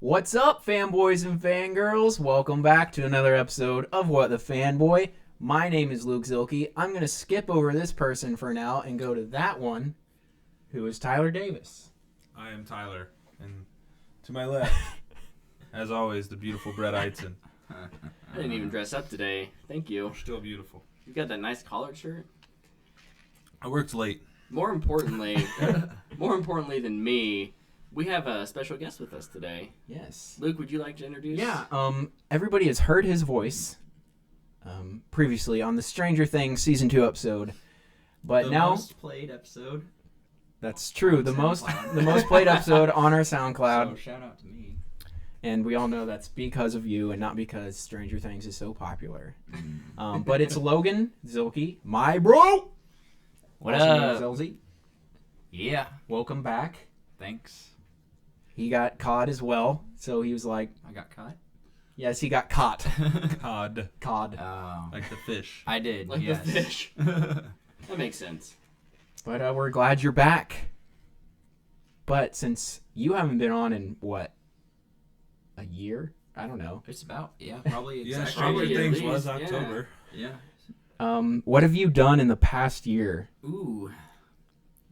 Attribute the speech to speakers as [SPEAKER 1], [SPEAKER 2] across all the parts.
[SPEAKER 1] What's up, fanboys and fangirls? Welcome back to another episode of What the Fanboy. My name is Luke Zilke. I'm going to skip over this person for now and go to that one, who is Tyler Davis.
[SPEAKER 2] I am Tyler, and to my left, as always, the beautiful Brett Eitzen.
[SPEAKER 3] I didn't even dress up today. Thank you.
[SPEAKER 2] You're still beautiful.
[SPEAKER 3] You got that nice collared shirt.
[SPEAKER 2] I worked late.
[SPEAKER 3] More importantly than me, we have a special guest with us today.
[SPEAKER 1] Yes.
[SPEAKER 3] Luke, would you like to introduce?
[SPEAKER 1] Yeah. Everybody has heard his voice previously on the Stranger Things season 2 episode, but
[SPEAKER 4] the
[SPEAKER 1] now
[SPEAKER 4] most played episode.
[SPEAKER 1] that's true.
[SPEAKER 4] On
[SPEAKER 1] The
[SPEAKER 4] SoundCloud.
[SPEAKER 1] most played episode on our SoundCloud.
[SPEAKER 4] So shout out to me.
[SPEAKER 1] And we all know that's because of you and not because Stranger Things is so popular. But it's Logan Zilke, my bro.
[SPEAKER 4] What
[SPEAKER 1] Also known
[SPEAKER 4] up?
[SPEAKER 1] as LZ.
[SPEAKER 4] Yeah.
[SPEAKER 1] Welcome back.
[SPEAKER 4] Thanks.
[SPEAKER 1] He got caught as well, so he was like,
[SPEAKER 4] I got caught.
[SPEAKER 1] yes, he got caught.
[SPEAKER 2] Cod.
[SPEAKER 1] Cod.
[SPEAKER 4] Oh.
[SPEAKER 2] Like the fish.
[SPEAKER 4] I did.
[SPEAKER 3] Like
[SPEAKER 4] yes.
[SPEAKER 3] the fish. That makes sense.
[SPEAKER 1] But we're glad you're back. But since you haven't been on in, what, a year? I don't know.
[SPEAKER 4] It's about probably
[SPEAKER 2] Yeah,
[SPEAKER 4] exactly.
[SPEAKER 2] Stranger
[SPEAKER 3] Probably at
[SPEAKER 2] Things
[SPEAKER 3] least,
[SPEAKER 2] was
[SPEAKER 3] yeah.
[SPEAKER 2] October.
[SPEAKER 4] Yeah.
[SPEAKER 1] What have you done in the past year?
[SPEAKER 4] Ooh.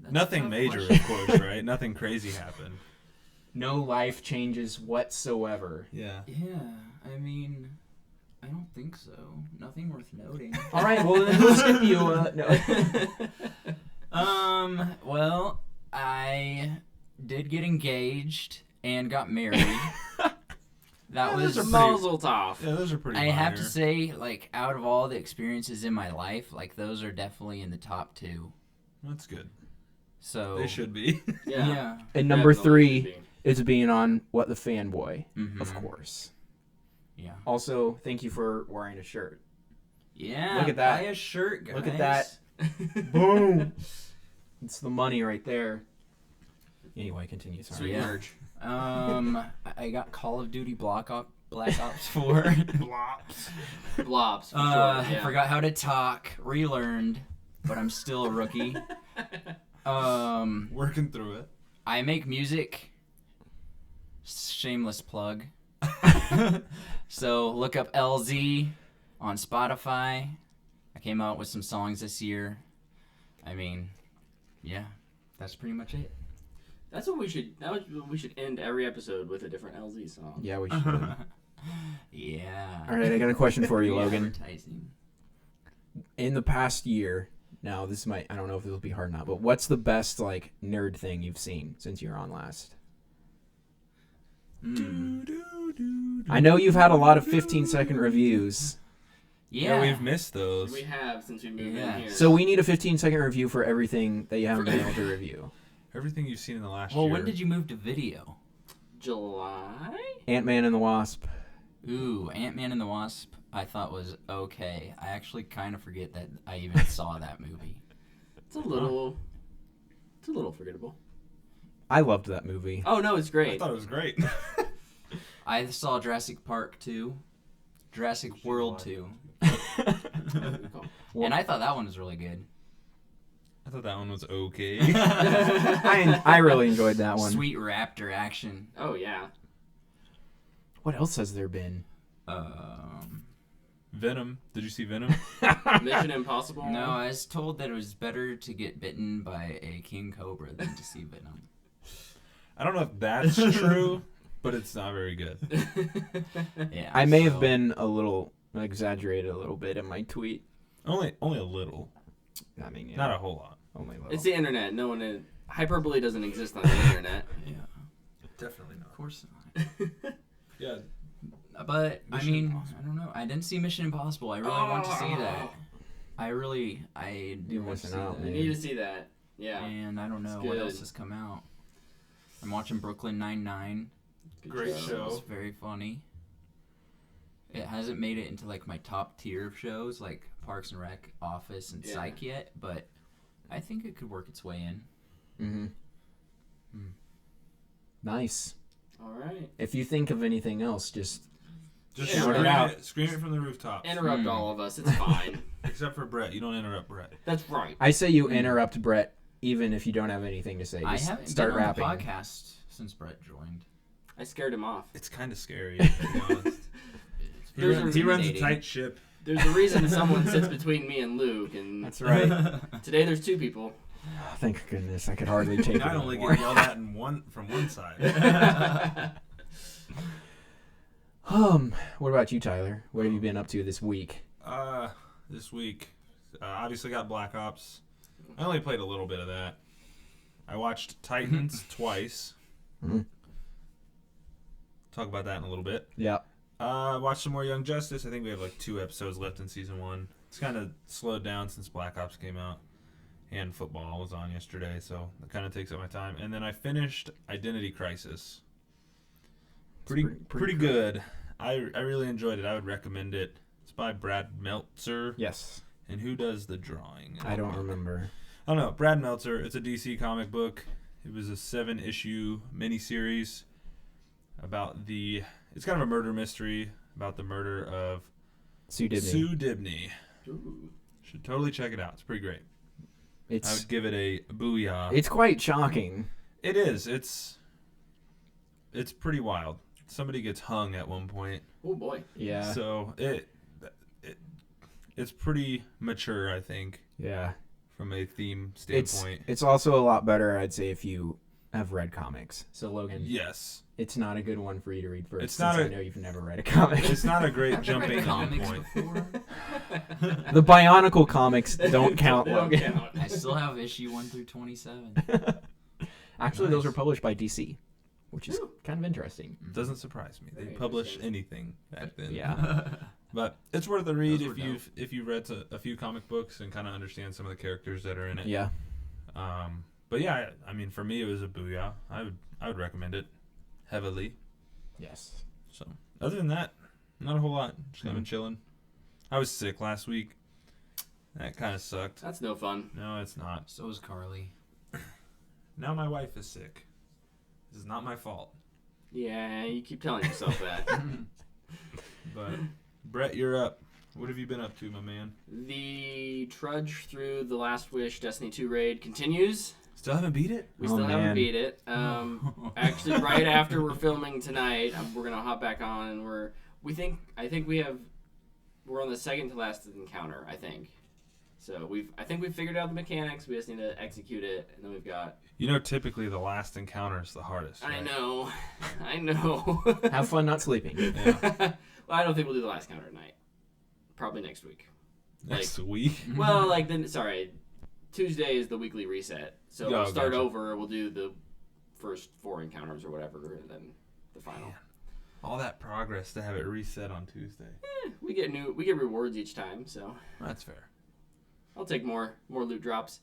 [SPEAKER 4] That's a
[SPEAKER 2] Nothing
[SPEAKER 4] tough
[SPEAKER 2] major,
[SPEAKER 4] question.
[SPEAKER 2] of course, right? Nothing crazy happened.
[SPEAKER 1] No life changes whatsoever.
[SPEAKER 2] Yeah.
[SPEAKER 4] Yeah. I mean, I don't think so. Nothing worth noting.
[SPEAKER 1] All right, well, then we'll skip you. No.
[SPEAKER 4] Well, I did get engaged and got married. That was
[SPEAKER 3] a mazel tov.
[SPEAKER 2] Yeah, those are pretty
[SPEAKER 4] I have to
[SPEAKER 2] minor.
[SPEAKER 4] say, like, out of all the experiences in my life, like, those are definitely in the top 2.
[SPEAKER 2] That's good.
[SPEAKER 4] So
[SPEAKER 2] They should be.
[SPEAKER 4] Yeah.
[SPEAKER 1] And number
[SPEAKER 3] Definitely
[SPEAKER 1] 3 is being on What the Fanboy,
[SPEAKER 4] Mhm.
[SPEAKER 1] of course.
[SPEAKER 4] Yeah.
[SPEAKER 1] Also, thank you for wearing a shirt.
[SPEAKER 4] Yeah.
[SPEAKER 1] Look at that.
[SPEAKER 4] Buy a shirt, guys.
[SPEAKER 1] Look at that. Boom. It's the money right there. Anyway, continue. Sorry.
[SPEAKER 4] So, yeah.
[SPEAKER 3] merch.
[SPEAKER 4] I got Call of Duty Black Ops 4.
[SPEAKER 3] Blobs, for sure.
[SPEAKER 4] I
[SPEAKER 3] Yeah.
[SPEAKER 4] forgot how to talk. Relearned, but I'm still a rookie.
[SPEAKER 2] Working through it.
[SPEAKER 4] I make music. Shameless plug. So look up LZ on Spotify. I came out with some songs this year. I mean, yeah, that's pretty much it.
[SPEAKER 3] That's what we should. We should end every episode with a different LZ song.
[SPEAKER 1] Yeah, we should.
[SPEAKER 4] Yeah.
[SPEAKER 1] All right, I got a question for you,
[SPEAKER 4] Free
[SPEAKER 1] Logan.
[SPEAKER 4] advertising.
[SPEAKER 1] In the past year, now this might, I don't know if this will be hard or not, but what's the best, like, nerd thing you've seen since you were on last? I know you've had a lot of 15-second reviews,
[SPEAKER 4] Yeah.
[SPEAKER 2] We've missed those.
[SPEAKER 3] We have since we moved
[SPEAKER 4] Yeah.
[SPEAKER 3] in here.
[SPEAKER 1] so we need a 15-second review for everything that you haven't been able to review.
[SPEAKER 2] Everything you've seen in the last
[SPEAKER 4] Well,
[SPEAKER 2] year.
[SPEAKER 4] when did you move to video?
[SPEAKER 3] July.
[SPEAKER 1] Ant-Man and the Wasp.
[SPEAKER 4] Ooh, Ant-Man and the Wasp, I thought was okay. I actually kind of forget that I even saw that movie.
[SPEAKER 3] It's a little forgettable.
[SPEAKER 1] I loved that movie.
[SPEAKER 3] Oh no, it's
[SPEAKER 2] I
[SPEAKER 3] great.
[SPEAKER 2] thought it was great.
[SPEAKER 4] I saw Jurassic Park 2, Jurassic World 2,
[SPEAKER 1] Well,
[SPEAKER 4] and I thought that one was really good.
[SPEAKER 2] I thought that one was okay.
[SPEAKER 1] I really enjoyed that one.
[SPEAKER 4] Sweet raptor action.
[SPEAKER 3] Oh yeah.
[SPEAKER 1] What else has there been?
[SPEAKER 2] Venom. Did you see Venom?
[SPEAKER 3] Mission Impossible.
[SPEAKER 4] No, I was told that it was better to get bitten by a king cobra than to see Venom.
[SPEAKER 2] I don't know if that's true, but it's not very good.
[SPEAKER 4] Yeah,
[SPEAKER 1] I may have
[SPEAKER 4] so-
[SPEAKER 1] been a little exaggerated a little bit in my tweet.
[SPEAKER 2] Only a little.
[SPEAKER 1] I mean, yeah,
[SPEAKER 2] Not a whole lot.
[SPEAKER 1] only a little.
[SPEAKER 3] It's the internet. No one. Hyperbole doesn't exist on the internet.
[SPEAKER 4] Yeah,
[SPEAKER 2] Definitely
[SPEAKER 4] of course not.
[SPEAKER 2] Yeah.
[SPEAKER 4] But I
[SPEAKER 2] Mission
[SPEAKER 4] mean,
[SPEAKER 2] Impossible.
[SPEAKER 4] I don't know. I didn't see Mission Impossible. I really want to see that. I do
[SPEAKER 1] You're
[SPEAKER 4] want to see
[SPEAKER 1] missing out,
[SPEAKER 4] that.
[SPEAKER 3] You need to see that. Yeah.
[SPEAKER 4] And I don't know
[SPEAKER 3] It's
[SPEAKER 4] what
[SPEAKER 3] good.
[SPEAKER 4] else has come out. I'm watching Brooklyn Nine-Nine.
[SPEAKER 3] Good
[SPEAKER 2] Great
[SPEAKER 3] job.
[SPEAKER 2] show.
[SPEAKER 4] It's very funny. It hasn't made it into like my top tier of shows like Parks and Rec, Office, and
[SPEAKER 3] Yeah.
[SPEAKER 4] Psych yet, but I think it could work its way in.
[SPEAKER 1] Mm-hmm. Nice.
[SPEAKER 3] All right.
[SPEAKER 1] If you think of anything else, just
[SPEAKER 2] Just
[SPEAKER 3] Yeah,
[SPEAKER 2] scream
[SPEAKER 1] right.
[SPEAKER 2] scream it from the rooftops.
[SPEAKER 3] Interrupt all of us. It's fine.
[SPEAKER 2] Except for Brett. You don't interrupt Brett.
[SPEAKER 3] That's right.
[SPEAKER 1] I say you interrupt Brett even if you don't have anything to say.
[SPEAKER 4] I
[SPEAKER 1] Just
[SPEAKER 4] haven't
[SPEAKER 1] start
[SPEAKER 4] been on
[SPEAKER 1] rapping.
[SPEAKER 4] the podcast since Brett joined.
[SPEAKER 3] I scared him off.
[SPEAKER 2] It's kind of scary, to be honest. He runs a tight ship.
[SPEAKER 3] There's a reason someone sits between me and Luke, and
[SPEAKER 1] That's right.
[SPEAKER 3] today there's 2 people.
[SPEAKER 1] Oh, thank goodness. I could hardly take it
[SPEAKER 2] I only
[SPEAKER 1] anymore.
[SPEAKER 2] get yelled at from one side.
[SPEAKER 1] What about you, Tyler? What have you been up to this week?
[SPEAKER 2] This week, obviously got Black Ops. I only played a little bit of that. I watched Titans twice.
[SPEAKER 1] Mhm.
[SPEAKER 2] Talk about that in a little bit.
[SPEAKER 1] Yeah.
[SPEAKER 2] Watched some more Young Justice. I think we have like 2 episodes left in season 1. It's kind of slowed down since Black Ops came out. And football was on yesterday, so that kind of takes up my time. And then I finished Identity Crisis. Pretty good. I really enjoyed it. I would recommend it. It's by Brad Meltzer.
[SPEAKER 1] Yes.
[SPEAKER 2] And who does the drawing?
[SPEAKER 1] I don't remember.
[SPEAKER 2] I don't know. Brad Meltzer. It's a DC comic book. It was a 7-issue miniseries about it's kind of a murder mystery about the murder of
[SPEAKER 1] Sue Dibney.
[SPEAKER 2] Sue Dibney.
[SPEAKER 3] Ooh.
[SPEAKER 2] Should totally check it out. It's pretty great. I
[SPEAKER 1] It's
[SPEAKER 2] would give it a booyah.
[SPEAKER 1] it's quite shocking.
[SPEAKER 2] It is. It's pretty wild. Somebody gets hung at one point.
[SPEAKER 3] Oh boy.
[SPEAKER 1] Yeah.
[SPEAKER 2] So it's pretty mature, I think,
[SPEAKER 1] Yeah.
[SPEAKER 2] from a theme
[SPEAKER 1] It's
[SPEAKER 2] standpoint.
[SPEAKER 1] it's also a lot better, I'd say, if you have read comics. So Logan,
[SPEAKER 2] Yes.
[SPEAKER 1] it's not a good one for you to read first.
[SPEAKER 2] It's not
[SPEAKER 1] since I know you've never read a comic.
[SPEAKER 2] It's not a great
[SPEAKER 4] Have you
[SPEAKER 2] jumping
[SPEAKER 4] read
[SPEAKER 2] on
[SPEAKER 4] comics
[SPEAKER 2] point.
[SPEAKER 4] before?
[SPEAKER 1] The Bionicle comics don't count,
[SPEAKER 3] They don't
[SPEAKER 1] Logan.
[SPEAKER 3] count.
[SPEAKER 4] I still have issue 1 through 27.
[SPEAKER 1] Actually, those
[SPEAKER 4] Nice.
[SPEAKER 1] are published by DC, which is
[SPEAKER 3] Ooh.
[SPEAKER 1] kind of interesting.
[SPEAKER 2] Doesn't surprise me. They
[SPEAKER 3] Very
[SPEAKER 2] publish
[SPEAKER 3] interesting.
[SPEAKER 2] anything back then.
[SPEAKER 1] Yeah.
[SPEAKER 2] But it's worth a read
[SPEAKER 4] Those were
[SPEAKER 2] if you've read a few comic books and kind of understand some of the characters that are in it.
[SPEAKER 1] Yeah.
[SPEAKER 2] But yeah, I mean, for me, it was a booyah. I would recommend it heavily.
[SPEAKER 1] Yes.
[SPEAKER 2] So other than that, not a whole lot. Just kind of been chilling. I was sick last week. That kind of sucked.
[SPEAKER 3] That's no fun.
[SPEAKER 2] No, it's not.
[SPEAKER 4] So is Carly.
[SPEAKER 2] Now my wife is sick. This is not my fault.
[SPEAKER 3] Yeah, you keep telling yourself that.
[SPEAKER 2] But Brett, you're up. What have you been up to, my man?
[SPEAKER 3] The trudge through the Last Wish Destiny 2 raid continues.
[SPEAKER 2] Still haven't beat it?
[SPEAKER 3] We
[SPEAKER 1] Oh,
[SPEAKER 3] still haven't
[SPEAKER 1] man.
[SPEAKER 3] beat it. Actually, right after we're filming tonight, we're gonna hop back on, and we're on the second to last encounter, I think. So I think we've figured out the mechanics. We just need to execute it, and then we've got.
[SPEAKER 2] You know, typically the last encounter is the hardest.
[SPEAKER 3] I
[SPEAKER 2] Right?
[SPEAKER 3] know.
[SPEAKER 1] Have fun not sleeping.
[SPEAKER 2] Yeah.
[SPEAKER 3] Well, I don't think we'll do the last encounter tonight. Probably next week.
[SPEAKER 2] Next week.
[SPEAKER 3] Well, Tuesday is the weekly reset. So
[SPEAKER 2] Oh,
[SPEAKER 3] we'll start
[SPEAKER 2] gotcha.
[SPEAKER 3] over. We'll do the first 4 encounters or whatever, and then the final.
[SPEAKER 2] Man. All that progress to have it reset on Tuesday.
[SPEAKER 3] We get rewards each time, so
[SPEAKER 2] That's fair.
[SPEAKER 3] I'll take more loot drops.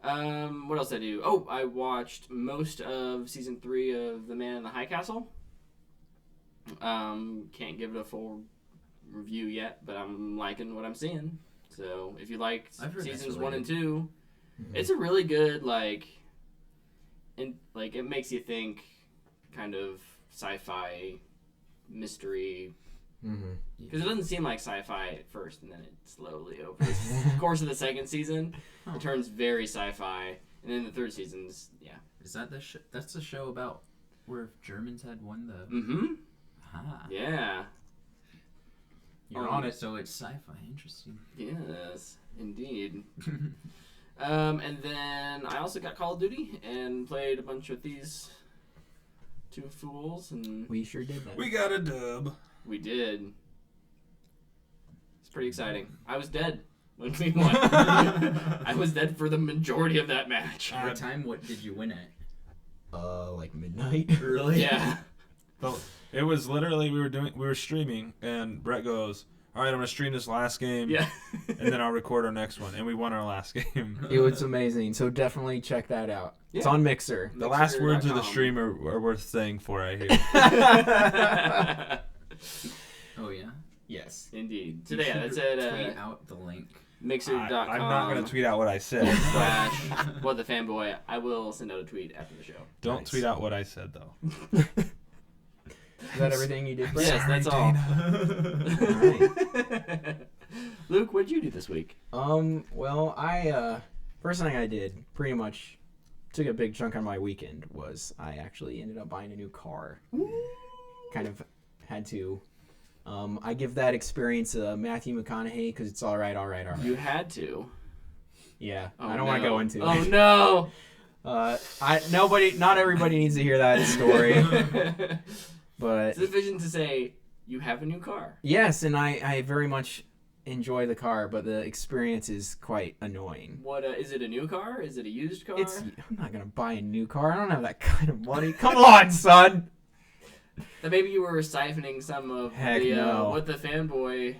[SPEAKER 3] What else did I do? Oh, I watched most of season 3 of The Man in the High Castle. Can't give it a full review yet, but I'm liking what I'm seeing. So if you like
[SPEAKER 4] I've heard that's
[SPEAKER 3] seasons
[SPEAKER 4] really
[SPEAKER 3] 1 and
[SPEAKER 4] good.
[SPEAKER 3] 2, it's a really good it makes you think, kind of sci-fi mystery.
[SPEAKER 1] Mm-hmm.
[SPEAKER 3] Because it doesn't seem like sci-fi at first, and then it slowly, over the course of the second season,
[SPEAKER 4] Huh.
[SPEAKER 3] it turns very sci-fi, and then the third season's, yeah.
[SPEAKER 4] Is that that's the show about where Germans had won the...
[SPEAKER 3] Mm-hmm.
[SPEAKER 4] Ah.
[SPEAKER 3] Yeah.
[SPEAKER 4] You're on it, so it's sci-fi. Interesting.
[SPEAKER 3] Yes, indeed. And then I also got Call of Duty and played a bunch with these 2 fools, and
[SPEAKER 1] We sure did that.
[SPEAKER 2] We got a dub.
[SPEAKER 3] we did. It's pretty exciting. I was dead when we won. I was dead for the majority of that match.
[SPEAKER 4] What time? What did you win at?
[SPEAKER 1] Like midnight.
[SPEAKER 4] Really?
[SPEAKER 3] Yeah.
[SPEAKER 2] Well, it was literally we were streaming, and Brett goes, "All right, I'm gonna stream this last game,
[SPEAKER 3] Yeah.
[SPEAKER 2] and then I'll record our next one." And we won our last game.
[SPEAKER 1] It was amazing. So definitely check that out. It's
[SPEAKER 3] Yeah.
[SPEAKER 1] on Mixer.
[SPEAKER 2] The last words of the
[SPEAKER 3] Mixer.com.
[SPEAKER 2] stream are worth saying for, I hear.
[SPEAKER 4] Oh, yeah?
[SPEAKER 1] Yes.
[SPEAKER 3] Indeed.
[SPEAKER 4] You
[SPEAKER 3] Today, yeah,
[SPEAKER 4] should
[SPEAKER 3] that's at
[SPEAKER 4] tweet out the link.
[SPEAKER 3] mixer.com.
[SPEAKER 2] I'm not gonna tweet out what I said.
[SPEAKER 3] / what the fanboy. I will send out a tweet after the show.
[SPEAKER 2] Don't
[SPEAKER 1] Nice.
[SPEAKER 2] tweet out what I said though.
[SPEAKER 1] Is that everything you did? Brett?
[SPEAKER 3] Yes, that's all.
[SPEAKER 1] Alright.
[SPEAKER 3] Luke, what'd you do this week?
[SPEAKER 1] Well, I first thing I did, pretty much took a big chunk on my weekend was I actually ended up buying a new car. Kind of had to. I give that experience Matthew McConaughey because it's all right.
[SPEAKER 3] You had to.
[SPEAKER 1] Yeah,
[SPEAKER 3] Oh,
[SPEAKER 1] I don't want to go into
[SPEAKER 3] Oh
[SPEAKER 1] it.
[SPEAKER 3] no!
[SPEAKER 1] Not everybody needs to hear that story. But
[SPEAKER 3] It's sufficient to say you have a new car.
[SPEAKER 1] yes, and I very much enjoy the car, but the experience is quite annoying.
[SPEAKER 3] What is it? A new car? Is it a used car?
[SPEAKER 1] I'm not gonna buy a new car. I don't have that kind of money. Come on, son.
[SPEAKER 3] That maybe you were siphoning some of
[SPEAKER 1] Heck
[SPEAKER 3] the
[SPEAKER 1] no.
[SPEAKER 3] what the fanboy.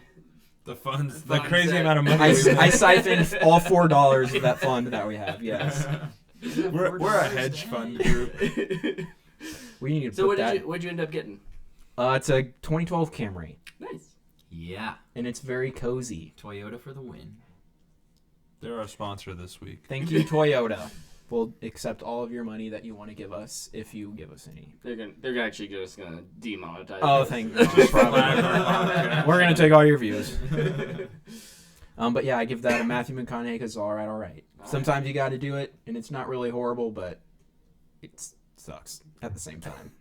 [SPEAKER 2] The funds, the
[SPEAKER 3] Funds
[SPEAKER 2] crazy
[SPEAKER 3] that-
[SPEAKER 2] amount of money.
[SPEAKER 1] I siphoned all $4 of that fund that we have. Yes,
[SPEAKER 2] we're a hedge fund group.
[SPEAKER 1] we need to
[SPEAKER 3] So
[SPEAKER 1] put that.
[SPEAKER 3] what'd you end up getting?
[SPEAKER 1] It's a 2012 Camry,
[SPEAKER 3] Nice.
[SPEAKER 4] Yeah.
[SPEAKER 1] and it's very cozy.
[SPEAKER 4] Toyota for the win.
[SPEAKER 2] They're our sponsor this week.
[SPEAKER 1] Thank you, Toyota. We'll accept all of your money that you want to give us if you give us any.
[SPEAKER 3] They're actually just gonna demonetize.
[SPEAKER 1] Oh,
[SPEAKER 3] us.
[SPEAKER 1] thank you. We're gonna take all your views. But yeah, I give that a Matthew McConaughey because all right. Sometimes you got to do it, and it's not really horrible, but it sucks at the same time.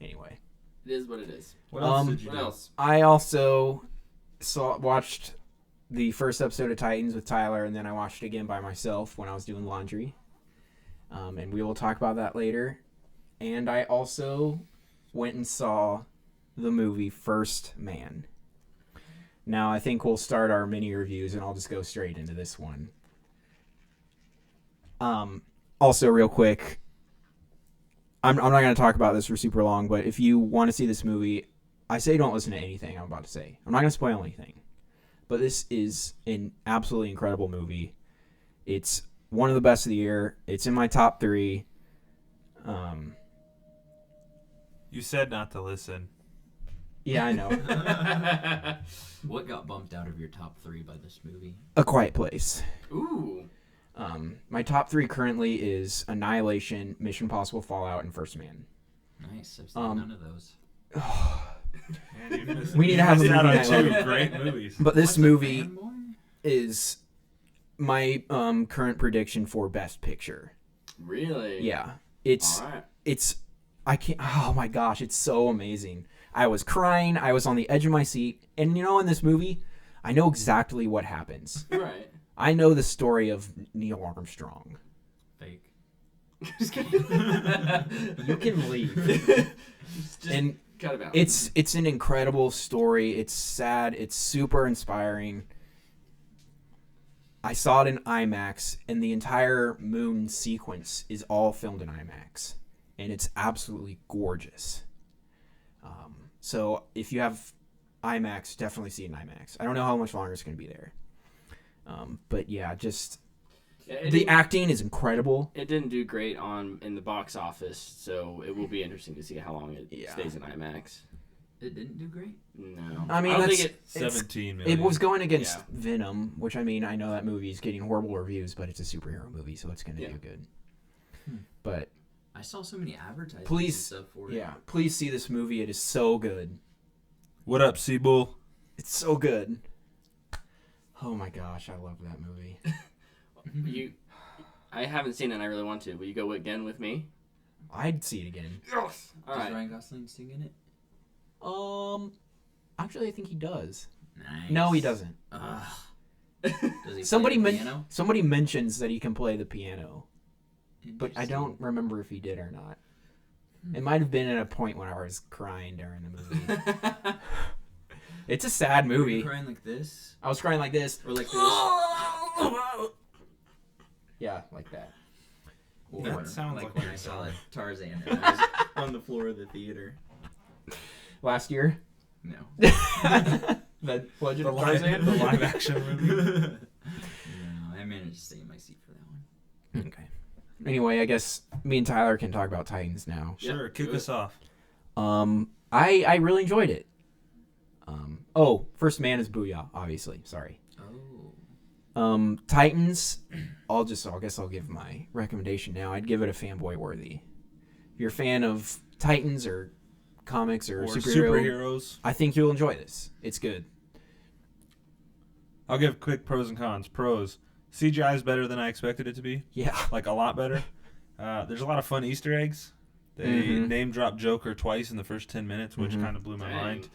[SPEAKER 1] Anyway,
[SPEAKER 3] It is what it is.
[SPEAKER 2] What else did you
[SPEAKER 3] What
[SPEAKER 2] do?
[SPEAKER 3] else?
[SPEAKER 1] I also watched the first episode of Titans with Tyler, and then I watched it again by myself when I was doing laundry. And we will talk about that later. And I also went and saw the movie First Man. Now, I think we'll start our mini reviews, and I'll just go straight into this one. Also, real quick, I'm not going to talk about this for super long, but if you want to see this movie, I say don't listen to anything I'm about to say. I'm not going to spoil anything. But this is an absolutely incredible movie. It's one of the best of the year. It's in my top 3.
[SPEAKER 2] You said not to listen.
[SPEAKER 1] Yeah, I know.
[SPEAKER 4] What got bumped out of your top 3 by this movie?
[SPEAKER 1] A Quiet Place.
[SPEAKER 3] Ooh.
[SPEAKER 1] My top 3 currently is Annihilation, Mission Impossible Fallout, and First Man.
[SPEAKER 4] Nice. I've seen none of those.
[SPEAKER 2] Man, you missed-
[SPEAKER 1] We need
[SPEAKER 2] you
[SPEAKER 1] to have
[SPEAKER 2] missed
[SPEAKER 1] a
[SPEAKER 2] out
[SPEAKER 1] movie
[SPEAKER 2] on
[SPEAKER 1] night
[SPEAKER 2] two
[SPEAKER 1] later.
[SPEAKER 2] great movies.
[SPEAKER 1] But this
[SPEAKER 4] What's a
[SPEAKER 1] movie
[SPEAKER 4] fanboy?
[SPEAKER 1] is my current prediction for Best Picture.
[SPEAKER 3] Really?
[SPEAKER 1] Yeah. It's
[SPEAKER 3] All right.
[SPEAKER 1] I can't. Oh my gosh, it's so amazing. I was crying. I was on the edge of my seat. And you know, in this movie, I know exactly what happens.
[SPEAKER 3] Right.
[SPEAKER 1] I know the story of Neil Armstrong.
[SPEAKER 4] Fake.
[SPEAKER 3] Just kidding.
[SPEAKER 1] You can leave.
[SPEAKER 3] Just
[SPEAKER 1] And
[SPEAKER 3] cut it out.
[SPEAKER 1] it's an incredible story. It's sad. It's super inspiring. I saw it in IMAX, and the entire moon sequence is all filmed in IMAX, and it's absolutely gorgeous. So if you have IMAX, definitely see it in IMAX. I don't know how much longer it's going to be there. But yeah, just
[SPEAKER 3] Yeah,
[SPEAKER 1] the acting is incredible.
[SPEAKER 3] It didn't do great in the box office, so it will be interesting to see how long it
[SPEAKER 1] Yeah.
[SPEAKER 3] stays in IMAX.
[SPEAKER 4] It didn't do great.
[SPEAKER 3] No,
[SPEAKER 1] I mean,
[SPEAKER 3] don't
[SPEAKER 1] that's
[SPEAKER 3] think it.
[SPEAKER 2] 17
[SPEAKER 1] It
[SPEAKER 2] million.
[SPEAKER 1] was going against
[SPEAKER 3] Yeah.
[SPEAKER 1] Venom, which I mean, I know that movie is getting horrible reviews, but it's a superhero movie, so it's going to
[SPEAKER 3] Yeah.
[SPEAKER 1] do good. But
[SPEAKER 4] I saw so many advertisements
[SPEAKER 1] Please-
[SPEAKER 4] and stuff for it.
[SPEAKER 1] yeah, please see this movie. It is so good.
[SPEAKER 2] What up, Seabull?
[SPEAKER 1] It's so good. Oh my gosh, I love that movie.
[SPEAKER 3] I haven't seen it. and I really want to. Will you go again with me?
[SPEAKER 1] I'd see it again.
[SPEAKER 3] Yes. All
[SPEAKER 4] Does
[SPEAKER 3] right.
[SPEAKER 4] Ryan Gosling sing in it?
[SPEAKER 1] Actually, I think he does.
[SPEAKER 4] Nice.
[SPEAKER 1] No, he doesn't.
[SPEAKER 4] Ugh. Does he
[SPEAKER 1] Somebody
[SPEAKER 4] play the piano?
[SPEAKER 1] somebody mentions that he can play the piano, but I
[SPEAKER 4] Interesting.
[SPEAKER 1] don't remember if he did or not. It might have been at a point when I was crying during the movie. It's a sad
[SPEAKER 4] Were you
[SPEAKER 1] movie.
[SPEAKER 4] crying like this?
[SPEAKER 1] I was crying like this.
[SPEAKER 4] Or like this?
[SPEAKER 1] Yeah, like that.
[SPEAKER 4] Or
[SPEAKER 2] That sounds like
[SPEAKER 4] when
[SPEAKER 2] you're
[SPEAKER 4] I saw
[SPEAKER 2] sorry.
[SPEAKER 4] Tarzan and I was on the floor of the theater.
[SPEAKER 1] Last year.
[SPEAKER 4] No.
[SPEAKER 1] The Legend
[SPEAKER 2] The
[SPEAKER 1] of
[SPEAKER 2] live,
[SPEAKER 1] Tarzan.
[SPEAKER 2] the live action movie.
[SPEAKER 4] No, I managed to stay in my seat for that one.
[SPEAKER 1] Okay. Anyway, I guess me and Tyler can talk about Titans now.
[SPEAKER 2] Sure, kick
[SPEAKER 3] do
[SPEAKER 2] us off.
[SPEAKER 1] I really enjoyed it. First Man is Booyah, obviously. Sorry.
[SPEAKER 4] Oh.
[SPEAKER 1] Titans. I guess I'll give my recommendation now. I'd give it a fanboy worthy. If you're a fan of Titans or comics or,
[SPEAKER 2] Or
[SPEAKER 1] superheroes,
[SPEAKER 2] superheroes.
[SPEAKER 1] I think you'll enjoy this. It's good.
[SPEAKER 2] I'll give quick pros and cons. Pros. CGI is better than I expected it to be.
[SPEAKER 1] Yeah.
[SPEAKER 2] Like, a lot better. There's a lot of fun Easter eggs. They name drop Joker twice in the first 10 minutes, which kind of blew my mind.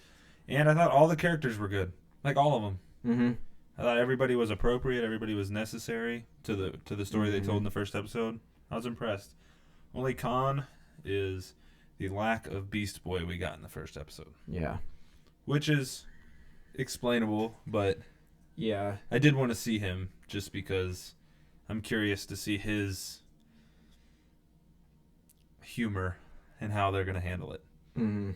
[SPEAKER 2] And I thought all the characters were good, like all of them.
[SPEAKER 1] Mm-hmm.
[SPEAKER 2] I thought everybody was appropriate, everybody was necessary to the story they told in the first episode. I was impressed. Only con is the lack of Beast Boy we got in the first episode.
[SPEAKER 1] Yeah.
[SPEAKER 2] Which is explainable, but
[SPEAKER 1] Yeah.
[SPEAKER 2] I did want to see him just because I'm curious to see his humor and how they're going to handle it.
[SPEAKER 1] Mm-hmm.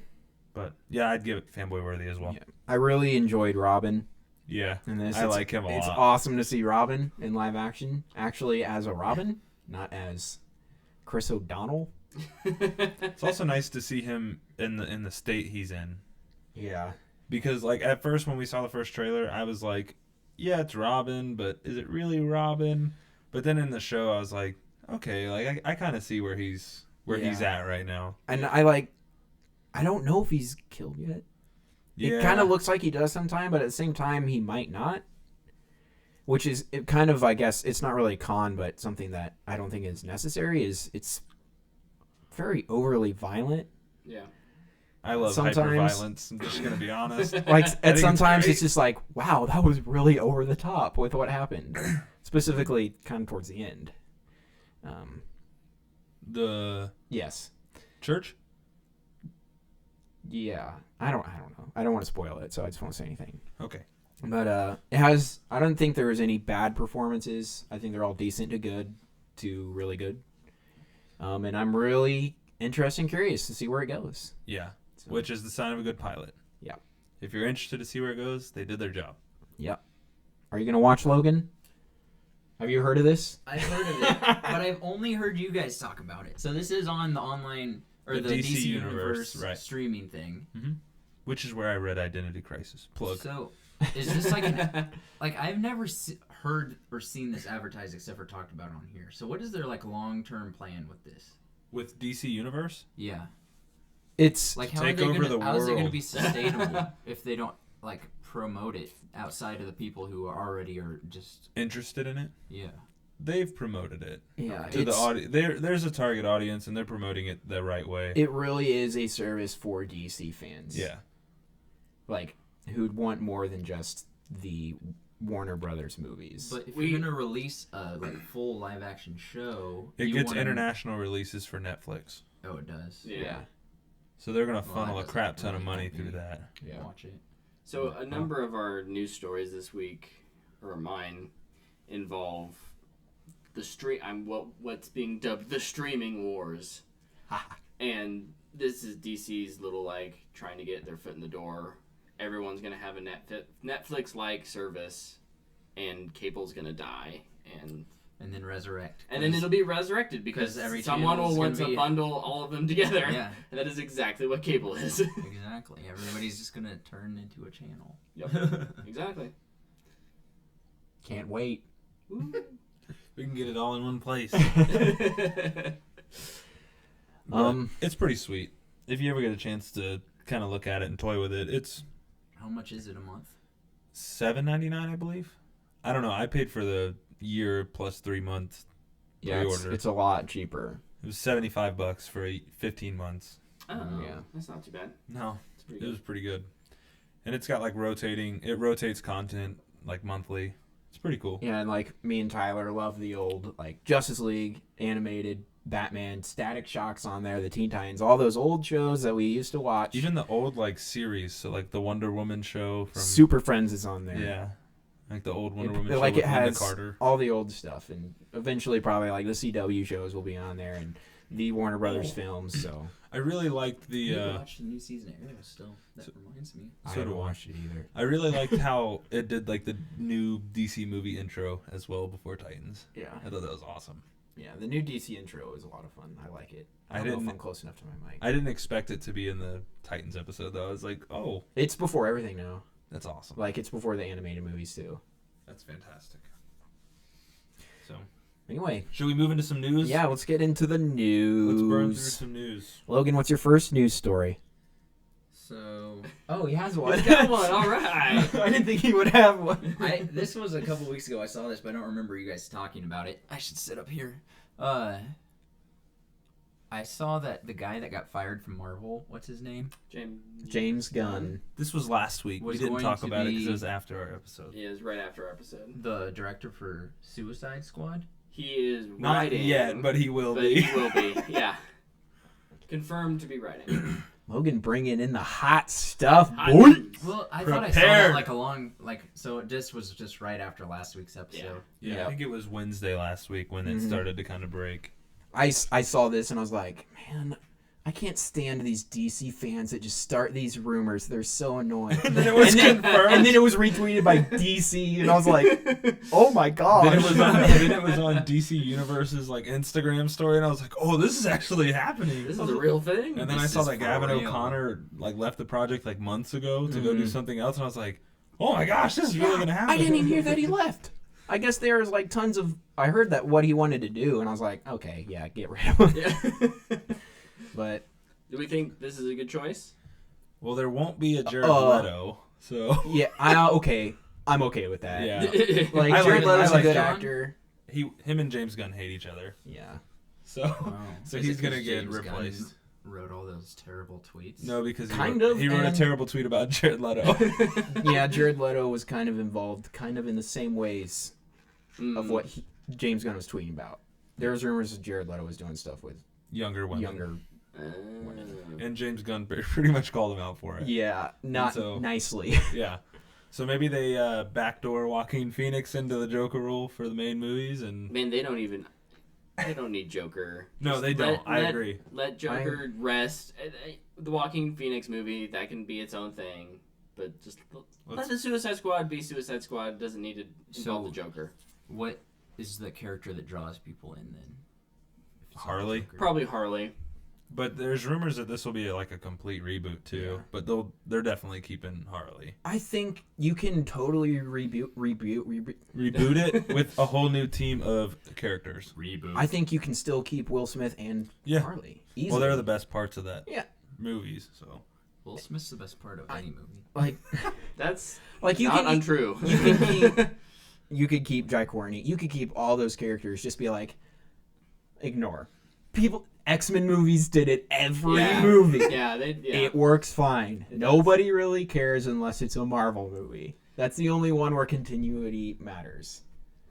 [SPEAKER 2] But yeah, I'd give it fanboy worthy as well.
[SPEAKER 1] Yeah. I really enjoyed Robin
[SPEAKER 2] Yeah,
[SPEAKER 1] in this.
[SPEAKER 2] I like him a
[SPEAKER 1] It's
[SPEAKER 2] lot.
[SPEAKER 1] awesome to see Robin in live action, actually as a Robin, not as Chris O'Donnell.
[SPEAKER 2] It's also nice to see him in the state he's in.
[SPEAKER 1] Yeah.
[SPEAKER 2] Because like at first when we saw the first trailer, I was like, yeah, it's Robin, but is it really Robin? But then in the show I was like, okay, like I kind of see where he's at right now.
[SPEAKER 1] And I don't know if he's killed yet.
[SPEAKER 2] Yeah.
[SPEAKER 1] It kind of looks like he does sometime, but at the same time he might not. Which is it kind of, I guess, it's not really a con, but something that I don't think is necessary is it's very overly violent.
[SPEAKER 3] Yeah.
[SPEAKER 2] I love
[SPEAKER 1] sometimes-
[SPEAKER 2] hyper-violence, I'm just going to be honest.
[SPEAKER 1] Like
[SPEAKER 2] think
[SPEAKER 1] at
[SPEAKER 2] it's
[SPEAKER 1] sometimes
[SPEAKER 2] great.
[SPEAKER 1] it's just like, wow, that was really over the top with what happened. Specifically kind of towards the end.
[SPEAKER 2] The
[SPEAKER 1] Yes.
[SPEAKER 2] church?
[SPEAKER 1] Yeah. I don't know. I don't want to spoil it, so I just won't say anything.
[SPEAKER 2] Okay.
[SPEAKER 1] But it has. I don't think there was any bad performances. I think they're all decent to good to really good. And I'm really interested and curious to see where it goes.
[SPEAKER 2] Yeah.
[SPEAKER 1] So,
[SPEAKER 2] Which is the sign of a good pilot.
[SPEAKER 1] Yeah.
[SPEAKER 2] If you're interested to see where it goes, they did their job.
[SPEAKER 1] Yep. Are you gonna watch Logan? Have you heard of this?
[SPEAKER 4] I've heard of it, but I've only heard you guys talk about it. So this is on the online or
[SPEAKER 2] The
[SPEAKER 4] the
[SPEAKER 2] DC
[SPEAKER 4] DC
[SPEAKER 2] Universe,
[SPEAKER 4] Universe
[SPEAKER 2] right.
[SPEAKER 4] streaming thing.
[SPEAKER 2] Which is where I read Identity Crisis. Plug.
[SPEAKER 4] So is this like like I've never heard or seen this advertised except for talked about on here. So what is their like long-term plan with this?
[SPEAKER 2] With DC Universe?
[SPEAKER 4] Yeah.
[SPEAKER 1] It's
[SPEAKER 4] Like
[SPEAKER 2] Take over the
[SPEAKER 4] how is it going to
[SPEAKER 2] world.
[SPEAKER 4] be sustainable if they don't like promote it outside of the people who already are just
[SPEAKER 2] Interested in it?
[SPEAKER 4] yeah.
[SPEAKER 2] They've promoted it.
[SPEAKER 1] yeah.
[SPEAKER 2] To the audience. There's a target audience, and they're promoting it the right way.
[SPEAKER 1] It really is a service for DC fans.
[SPEAKER 2] Yeah.
[SPEAKER 1] Like who'd want more than just the Warner Brothers movies.
[SPEAKER 4] But if you're gonna release a like full live action show,
[SPEAKER 2] It
[SPEAKER 4] you
[SPEAKER 2] gets
[SPEAKER 4] wanna-
[SPEAKER 2] international releases for Netflix.
[SPEAKER 4] Oh, it does.
[SPEAKER 3] Yeah.
[SPEAKER 2] So they're going to
[SPEAKER 4] Well,
[SPEAKER 2] funnel
[SPEAKER 4] that
[SPEAKER 2] a
[SPEAKER 4] doesn't
[SPEAKER 2] crap ton of
[SPEAKER 4] really
[SPEAKER 2] money
[SPEAKER 4] help
[SPEAKER 2] through
[SPEAKER 4] me.
[SPEAKER 2] that.
[SPEAKER 1] Yeah.
[SPEAKER 4] Watch it.
[SPEAKER 3] So a number of our news stories this week, or mine, involve the what's being dubbed the streaming wars, and this is DC's little like trying to get their foot in the door. Everyone's gonna have a Netflix-like service, and cable's gonna die, and
[SPEAKER 4] And then resurrect.
[SPEAKER 3] then it'll be resurrected because
[SPEAKER 4] 'cause every
[SPEAKER 3] someone
[SPEAKER 4] channel's
[SPEAKER 3] will want
[SPEAKER 4] gonna
[SPEAKER 3] to
[SPEAKER 4] be-
[SPEAKER 3] bundle all of them together.
[SPEAKER 4] Yeah.
[SPEAKER 3] And that is exactly what cable is.
[SPEAKER 4] Exactly. Everybody's just gonna turn into a channel.
[SPEAKER 3] Yep. Exactly.
[SPEAKER 1] Can't wait.
[SPEAKER 2] We can get it all in one place.
[SPEAKER 1] Um,
[SPEAKER 2] It's pretty sweet. If you ever get a chance to kind of look at it and toy with it, it's
[SPEAKER 4] How much is it a month?
[SPEAKER 2] $7.99, I believe. I don't know. I paid for the year plus 3 months.
[SPEAKER 1] Yeah,
[SPEAKER 2] Pre-order.
[SPEAKER 1] it's a lot cheaper.
[SPEAKER 2] It was $75 for 15 months.
[SPEAKER 3] Oh,
[SPEAKER 1] Yeah.
[SPEAKER 3] that's not too bad.
[SPEAKER 2] No,
[SPEAKER 3] It's pretty
[SPEAKER 2] it
[SPEAKER 3] good.
[SPEAKER 2] was pretty good. And it's got like it rotates content like monthly. It's pretty cool.
[SPEAKER 1] Yeah, and like me and Tyler love the old like Justice League, animated, Batman, Static Shock's on there, the Teen Titans, all those old shows that we used to watch.
[SPEAKER 2] Even the old like series, so like the Wonder Woman show from
[SPEAKER 1] Super Friends is on there.
[SPEAKER 2] yeah, like the old Wonder
[SPEAKER 1] It-
[SPEAKER 2] Woman show
[SPEAKER 1] like
[SPEAKER 2] with
[SPEAKER 1] it
[SPEAKER 2] Linda
[SPEAKER 1] has
[SPEAKER 2] Carter.
[SPEAKER 1] all the old stuff, and eventually probably like the CW shows will be on there, and the Warner Brothers films. So
[SPEAKER 2] I really liked
[SPEAKER 4] I need to
[SPEAKER 2] the.
[SPEAKER 4] watch the new season of Arrow still. That reminds me.
[SPEAKER 1] I
[SPEAKER 2] So
[SPEAKER 1] haven't
[SPEAKER 2] do I.
[SPEAKER 1] watched it either.
[SPEAKER 2] I really liked how it did like the new DC movie intro as well before Titans.
[SPEAKER 1] Yeah,
[SPEAKER 2] I thought that was awesome.
[SPEAKER 1] yeah. The new DC intro is a lot of fun. I like it.
[SPEAKER 2] I
[SPEAKER 1] I don't know
[SPEAKER 2] didn't-
[SPEAKER 1] if I'm close enough to my mic.
[SPEAKER 2] I didn't expect it to be in the Titans episode though. I was like, oh,
[SPEAKER 1] It's before everything now.
[SPEAKER 2] that's awesome.
[SPEAKER 1] Like it's before the animated movies too.
[SPEAKER 2] That's fantastic. So,
[SPEAKER 1] Anyway,
[SPEAKER 2] should we move into some news?
[SPEAKER 1] yeah. Let's get into the news.
[SPEAKER 2] Let's burn through some news.
[SPEAKER 1] Logan, what's your first news story?
[SPEAKER 4] So
[SPEAKER 1] Oh, he has one.
[SPEAKER 3] He's got one. All right.
[SPEAKER 1] I didn't think he would have one.
[SPEAKER 4] this was a couple weeks ago. I saw this, but I don't remember you guys talking about it. I should sit up here. I saw that the guy that got fired from Marvel, what's his name?
[SPEAKER 1] James Gunn.
[SPEAKER 2] This was last week.
[SPEAKER 4] Was
[SPEAKER 2] We didn't
[SPEAKER 4] going
[SPEAKER 2] talk
[SPEAKER 4] to
[SPEAKER 2] about it
[SPEAKER 4] be-
[SPEAKER 2] because it was after our episode.
[SPEAKER 3] He is right after our episode.
[SPEAKER 4] The director for Suicide Squad?
[SPEAKER 3] He is
[SPEAKER 2] Not
[SPEAKER 3] writing.
[SPEAKER 2] yet, but he will
[SPEAKER 3] but
[SPEAKER 2] be.
[SPEAKER 3] he will be. Yeah. Confirmed to be writing.
[SPEAKER 1] Logan bringing in the hot stuff,
[SPEAKER 3] Hot
[SPEAKER 1] boy.
[SPEAKER 3] news.
[SPEAKER 4] Well, I thought I saw
[SPEAKER 2] Prepared.
[SPEAKER 4] that so this was just right after last week's episode.
[SPEAKER 2] Yeah,
[SPEAKER 1] Yeah.
[SPEAKER 2] I think it was Wednesday last week when it
[SPEAKER 1] Mhm.
[SPEAKER 2] started to kind of break.
[SPEAKER 1] I saw this and I was like, man, I can't stand these DC fans that just start these rumors. They're so annoying.
[SPEAKER 2] And then it was confirmed.
[SPEAKER 1] And then it was retweeted by DC, and I was like, oh my god.
[SPEAKER 2] Then it was on DC Universe's like Instagram story, and I was like, "Oh, this is actually happening."
[SPEAKER 3] This is a real thing.
[SPEAKER 2] And then I
[SPEAKER 4] This
[SPEAKER 2] saw
[SPEAKER 4] is
[SPEAKER 2] that Gavin
[SPEAKER 4] for real.
[SPEAKER 2] O'Connor like left the project like months ago to go do
[SPEAKER 1] Mhm.
[SPEAKER 2] something else, and I was like, "Oh my gosh, this is really gonna happen."
[SPEAKER 1] I didn't even hear that he left. I guess there was like tons of. I heard that what he wanted to do, and I was like, okay, yeah, get rid of him.
[SPEAKER 3] Yeah.
[SPEAKER 1] But
[SPEAKER 3] Do we think this is a good choice?
[SPEAKER 2] Well, there won't be a Jared
[SPEAKER 1] Uh,
[SPEAKER 2] Leto, so
[SPEAKER 1] yeah, okay, I'm okay with that.
[SPEAKER 2] yeah,
[SPEAKER 1] Like
[SPEAKER 2] I
[SPEAKER 1] Jared
[SPEAKER 2] like-
[SPEAKER 1] Leto's
[SPEAKER 2] I like
[SPEAKER 1] a good
[SPEAKER 4] John.
[SPEAKER 1] actor.
[SPEAKER 2] him and James Gunn hate each other,
[SPEAKER 1] Yeah.
[SPEAKER 2] so
[SPEAKER 4] Oh.
[SPEAKER 2] so
[SPEAKER 4] Is
[SPEAKER 2] he's
[SPEAKER 4] it
[SPEAKER 2] gonna
[SPEAKER 4] 'cause
[SPEAKER 2] get
[SPEAKER 4] James Gunn
[SPEAKER 2] replaced.
[SPEAKER 4] wrote all those terrible tweets.
[SPEAKER 2] No, because
[SPEAKER 1] Kind of,
[SPEAKER 2] he wrote a
[SPEAKER 1] and-
[SPEAKER 2] terrible tweet about Jared Leto.
[SPEAKER 1] Yeah, Jared Leto was kind of involved, kind of in the same ways of what James Gunn was tweeting about. There was rumors that Jared Leto was doing stuff with
[SPEAKER 2] Younger women.
[SPEAKER 1] younger.
[SPEAKER 2] And James Gunn pretty much called him out for it.
[SPEAKER 1] Yeah, not
[SPEAKER 2] so-
[SPEAKER 1] nicely.
[SPEAKER 2] Yeah. So maybe they backdoor Joaquin Phoenix into the Joker role for the main movies, and
[SPEAKER 3] Man, they don't need Joker.
[SPEAKER 2] no,
[SPEAKER 3] Just
[SPEAKER 2] they don't. I agree.
[SPEAKER 3] Let Joker rest. The Joaquin Phoenix movie, that can be its own thing. But just let
[SPEAKER 2] Let's-
[SPEAKER 3] the Suicide Squad be Suicide Squad. Doesn't need to involve
[SPEAKER 4] So-
[SPEAKER 3] the Joker.
[SPEAKER 4] What is the character that draws people in then? If it's not
[SPEAKER 2] Harley?
[SPEAKER 4] Joker?
[SPEAKER 3] Probably Harley.
[SPEAKER 2] But there's rumors that this will be like a complete reboot too.
[SPEAKER 1] Yeah.
[SPEAKER 2] But they're definitely keeping Harley.
[SPEAKER 1] I think you can totally reboot.
[SPEAKER 2] Reboot it with a whole new team of characters.
[SPEAKER 4] Reboot.
[SPEAKER 1] I think you can still keep Will Smith and
[SPEAKER 2] Yeah.
[SPEAKER 1] Harley. Easily.
[SPEAKER 2] Well, they're the best parts of that.
[SPEAKER 1] Yeah.
[SPEAKER 2] Movies. So
[SPEAKER 4] Will Smith's the best part of any movie.
[SPEAKER 1] like
[SPEAKER 3] That's
[SPEAKER 1] like you
[SPEAKER 3] not
[SPEAKER 1] can
[SPEAKER 3] untrue.
[SPEAKER 1] you can keep you could keep Jai Courtney. You could keep all those characters. Just be like, ignore people. X-Men movies did it every
[SPEAKER 3] Yeah.
[SPEAKER 1] movie.
[SPEAKER 3] yeah,
[SPEAKER 1] It works fine. Nobody really cares unless it's a Marvel movie. That's the only one where continuity matters.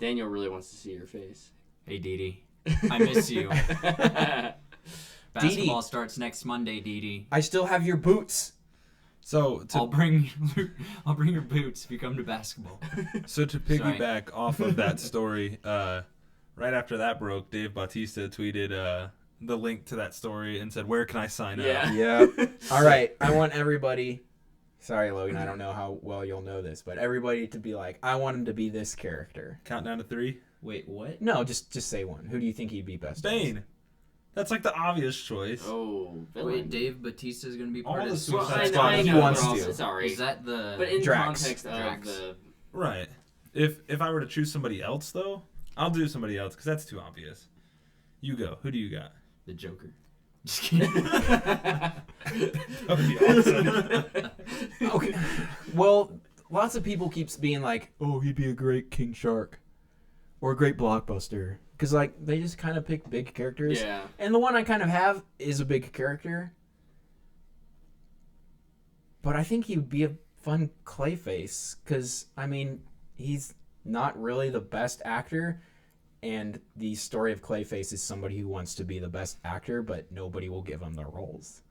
[SPEAKER 3] Daniel really wants to see your face.
[SPEAKER 4] Hey, Dee Dee. I miss you. Basketball starts next Monday, Dee Dee.
[SPEAKER 1] I still have your boots.
[SPEAKER 2] So
[SPEAKER 4] I'll bring your boots if you come to basketball.
[SPEAKER 2] to piggyback off of that story, right after that broke, Dave Bautista tweeted the link to that story and said, "Where can I sign
[SPEAKER 3] Yeah.
[SPEAKER 2] up?"
[SPEAKER 1] Yeah. All right. I want everybody. Sorry, Logan. I don't know how well you'll know this, but everybody to be like, I want him to be this character.
[SPEAKER 2] Countdown to 3.
[SPEAKER 4] Wait, what?
[SPEAKER 1] No, just say one. Who do you think he'd be best? as?
[SPEAKER 2] Bane. That's like the obvious choice.
[SPEAKER 3] Oh, villain.
[SPEAKER 4] Wait, Dave Bautista's gonna be
[SPEAKER 2] All
[SPEAKER 4] part
[SPEAKER 2] the
[SPEAKER 4] of
[SPEAKER 2] Suicide
[SPEAKER 3] Well, I
[SPEAKER 2] Squad.
[SPEAKER 3] know,
[SPEAKER 1] He
[SPEAKER 3] but
[SPEAKER 1] wants
[SPEAKER 3] also-
[SPEAKER 1] to.
[SPEAKER 3] Sorry.
[SPEAKER 4] Is that the?
[SPEAKER 3] But in
[SPEAKER 1] Drax.
[SPEAKER 3] context of
[SPEAKER 4] Drax.
[SPEAKER 3] the...
[SPEAKER 2] Right. If I were to choose somebody else though, I'll do somebody else because that's too obvious. You go. Who do you got?
[SPEAKER 4] The Joker. Just kidding.
[SPEAKER 2] That would be awesome.
[SPEAKER 1] Okay. Well, lots of people keeps being like, oh, he'd be a great King Shark or a great Blockbuster. Because, like, they just kind of pick big characters.
[SPEAKER 3] Yeah.
[SPEAKER 1] And the one I kind of have is a big character. But I think he would be a fun Clayface. Because, I mean, he's not really the best actor. And the story of Clayface is somebody who wants to be the best actor, but nobody will give him the roles.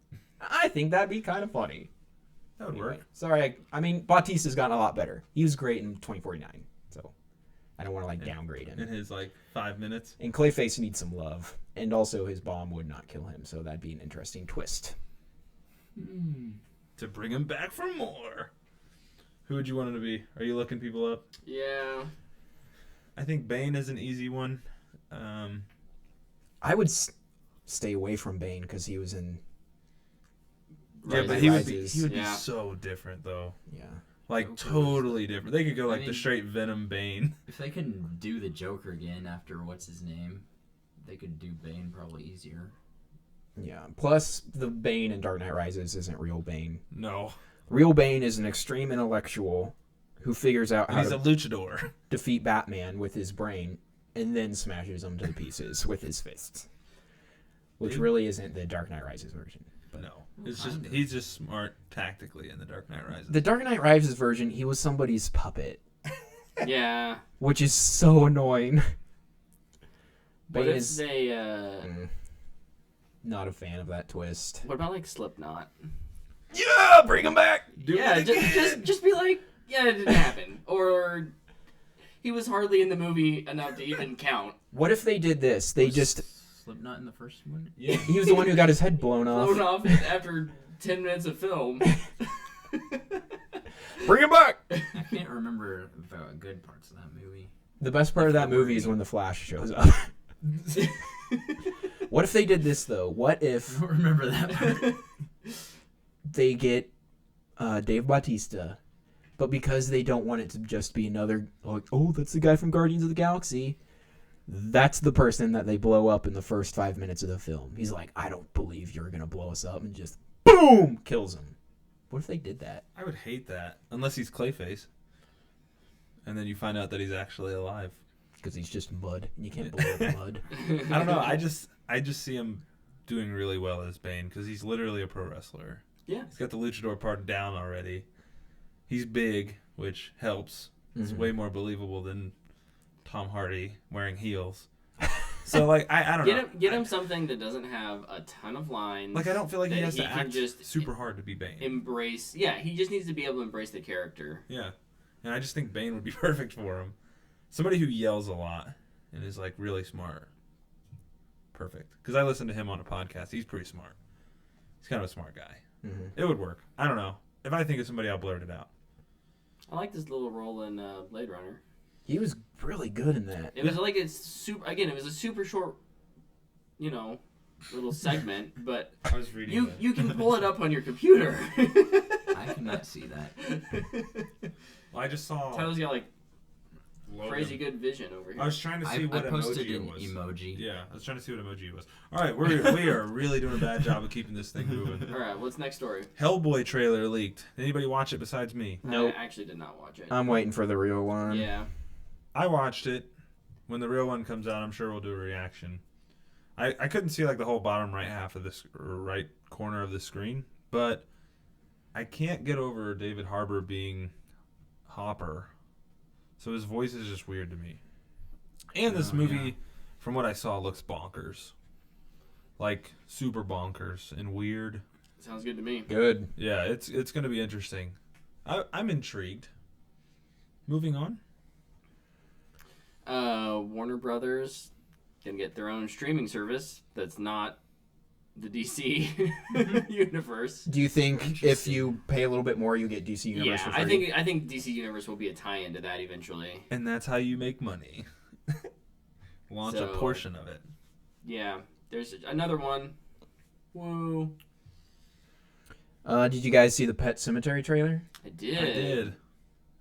[SPEAKER 1] I think that'd be kind of funny.
[SPEAKER 2] That would
[SPEAKER 1] Anyway,
[SPEAKER 2] work.
[SPEAKER 1] sorry, I mean, Bautista's gotten a lot better. He was great in 2049, so I don't want to, like, downgrade him.
[SPEAKER 2] In his like 5 minutes.
[SPEAKER 1] And Clayface needs some love. And also, his bomb would not kill him, so that'd be an interesting twist.
[SPEAKER 2] To bring him back for more. Who would you want him to be? Are you looking people up?
[SPEAKER 3] Yeah.
[SPEAKER 2] I think Bane is an easy one.
[SPEAKER 1] I would stay away from Bane because he was in...
[SPEAKER 2] Yeah,
[SPEAKER 1] Rise
[SPEAKER 2] but he would
[SPEAKER 1] Rises.
[SPEAKER 2] be
[SPEAKER 3] Yeah.
[SPEAKER 2] so different though.
[SPEAKER 1] Yeah.
[SPEAKER 2] Like
[SPEAKER 4] Joker
[SPEAKER 2] totally different. They could go like
[SPEAKER 4] I
[SPEAKER 2] the
[SPEAKER 4] mean-
[SPEAKER 2] straight Venom Bane.
[SPEAKER 4] If they can do the Joker again after what's his name, they could do Bane probably easier.
[SPEAKER 1] Yeah. Plus, the Bane in Dark Knight Rises isn't real Bane.
[SPEAKER 2] No.
[SPEAKER 1] Real Bane is an extreme intellectual who figures out how
[SPEAKER 2] He's
[SPEAKER 1] to
[SPEAKER 2] a luchador.
[SPEAKER 1] defeat Batman with his brain and then smashes him to pieces with his fists. which really isn't the Dark Knight Rises version. But
[SPEAKER 2] No, it's just he's just smart tactically in the Dark Knight Rises.
[SPEAKER 1] the Dark Knight Rises version, he was somebody's puppet,
[SPEAKER 3] Yeah.
[SPEAKER 1] which is so annoying.
[SPEAKER 3] What
[SPEAKER 1] Bane
[SPEAKER 3] if
[SPEAKER 1] is
[SPEAKER 3] they?
[SPEAKER 1] not a fan of that twist.
[SPEAKER 3] What about like Slipknot?
[SPEAKER 1] Yeah, bring him back.
[SPEAKER 3] Yeah, just be like, yeah, it didn't happen, or he was hardly in the movie enough to even count.
[SPEAKER 1] What if they did this? They just
[SPEAKER 4] Slipknot in the first one.
[SPEAKER 2] Yeah.
[SPEAKER 1] he was the one who got his head blown off.
[SPEAKER 3] Blown off after 10 minutes of film.
[SPEAKER 1] Bring him back.
[SPEAKER 4] I can't remember the good parts of that movie.
[SPEAKER 1] The best part of that movie is when the Flash shows up. What if they did this though? What
[SPEAKER 4] I
[SPEAKER 1] if
[SPEAKER 4] don't remember that part.
[SPEAKER 1] they get Dave Bautista, but because they don't want it to just be another like, oh, that's the guy from Guardians of the Galaxy, that's the person that they blow up in the first 5 minutes of the film. He's like, I don't believe you're gonna blow us up, and just boom, kills him. What if they did that?
[SPEAKER 2] I would hate that unless he's Clayface, and then you find out that he's actually alive.
[SPEAKER 1] Because he's just mud, and you can't blow up mud.
[SPEAKER 2] I don't know. I just see him doing really well as Bane because he's literally a pro wrestler.
[SPEAKER 3] Yeah.
[SPEAKER 2] He's got the luchador part down already. He's big, which helps. It's way more believable than Tom Hardy wearing heels. So like I don't know.
[SPEAKER 3] Get him something that doesn't have a ton of lines.
[SPEAKER 2] Like I don't feel like he
[SPEAKER 3] that
[SPEAKER 2] has to
[SPEAKER 3] can
[SPEAKER 2] act
[SPEAKER 3] just
[SPEAKER 2] super hard to be Bane.
[SPEAKER 3] embrace. Yeah, he just needs to be able to embrace the character.
[SPEAKER 2] Yeah, and I just think Bane would be perfect for him. Somebody who yells a lot and is like really smart. Perfect. Because I listened to him on a podcast. He's pretty smart. He's kind of a smart guy.
[SPEAKER 1] Mm-hmm.
[SPEAKER 2] It would work. I don't know. If I think of somebody, I'll blurt it out.
[SPEAKER 3] I like this little role in Blade Runner.
[SPEAKER 1] He was really good in that.
[SPEAKER 3] It was like it's super. Again, it was a super short, little segment, but
[SPEAKER 2] I was reading
[SPEAKER 3] you can pull it up on your computer.
[SPEAKER 4] I cannot see that.
[SPEAKER 2] Well, I just saw
[SPEAKER 3] Tyler's got like
[SPEAKER 2] Logan.
[SPEAKER 3] crazy good vision over here.
[SPEAKER 2] I was trying to see
[SPEAKER 4] I
[SPEAKER 2] what
[SPEAKER 4] posted
[SPEAKER 2] emoji
[SPEAKER 4] an
[SPEAKER 2] it was.
[SPEAKER 4] emoji.
[SPEAKER 2] Yeah, I was trying to see what emoji it was. All right, we are really doing a bad job of keeping this thing moving.
[SPEAKER 3] All right, what's next story?
[SPEAKER 2] Hellboy trailer leaked. Did anybody watch it besides me?
[SPEAKER 1] Nope.
[SPEAKER 3] I actually did not watch it.
[SPEAKER 1] I'm waiting for the real one.
[SPEAKER 3] Yeah.
[SPEAKER 2] I watched it. When the real one comes out, I'm sure we'll do a reaction. I couldn't see like the whole bottom right half of this right corner of the screen, but I can't get over David Harbour being Hopper. So his voice is just weird to me. And this movie,
[SPEAKER 4] yeah.
[SPEAKER 2] from what I saw, looks bonkers. Like super bonkers and weird.
[SPEAKER 3] Sounds good to me.
[SPEAKER 1] Good.
[SPEAKER 2] Yeah, it's going to be interesting. I'm intrigued. Moving on.
[SPEAKER 3] Warner Brothers can get their own streaming service that's not the DC universe.
[SPEAKER 1] Do you think if you pay a little bit more, you get DC Universe
[SPEAKER 3] Yeah,
[SPEAKER 1] for free?
[SPEAKER 3] I think DC Universe will be a tie-in to that eventually.
[SPEAKER 2] And that's how you make money. Launch a
[SPEAKER 3] So-
[SPEAKER 2] portion of it.
[SPEAKER 3] Yeah, there's another one. Woo!
[SPEAKER 1] Did you guys see the Pet Cemetery trailer?
[SPEAKER 3] I did.
[SPEAKER 2] I did.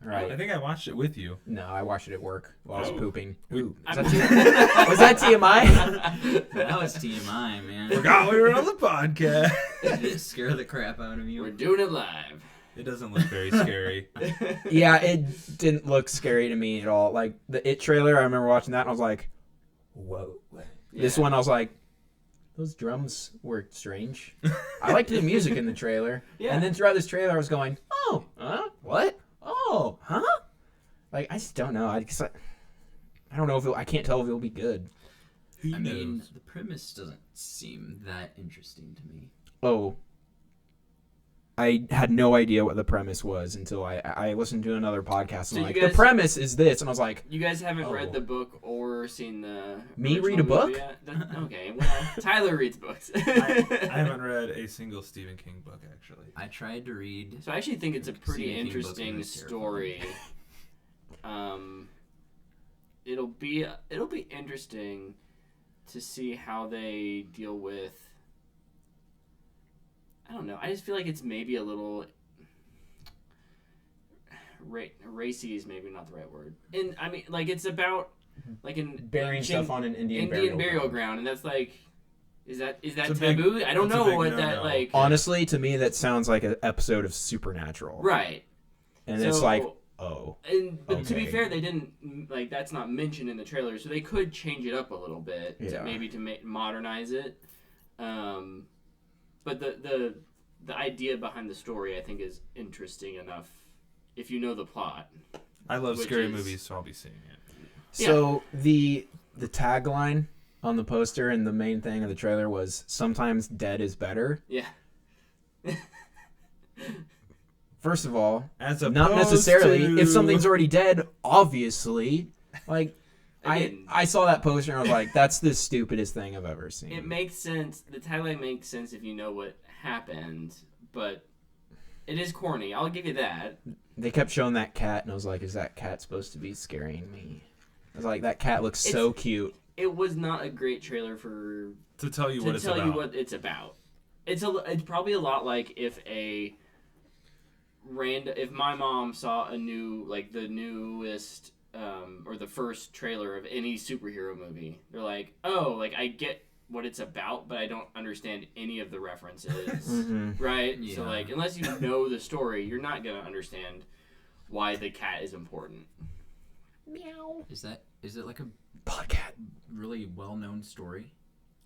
[SPEAKER 1] Right.
[SPEAKER 2] I think I watched it with you.
[SPEAKER 1] No, I watched it at work while I was
[SPEAKER 2] Oh.
[SPEAKER 1] pooping. Ooh, was
[SPEAKER 3] I'm-
[SPEAKER 1] that, was that TMI?
[SPEAKER 4] That was TMI, man.
[SPEAKER 2] Forgot we were on the podcast.
[SPEAKER 4] Did it scare the crap out of
[SPEAKER 3] We're
[SPEAKER 4] you?
[SPEAKER 3] doing it live.
[SPEAKER 2] It doesn't look very scary.
[SPEAKER 1] Yeah, it didn't look scary to me at all. Like the It trailer, I remember watching that and I was like, whoa. This
[SPEAKER 3] Yeah.
[SPEAKER 1] one, I was like, those drums were strange. I liked the music in the trailer.
[SPEAKER 3] Yeah.
[SPEAKER 1] And then throughout this trailer, I was going, oh, huh? What? Oh, huh? Like, I just don't know. I don't know if I can't tell if it'll be good.
[SPEAKER 2] Who
[SPEAKER 4] I mean,
[SPEAKER 2] knows?
[SPEAKER 4] the premise doesn't seem that interesting to me.
[SPEAKER 1] Oh. I had no idea what the premise was until I listened to another podcast
[SPEAKER 3] So
[SPEAKER 1] and
[SPEAKER 3] you
[SPEAKER 1] like,
[SPEAKER 3] guys-
[SPEAKER 1] the premise is this. And I was like,
[SPEAKER 3] You guys haven't
[SPEAKER 1] Oh.
[SPEAKER 3] read the book or seen the
[SPEAKER 1] Me
[SPEAKER 3] original
[SPEAKER 1] read a book?
[SPEAKER 3] movie yet? Okay, well, Tyler reads books.
[SPEAKER 2] I haven't read a single Stephen King book, actually.
[SPEAKER 4] I tried to read.
[SPEAKER 3] So I actually think it's a pretty
[SPEAKER 4] Stephen King book
[SPEAKER 3] interesting
[SPEAKER 4] and it's terrifying.
[SPEAKER 3] story. It'll be interesting to see how they deal with. I don't know. I just feel like it's maybe a little racy is maybe not the right word. And I mean, like it's about like an
[SPEAKER 1] burying
[SPEAKER 3] ancient
[SPEAKER 1] stuff on an Indian
[SPEAKER 3] burial ground, and that's like, is that
[SPEAKER 2] It's a big-
[SPEAKER 3] taboo? I don't
[SPEAKER 2] it's a
[SPEAKER 3] know
[SPEAKER 2] big
[SPEAKER 3] what that
[SPEAKER 2] no-no.
[SPEAKER 3] like.
[SPEAKER 1] Honestly, to me, that sounds like an episode of Supernatural.
[SPEAKER 3] Right.
[SPEAKER 1] And it's
[SPEAKER 3] So-
[SPEAKER 1] like, oh.
[SPEAKER 3] But to be
[SPEAKER 1] Okay.
[SPEAKER 3] fair, they didn't like that's not mentioned in the trailer, so they could change it up a little bit,
[SPEAKER 1] Yeah.
[SPEAKER 3] to maybe modernize it. But the idea behind the story, I think, is interesting enough if you know the plot.
[SPEAKER 2] I love
[SPEAKER 3] Which
[SPEAKER 2] scary
[SPEAKER 3] is-
[SPEAKER 2] movies, so I'll be seeing it.
[SPEAKER 1] So the tagline on the poster and the main thing of the trailer was "Sometimes dead is better."
[SPEAKER 3] Yeah.
[SPEAKER 1] First of all,
[SPEAKER 2] As
[SPEAKER 1] not
[SPEAKER 2] opposed
[SPEAKER 1] necessarily.
[SPEAKER 2] to-
[SPEAKER 1] If something's already dead, obviously. Like,
[SPEAKER 3] Again,
[SPEAKER 1] I saw that poster and I was like, that's the stupidest thing I've ever seen.
[SPEAKER 3] it makes sense. The tagline makes sense if you know what happened, but it is corny. I'll give you that.
[SPEAKER 1] They kept showing that cat, and I was like, is that cat supposed to be scaring me? I was like, that cat looks so cute.
[SPEAKER 3] It was not a great trailer
[SPEAKER 2] to tell you
[SPEAKER 3] to
[SPEAKER 2] what it's
[SPEAKER 3] tell
[SPEAKER 2] about.
[SPEAKER 3] you what it's about. It's probably a lot like if if my mom saw the newest or the first trailer of any superhero movie. They're like, oh, like I get what it's about, but I don't understand any of the references. Right?
[SPEAKER 4] Yeah.
[SPEAKER 3] So like unless you know the story, you're not gonna understand why the cat is important.
[SPEAKER 1] Meow.
[SPEAKER 4] Is it like a
[SPEAKER 1] Podcat.
[SPEAKER 4] really well-known story?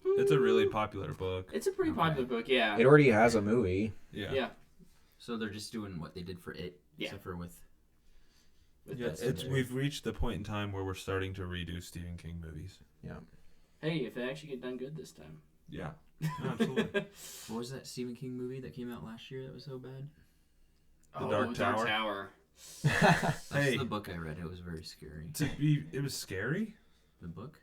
[SPEAKER 2] It's a really popular book.
[SPEAKER 3] It's a pretty
[SPEAKER 4] Okay.
[SPEAKER 3] popular book, yeah.
[SPEAKER 1] It already has a movie.
[SPEAKER 2] Yeah.
[SPEAKER 3] Yeah.
[SPEAKER 4] So they're just doing what they did for it,
[SPEAKER 3] Yeah.
[SPEAKER 4] except for with.
[SPEAKER 2] Yeah,
[SPEAKER 3] That's-
[SPEAKER 2] we've reached the point in time where we're starting to redo Stephen King movies.
[SPEAKER 3] Hey, if they actually get done good this time.
[SPEAKER 2] Yeah, absolutely.
[SPEAKER 4] What was that Stephen King movie that came out last year that was so bad?
[SPEAKER 2] The Dark Tower.
[SPEAKER 4] That's
[SPEAKER 2] Hey.
[SPEAKER 4] the book I read. It was very scary.
[SPEAKER 2] It was scary.
[SPEAKER 4] The book?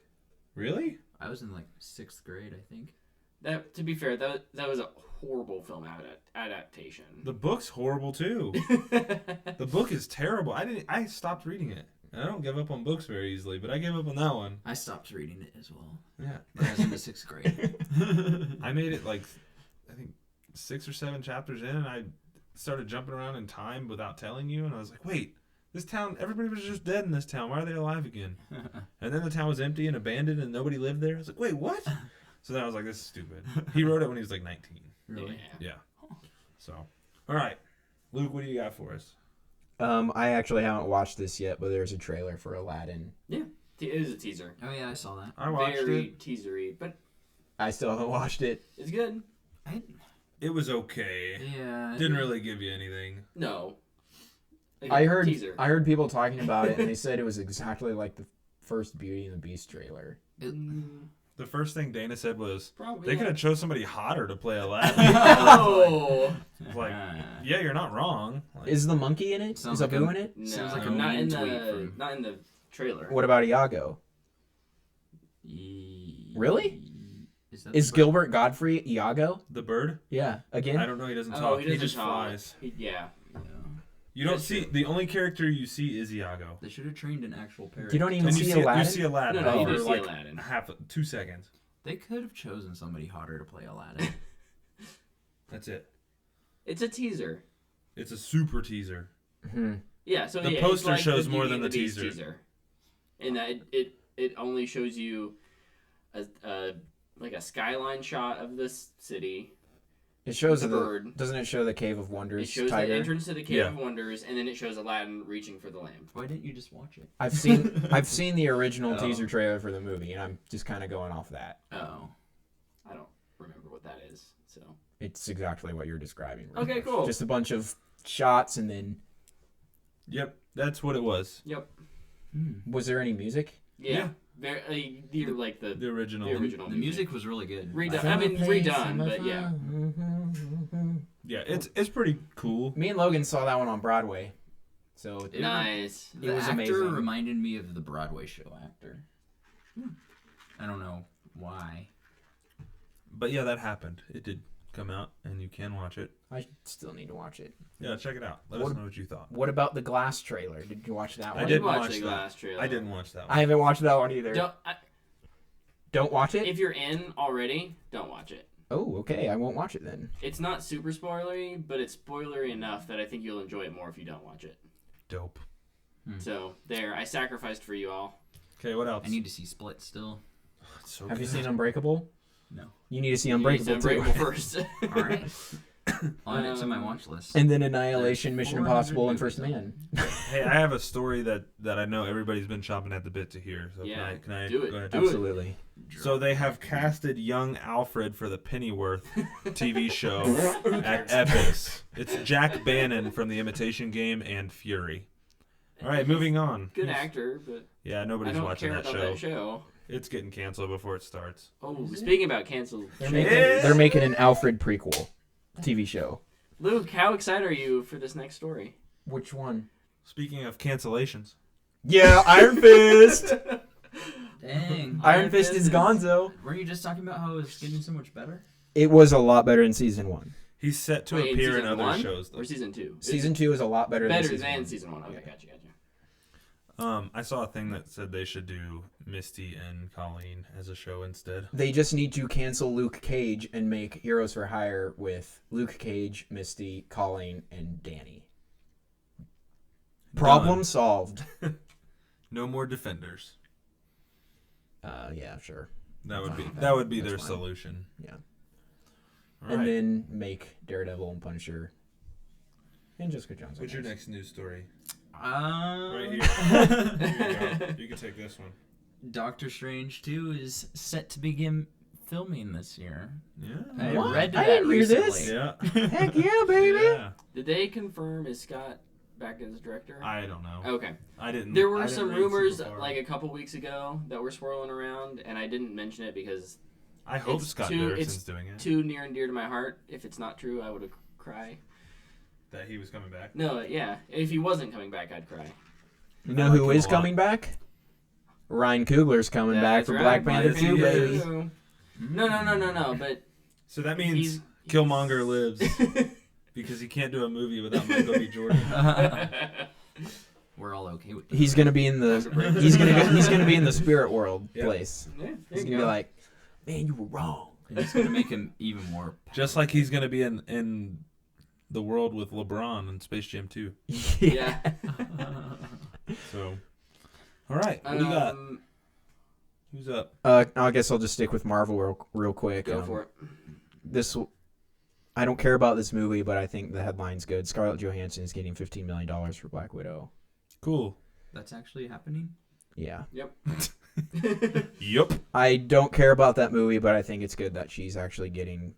[SPEAKER 2] Really?
[SPEAKER 4] I was in like 6th grade, I think.
[SPEAKER 3] That, to be fair, that was a horrible film adaptation.
[SPEAKER 2] The book's horrible too. The book is terrible. I stopped reading it. I don't give up on books very easily, but I gave up on that one.
[SPEAKER 4] I stopped reading it as well.
[SPEAKER 2] Yeah.
[SPEAKER 4] But I was in the 6th grade.
[SPEAKER 2] I made it like, I think 6 or 7 chapters in, and I started jumping around in time without telling you, and I was like, wait, this town, everybody was just dead in this town. Why are they alive again? And then the town was empty and abandoned, and nobody lived there. I was like, wait, what? So then I was like, this is stupid. He wrote it when he was like 19.
[SPEAKER 4] Really?
[SPEAKER 3] Yeah.
[SPEAKER 2] Yeah. So, all right. Luke, what do you got for us?
[SPEAKER 1] I actually haven't watched this yet, but there's a trailer for Aladdin.
[SPEAKER 3] It is a teaser.
[SPEAKER 4] Oh yeah, I saw that.
[SPEAKER 2] I watched
[SPEAKER 3] Very
[SPEAKER 2] it.
[SPEAKER 3] teasery, but
[SPEAKER 1] I still haven't watched it.
[SPEAKER 3] it's good.
[SPEAKER 2] It was okay.
[SPEAKER 4] Yeah.
[SPEAKER 2] Didn't really give you anything.
[SPEAKER 3] No. Like
[SPEAKER 1] I
[SPEAKER 3] a
[SPEAKER 1] heard
[SPEAKER 3] teaser.
[SPEAKER 1] people talking about it, and they said it was exactly like the first Beauty and the Beast trailer.
[SPEAKER 2] The first thing Dana said was,
[SPEAKER 3] Probably.
[SPEAKER 2] they could have chose somebody hotter to play Aladdin.
[SPEAKER 3] Oh.
[SPEAKER 2] It's like, yeah, you're not wrong. Like,
[SPEAKER 1] Is the monkey in it?
[SPEAKER 4] Sounds
[SPEAKER 1] Is
[SPEAKER 4] like
[SPEAKER 1] Abu in it?
[SPEAKER 3] No,
[SPEAKER 4] Sounds like a
[SPEAKER 3] not in
[SPEAKER 4] meme tweet
[SPEAKER 3] the
[SPEAKER 4] from-
[SPEAKER 3] not in the trailer.
[SPEAKER 1] What about Iago? Really?
[SPEAKER 4] Is that
[SPEAKER 1] Is
[SPEAKER 4] the bird?
[SPEAKER 1] Gilbert Godfrey Iago?
[SPEAKER 2] the bird?
[SPEAKER 1] Yeah,
[SPEAKER 2] I
[SPEAKER 1] again.
[SPEAKER 2] don't know. He doesn't
[SPEAKER 3] Oh,
[SPEAKER 2] talk.
[SPEAKER 3] he
[SPEAKER 2] He,
[SPEAKER 3] doesn't
[SPEAKER 2] just
[SPEAKER 3] talk.
[SPEAKER 2] flies.
[SPEAKER 3] Yeah.
[SPEAKER 4] Yeah.
[SPEAKER 2] You don't
[SPEAKER 3] That's
[SPEAKER 2] see
[SPEAKER 3] true.
[SPEAKER 2] the only character you see is Iago.
[SPEAKER 4] They should have trained an actual parrot.
[SPEAKER 1] You don't even
[SPEAKER 2] And you
[SPEAKER 1] see
[SPEAKER 2] see
[SPEAKER 1] Aladdin.
[SPEAKER 2] You see Aladdin
[SPEAKER 3] No,
[SPEAKER 1] you
[SPEAKER 2] for
[SPEAKER 3] do see
[SPEAKER 2] like
[SPEAKER 3] Aladdin.
[SPEAKER 2] 2 seconds.
[SPEAKER 4] They could have chosen somebody hotter to play Aladdin.
[SPEAKER 2] That's it.
[SPEAKER 3] It's a teaser.
[SPEAKER 2] It's a super teaser.
[SPEAKER 3] Yeah, so
[SPEAKER 2] The
[SPEAKER 3] yeah,
[SPEAKER 2] poster
[SPEAKER 3] it's like
[SPEAKER 2] shows
[SPEAKER 3] the
[SPEAKER 2] more
[SPEAKER 3] Beauty
[SPEAKER 2] than
[SPEAKER 3] and
[SPEAKER 2] the
[SPEAKER 3] Beast
[SPEAKER 2] teaser.
[SPEAKER 3] And that it only shows you a like a skyline shot of this city.
[SPEAKER 1] It shows
[SPEAKER 3] The
[SPEAKER 1] the
[SPEAKER 3] bird.
[SPEAKER 1] Doesn't it show the Cave of
[SPEAKER 3] It
[SPEAKER 1] Wonders
[SPEAKER 3] shows
[SPEAKER 1] tiger?
[SPEAKER 3] the entrance to the Cave
[SPEAKER 2] Yeah.
[SPEAKER 3] of Wonders, and then it shows Aladdin reaching for the lamp.
[SPEAKER 4] Why didn't you just watch it?
[SPEAKER 1] I've seen the original
[SPEAKER 2] Oh.
[SPEAKER 1] teaser trailer for the movie, and I'm just kind of going off that.
[SPEAKER 4] Oh.
[SPEAKER 3] I don't remember what that is. So
[SPEAKER 1] It's exactly what you're describing. right?
[SPEAKER 3] okay, cool.
[SPEAKER 1] Just a bunch of shots, and then
[SPEAKER 2] Yep, that's what it was.
[SPEAKER 3] Yep.
[SPEAKER 1] was there any music?
[SPEAKER 3] Yeah. Very like the
[SPEAKER 2] The original.
[SPEAKER 3] original.
[SPEAKER 4] The music was really good.
[SPEAKER 3] Redone. I mean redone, but yeah.
[SPEAKER 2] Yeah, it's pretty cool.
[SPEAKER 1] Me and Logan saw that one on Broadway, so
[SPEAKER 3] Nice.
[SPEAKER 1] It
[SPEAKER 4] The
[SPEAKER 1] was
[SPEAKER 4] actor
[SPEAKER 1] amazing.
[SPEAKER 4] reminded me of the Broadway show actor. I don't know why.
[SPEAKER 2] But yeah, that happened. It did come out, and you can watch it.
[SPEAKER 1] I still need to watch it.
[SPEAKER 2] Yeah, check it out. Let us know what you thought.
[SPEAKER 1] What about the Glass trailer? Did you watch that
[SPEAKER 2] I
[SPEAKER 1] one?
[SPEAKER 2] didn't
[SPEAKER 3] watch
[SPEAKER 2] watch
[SPEAKER 3] the
[SPEAKER 2] that.
[SPEAKER 3] Glass trailer.
[SPEAKER 2] I didn't watch that one.
[SPEAKER 1] I haven't watched that one either. Don't watch it?
[SPEAKER 3] If you're in already, don't watch it.
[SPEAKER 1] Oh, okay. I won't watch it then.
[SPEAKER 3] It's not super spoilery, but it's spoilery enough that I think you'll enjoy it more if you don't watch it.
[SPEAKER 2] Dope.
[SPEAKER 3] So there, I sacrificed for you all.
[SPEAKER 2] Okay, what else?
[SPEAKER 4] I need to see Split still.
[SPEAKER 2] It's so
[SPEAKER 1] Have you
[SPEAKER 2] good.
[SPEAKER 1] seen Unbreakable?
[SPEAKER 4] No.
[SPEAKER 1] You need to see
[SPEAKER 3] You need
[SPEAKER 1] Unbreakable,
[SPEAKER 3] to
[SPEAKER 1] too.
[SPEAKER 3] Unbreakable first.
[SPEAKER 4] All right. I'll add it to my watch list.
[SPEAKER 1] And then Annihilation, Mission
[SPEAKER 4] 400
[SPEAKER 1] Impossible, and
[SPEAKER 4] movies.
[SPEAKER 1] First Man.
[SPEAKER 2] Hey, I have a story that I know everybody's been chomping at the bit to hear. So
[SPEAKER 3] Yeah,
[SPEAKER 2] can I
[SPEAKER 3] do it.
[SPEAKER 2] go ahead?
[SPEAKER 3] Do it.
[SPEAKER 1] Absolutely.
[SPEAKER 2] So they have casted young Alfred for the Pennyworth TV show at Epis. It's Jack Bannon from The Imitation Game and Fury. All right, moving on.
[SPEAKER 3] Good actor, but
[SPEAKER 2] Yeah,
[SPEAKER 3] I
[SPEAKER 2] nobody's
[SPEAKER 3] don't
[SPEAKER 2] watching
[SPEAKER 3] care
[SPEAKER 2] that
[SPEAKER 3] about
[SPEAKER 2] show.
[SPEAKER 3] that show.
[SPEAKER 2] It's getting canceled before it starts.
[SPEAKER 3] Oh, speaking about canceled,
[SPEAKER 1] They're making an Alfred prequel TV show.
[SPEAKER 3] Luke, how excited are you for this next story?
[SPEAKER 1] Which one?
[SPEAKER 2] Speaking of cancellations.
[SPEAKER 1] Yeah, Iron Fist.
[SPEAKER 4] Dang.
[SPEAKER 1] Iron Fist is Gonzo.
[SPEAKER 4] Weren't you just talking about how it was getting so much better?
[SPEAKER 1] It was a lot better in season 1.
[SPEAKER 2] He's set to
[SPEAKER 3] Wait,
[SPEAKER 2] appear in
[SPEAKER 3] season
[SPEAKER 2] other
[SPEAKER 3] one
[SPEAKER 2] shows, though.
[SPEAKER 3] or season 2?
[SPEAKER 1] Season 2 is a lot better,
[SPEAKER 3] Better
[SPEAKER 1] than season 1.
[SPEAKER 3] season 1. Okay, gotcha.
[SPEAKER 2] I saw a thing that said they should do Misty and Colleen as a show instead.
[SPEAKER 1] They just need to cancel Luke Cage and make Heroes for Hire with Luke Cage, Misty, Colleen, and Danny. Problem solved.
[SPEAKER 2] No more Defenders.
[SPEAKER 1] Yeah, sure.
[SPEAKER 2] That would be
[SPEAKER 1] Fine.
[SPEAKER 2] that would be
[SPEAKER 1] That's
[SPEAKER 2] their
[SPEAKER 1] fine.
[SPEAKER 2] solution.
[SPEAKER 1] Yeah.
[SPEAKER 2] All
[SPEAKER 1] And
[SPEAKER 2] right.
[SPEAKER 1] then make Daredevil and Punisher and Jessica Jones.
[SPEAKER 2] What's your next news story?
[SPEAKER 4] Right
[SPEAKER 2] Right here. Here you go. You can take this one.
[SPEAKER 4] Doctor Strange 2 is set to begin filming this year.
[SPEAKER 2] Yeah.
[SPEAKER 4] I
[SPEAKER 1] What?
[SPEAKER 4] read
[SPEAKER 1] I
[SPEAKER 4] that
[SPEAKER 1] didn't hear
[SPEAKER 4] recently.
[SPEAKER 1] this.
[SPEAKER 2] Yeah.
[SPEAKER 1] Heck yeah, baby!
[SPEAKER 2] Yeah.
[SPEAKER 3] Did they confirm is Scott back as director?
[SPEAKER 2] I don't know.
[SPEAKER 3] Okay.
[SPEAKER 2] I didn't.
[SPEAKER 3] There
[SPEAKER 2] I
[SPEAKER 3] were
[SPEAKER 2] didn't
[SPEAKER 3] some
[SPEAKER 2] read
[SPEAKER 3] rumors
[SPEAKER 2] super far.
[SPEAKER 3] like a couple weeks ago that were swirling around, and I didn't mention it because
[SPEAKER 2] I hope
[SPEAKER 3] it's
[SPEAKER 2] Scott
[SPEAKER 3] too-
[SPEAKER 2] Derrickson's
[SPEAKER 3] it's
[SPEAKER 2] doing it.
[SPEAKER 3] too near and dear to my heart. If it's not true, I would cry.
[SPEAKER 2] That he was coming back.
[SPEAKER 3] No, yeah. If he wasn't coming back, I'd cry.
[SPEAKER 1] You know
[SPEAKER 2] I like
[SPEAKER 1] who
[SPEAKER 2] him
[SPEAKER 1] is
[SPEAKER 2] a lot.
[SPEAKER 1] coming back? Ryan Coogler's coming back
[SPEAKER 3] That's
[SPEAKER 1] for
[SPEAKER 3] right,
[SPEAKER 1] Black Panther
[SPEAKER 2] Yes,
[SPEAKER 1] 2,
[SPEAKER 2] he
[SPEAKER 1] baby.
[SPEAKER 2] is.
[SPEAKER 3] No. But
[SPEAKER 2] So that means
[SPEAKER 3] he's
[SPEAKER 2] Killmonger lives because he can't do a movie without Michael B. Jordan.
[SPEAKER 4] We're all okay with that.
[SPEAKER 1] He's gonna be in the he's gonna be in the spirit world
[SPEAKER 2] Yep.
[SPEAKER 1] place.
[SPEAKER 3] Yeah, there
[SPEAKER 1] He's
[SPEAKER 3] you
[SPEAKER 1] gonna
[SPEAKER 3] go.
[SPEAKER 1] be like, man, you were wrong.
[SPEAKER 4] And it's going to make him even more.
[SPEAKER 2] Just like he's gonna be in the world with LeBron in Space Jam 2.
[SPEAKER 3] Yeah.
[SPEAKER 2] So, all right, what do you got?
[SPEAKER 3] Um,
[SPEAKER 2] Who's up?
[SPEAKER 1] I guess I'll just stick with Marvel real quick.
[SPEAKER 3] Go for it.
[SPEAKER 1] I don't care about this movie, but I think the headline's good. Scarlett Johansson is getting $15 million for Black Widow.
[SPEAKER 2] Cool.
[SPEAKER 4] That's actually happening?
[SPEAKER 1] Yeah.
[SPEAKER 3] Yep.
[SPEAKER 2] Yup.
[SPEAKER 1] I don't care about that movie, but I think it's good that she's actually getting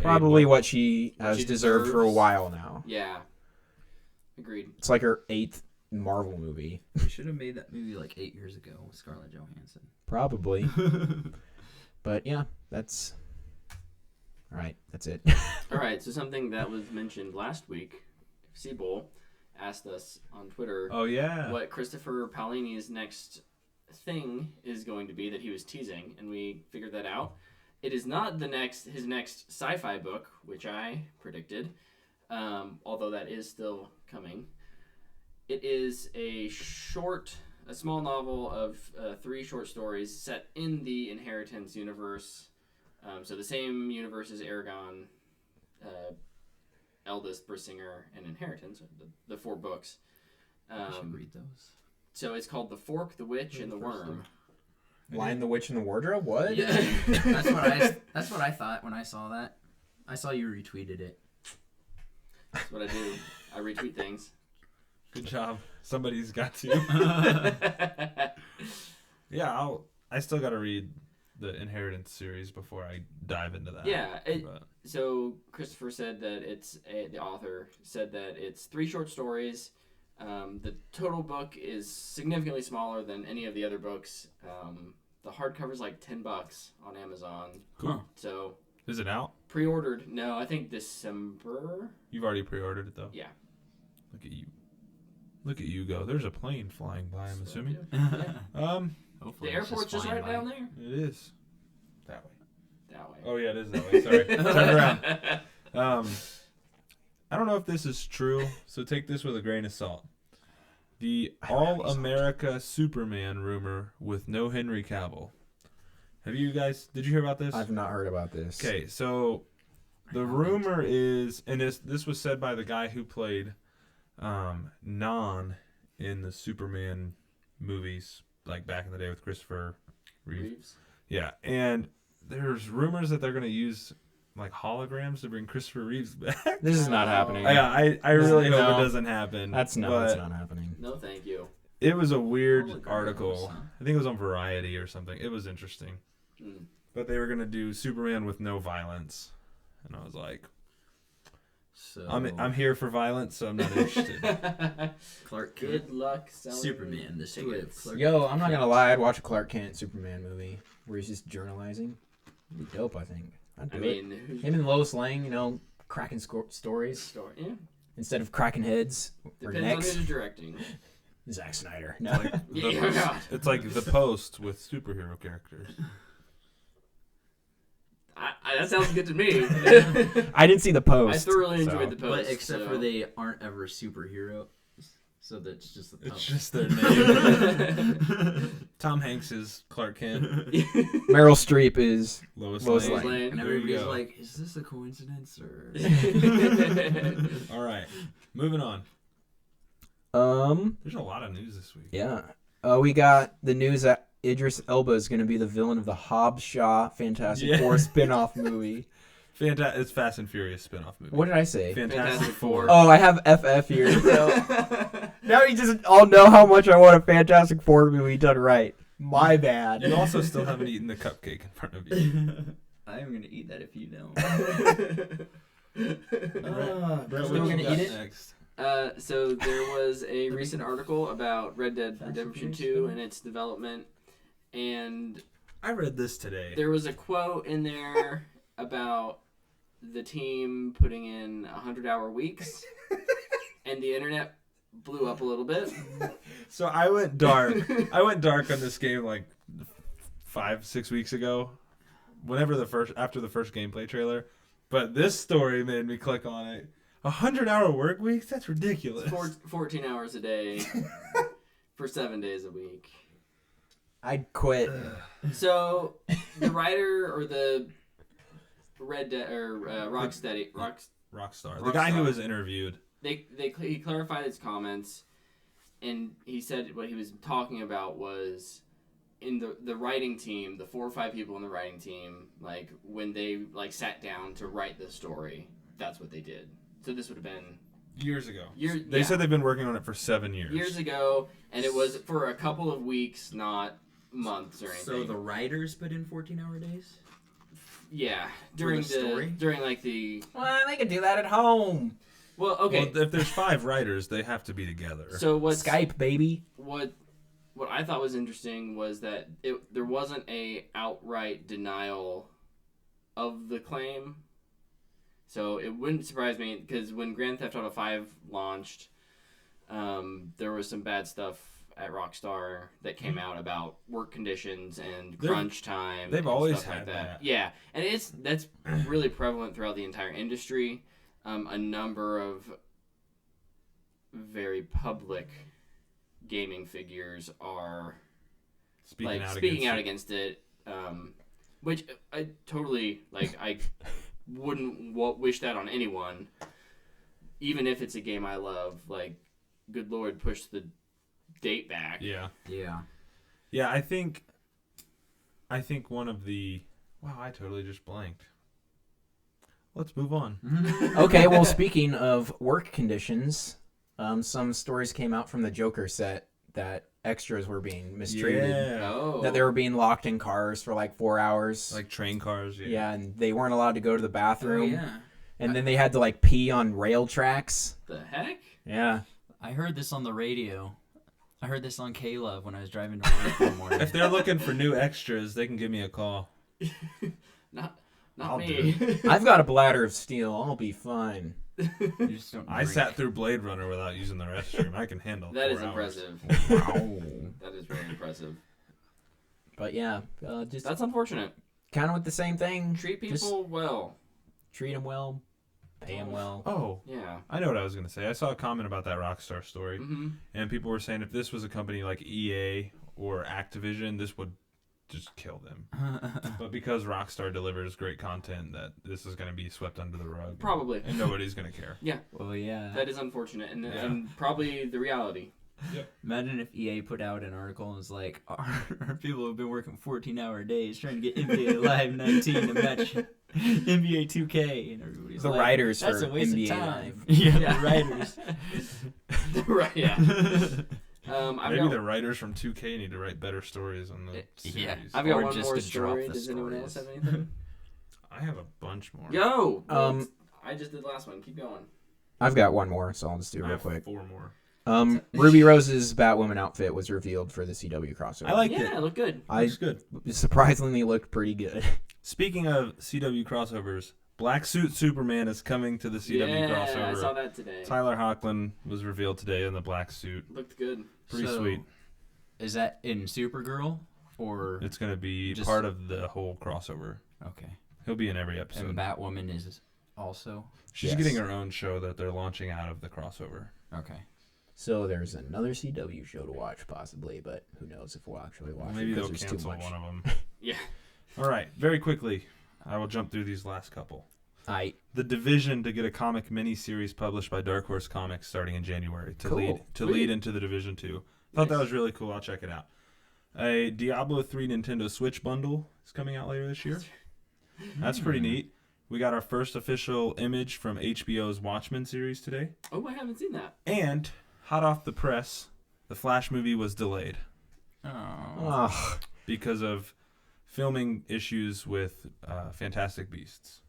[SPEAKER 1] probably what she has
[SPEAKER 3] she
[SPEAKER 1] deserved for a
[SPEAKER 3] deserves.
[SPEAKER 1] while now.
[SPEAKER 3] Yeah. Agreed.
[SPEAKER 1] It's like her 8th Marvel movie.
[SPEAKER 4] We should have made that movie like 8 years ago with Scarlett Johansson.
[SPEAKER 1] Probably. But yeah, that's... All right, that's it.
[SPEAKER 3] All right. So something that was mentioned last week, Seabull asked us on Twitter
[SPEAKER 2] Oh yeah.
[SPEAKER 3] what Christopher Paolini's next thing is going to be that he was teasing, and we figured that out. It is not his next sci-fi book, which I predicted, although that is still coming. It is a small novel of 3 short stories set in the Inheritance universe. So the same universe as Eragon, Eldest, Brisingr, and Inheritance, the 4 books.
[SPEAKER 4] I should read those.
[SPEAKER 3] So it's called The Fork, the Witch, and the Worm.
[SPEAKER 1] Lion the Witch in the Wardrobe? What?
[SPEAKER 3] Yeah.
[SPEAKER 4] That's what I thought when I saw that. I saw you retweeted it.
[SPEAKER 3] That's what I do. I retweet things.
[SPEAKER 2] Good job. Somebody's got to. Yeah, I still got to read the Inheritance series before I dive into that.
[SPEAKER 3] Yeah.
[SPEAKER 2] But
[SPEAKER 3] So Christopher said that the author said that it's 3 short stories. The total book is significantly smaller than any of the other books. The hardcover's like $10 on Amazon.
[SPEAKER 2] Cool.
[SPEAKER 3] So
[SPEAKER 2] is it out?
[SPEAKER 3] pre-ordered? No, I think December.
[SPEAKER 2] You've already pre-ordered it though.
[SPEAKER 3] Yeah.
[SPEAKER 2] Look at you. Look at you go. There's a plane flying by, I'm
[SPEAKER 3] That's what I
[SPEAKER 2] assuming.
[SPEAKER 3] do. Yeah.
[SPEAKER 4] Hopefully
[SPEAKER 3] The
[SPEAKER 4] it's
[SPEAKER 3] airport's just
[SPEAKER 4] flying
[SPEAKER 3] right
[SPEAKER 4] by.
[SPEAKER 3] down there.
[SPEAKER 2] It is. That way.
[SPEAKER 3] That way.
[SPEAKER 2] Oh yeah, it is that way. Sorry. Turn around. I don't know if this is true, so take this with a grain of salt. The All-America Superman rumor with no Henry Cavill. Did you hear about this?
[SPEAKER 1] I've not heard about this.
[SPEAKER 2] Okay, so the rumor is, and this was said by the guy who played Non in the Superman movies, like back in the day with Christopher Reeves. Yeah, and there's rumors that they're going to use like holograms to bring Christopher Reeves back.
[SPEAKER 1] This is not happening.
[SPEAKER 2] Yeah, I really hope
[SPEAKER 1] No.
[SPEAKER 2] it doesn't happen.
[SPEAKER 1] That's
[SPEAKER 2] but
[SPEAKER 1] not happening.
[SPEAKER 3] No, thank you.
[SPEAKER 2] It was a weird
[SPEAKER 4] Holograms,
[SPEAKER 2] article.
[SPEAKER 4] huh?
[SPEAKER 2] I think it was on Variety or something. It was interesting. But they were gonna do Superman with no violence, and I was like,
[SPEAKER 4] So
[SPEAKER 2] I'm here for violence, so I'm not interested.
[SPEAKER 4] Clark
[SPEAKER 3] Good
[SPEAKER 4] Kent,
[SPEAKER 3] luck selling
[SPEAKER 4] Superman. The story of
[SPEAKER 3] tickets.
[SPEAKER 4] Clark.
[SPEAKER 1] Yo, I'm not gonna lie. I'd watch a Clark Kent Superman movie where he's just journalizing. It'd be dope, I think. I'd do
[SPEAKER 3] I
[SPEAKER 1] it.
[SPEAKER 3] mean, who's
[SPEAKER 1] Him and Lois Lane, cracking stories
[SPEAKER 3] story? Yeah.
[SPEAKER 1] instead of cracking heads or
[SPEAKER 3] Depends on
[SPEAKER 1] necks.
[SPEAKER 3] who's directing.
[SPEAKER 1] Zack Snyder. No.
[SPEAKER 3] Yeah.
[SPEAKER 2] It's like The Post with superhero characters.
[SPEAKER 3] That sounds good to me.
[SPEAKER 1] I didn't see the post.
[SPEAKER 3] I thoroughly
[SPEAKER 1] so.
[SPEAKER 3] enjoyed the post.
[SPEAKER 4] But except
[SPEAKER 3] so.
[SPEAKER 4] for they aren't ever superheroes, so that's just the
[SPEAKER 2] It's
[SPEAKER 4] post.
[SPEAKER 2] just their name. Tom Hanks is Clark Kent.
[SPEAKER 1] Meryl Streep is
[SPEAKER 2] Lois
[SPEAKER 1] Lois
[SPEAKER 2] Lane.
[SPEAKER 1] Lane.
[SPEAKER 4] And
[SPEAKER 2] There you
[SPEAKER 4] everybody's
[SPEAKER 2] go.
[SPEAKER 4] like, "Is this a coincidence or?"
[SPEAKER 2] All right, moving on. There's a lot of news this week.
[SPEAKER 1] Yeah. We got the news that Idris Elba is going to be the villain of the Hobbs Shaw Fantastic Four spin-off movie.
[SPEAKER 2] It's Fast and Furious spinoff movie.
[SPEAKER 1] What did I say?
[SPEAKER 2] Fantastic Four.
[SPEAKER 1] Oh, I have FF here. So now you just all know how much I want a Fantastic Four movie done right. My bad.
[SPEAKER 2] You also still haven't eaten the cupcake in front of you.
[SPEAKER 4] I'm gonna eat that if you don't.
[SPEAKER 2] Brett,
[SPEAKER 1] Still
[SPEAKER 2] what
[SPEAKER 1] gonna
[SPEAKER 2] you got
[SPEAKER 1] eat it?
[SPEAKER 2] next?
[SPEAKER 3] So there was a recent article about Red Dead Redemption 2 and its development, and
[SPEAKER 2] I read this today.
[SPEAKER 3] there was a quote in there about the team putting in 100-hour weeks, and the internet blew up a little bit.
[SPEAKER 2] So I went dark. I went dark on this game like 5-6 weeks ago. After the first gameplay trailer, but this story made me click on it. 100-hour work weeks? That's ridiculous.
[SPEAKER 3] 14 hours a day for 7 days a week.
[SPEAKER 1] I'd quit.
[SPEAKER 3] So the writer or the Red Dead or Rockstar,
[SPEAKER 2] Rockstar. The guy who was interviewed.
[SPEAKER 3] he clarified his comments, and he said what he was talking about was in the writing team, the 4 or 5 people in the writing team, like when they sat down to write the story, that's what they did. So this would have been
[SPEAKER 2] Years ago.
[SPEAKER 3] they
[SPEAKER 2] said they've been working on it for 7 years.
[SPEAKER 3] years ago, and it was for a couple of weeks, not months or anything.
[SPEAKER 4] So the writers put in 14-hour days?
[SPEAKER 3] yeah,
[SPEAKER 4] For
[SPEAKER 3] during
[SPEAKER 4] the story?
[SPEAKER 3] during the
[SPEAKER 1] Well, they could do that at home.
[SPEAKER 3] well, okay.
[SPEAKER 2] Well, if there's 5 writers, they have to be together.
[SPEAKER 3] So what's
[SPEAKER 1] Skype, baby.
[SPEAKER 3] what I thought was interesting was that there wasn't a outright denial of the claim. So it wouldn't surprise me because when Grand Theft Auto 5 launched, there was some bad stuff at Rockstar that came out about work conditions and crunch time.
[SPEAKER 2] they've
[SPEAKER 3] and
[SPEAKER 2] always
[SPEAKER 3] stuff like
[SPEAKER 2] had that.
[SPEAKER 3] Yeah, and that's really prevalent throughout the entire industry. A number of very public gaming figures are
[SPEAKER 2] Speaking
[SPEAKER 3] out against it, which I totally I wouldn't wish that on anyone, even if it's a game I love. Like, good lord, push the date back.
[SPEAKER 2] Yeah.
[SPEAKER 4] Yeah.
[SPEAKER 2] I think one of the... Wow, I totally just blanked. Let's move on.
[SPEAKER 1] Okay, well, speaking of work conditions, some stories came out from the Joker set that extras were being mistreated.
[SPEAKER 2] Yeah.
[SPEAKER 3] Oh,
[SPEAKER 1] That they were being locked in cars for like 4 hours.
[SPEAKER 2] Like train cars.
[SPEAKER 1] yeah, and they weren't allowed to go to the
[SPEAKER 4] Oh,
[SPEAKER 1] bathroom.
[SPEAKER 4] yeah.
[SPEAKER 1] And then they had to pee on rail tracks.
[SPEAKER 3] the heck?
[SPEAKER 1] Yeah.
[SPEAKER 4] I heard this on the radio. I heard this on K-Love when I was driving to work one morning.
[SPEAKER 2] If they're looking for new extras, they can give me a call.
[SPEAKER 3] Not
[SPEAKER 2] I'll
[SPEAKER 3] me.
[SPEAKER 1] I've got a bladder of steel. I'll be fine.
[SPEAKER 4] You just don't
[SPEAKER 2] I
[SPEAKER 4] drink.
[SPEAKER 2] sat through Blade Runner without using the restroom. I can handle
[SPEAKER 3] That
[SPEAKER 2] 4
[SPEAKER 3] is
[SPEAKER 2] hours.
[SPEAKER 3] impressive.
[SPEAKER 1] Wow.
[SPEAKER 3] That is very impressive.
[SPEAKER 1] But yeah, just
[SPEAKER 3] That's unfortunate.
[SPEAKER 1] kind of with the same thing.
[SPEAKER 3] Treat
[SPEAKER 1] Just
[SPEAKER 3] people well.
[SPEAKER 1] treat them well, pay them well.
[SPEAKER 2] Oh,
[SPEAKER 3] Yeah.
[SPEAKER 2] I know what I was going to say. I saw a comment about that Rockstar story,
[SPEAKER 3] Mm-hmm.
[SPEAKER 2] and people were saying if this was a company like EA or Activision, this would just kill them. But because Rockstar delivers great content, that this is going to be swept under the rug.
[SPEAKER 3] Probably.
[SPEAKER 2] And nobody's going to care.
[SPEAKER 4] Well, yeah.
[SPEAKER 3] That is unfortunate, and,
[SPEAKER 2] Yeah.
[SPEAKER 3] and probably the reality.
[SPEAKER 4] Imagine if EA put out an article and was like, our people have been working 14-hour days trying to get NBA Live 19 to match NBA 2K. And everybody's
[SPEAKER 1] The
[SPEAKER 4] like,
[SPEAKER 1] writers
[SPEAKER 4] that's
[SPEAKER 1] for
[SPEAKER 4] a waste
[SPEAKER 1] NBA
[SPEAKER 4] of time.
[SPEAKER 1] Live.
[SPEAKER 4] Yeah,
[SPEAKER 3] Yeah.
[SPEAKER 4] the writers.
[SPEAKER 3] Right, yeah.
[SPEAKER 2] Maybe the writers from 2K need to write better stories on the series.
[SPEAKER 4] Yeah.
[SPEAKER 3] I've got
[SPEAKER 4] Or
[SPEAKER 3] one
[SPEAKER 4] just
[SPEAKER 3] more
[SPEAKER 4] to drop
[SPEAKER 3] story.
[SPEAKER 4] the
[SPEAKER 3] Does anyone else have
[SPEAKER 4] stories.
[SPEAKER 3] anything?
[SPEAKER 2] I have a bunch more.
[SPEAKER 3] Yo! I just did the last one. Keep going.
[SPEAKER 1] I've got one more, so I'll just do it
[SPEAKER 2] I
[SPEAKER 1] real
[SPEAKER 2] have
[SPEAKER 1] quick.
[SPEAKER 2] 4 more.
[SPEAKER 1] Ruby Rose's Batwoman outfit was revealed for the CW crossover.
[SPEAKER 2] I like
[SPEAKER 3] Yeah,
[SPEAKER 2] it.
[SPEAKER 3] it looked good.
[SPEAKER 2] Looks good.
[SPEAKER 1] Surprisingly looked pretty good.
[SPEAKER 2] Speaking of CW crossovers, Black Suit Superman is coming to the CW crossover.
[SPEAKER 3] Yeah, I saw that today.
[SPEAKER 2] Tyler Hoechlin was revealed today in the black suit.
[SPEAKER 3] Looked good.
[SPEAKER 2] Pretty
[SPEAKER 4] So,
[SPEAKER 2] sweet.
[SPEAKER 4] Is that in Supergirl or
[SPEAKER 2] It's going to be
[SPEAKER 4] Just-
[SPEAKER 2] part of the whole crossover.
[SPEAKER 4] okay?
[SPEAKER 2] He'll be in every episode.
[SPEAKER 4] And Batwoman is also
[SPEAKER 2] She's
[SPEAKER 1] Yes.
[SPEAKER 2] getting her own show that they're launching out of the crossover.
[SPEAKER 4] okay.
[SPEAKER 1] So there's another CW show to watch, possibly, but who knows if we'll actually watch
[SPEAKER 2] Maybe
[SPEAKER 1] it
[SPEAKER 2] they'll
[SPEAKER 1] because there's too
[SPEAKER 2] cancel
[SPEAKER 1] much.
[SPEAKER 2] one of them.
[SPEAKER 3] Yeah.
[SPEAKER 2] All right, very quickly, I will jump through these last couple. The Division to get a comic mini-series published by Dark Horse Comics starting in January to
[SPEAKER 1] Cool.
[SPEAKER 2] lead
[SPEAKER 3] Sweet.
[SPEAKER 2] into the Division 2. Thought that was really cool. I'll check it out. A Diablo 3 Nintendo Switch bundle is coming out later this year. That's pretty neat. We got our first official image from HBO's Watchmen series today.
[SPEAKER 3] Oh, I haven't seen that.
[SPEAKER 2] And, hot off the press, the Flash movie was delayed
[SPEAKER 1] Oh,
[SPEAKER 2] because of filming issues with Fantastic Beasts.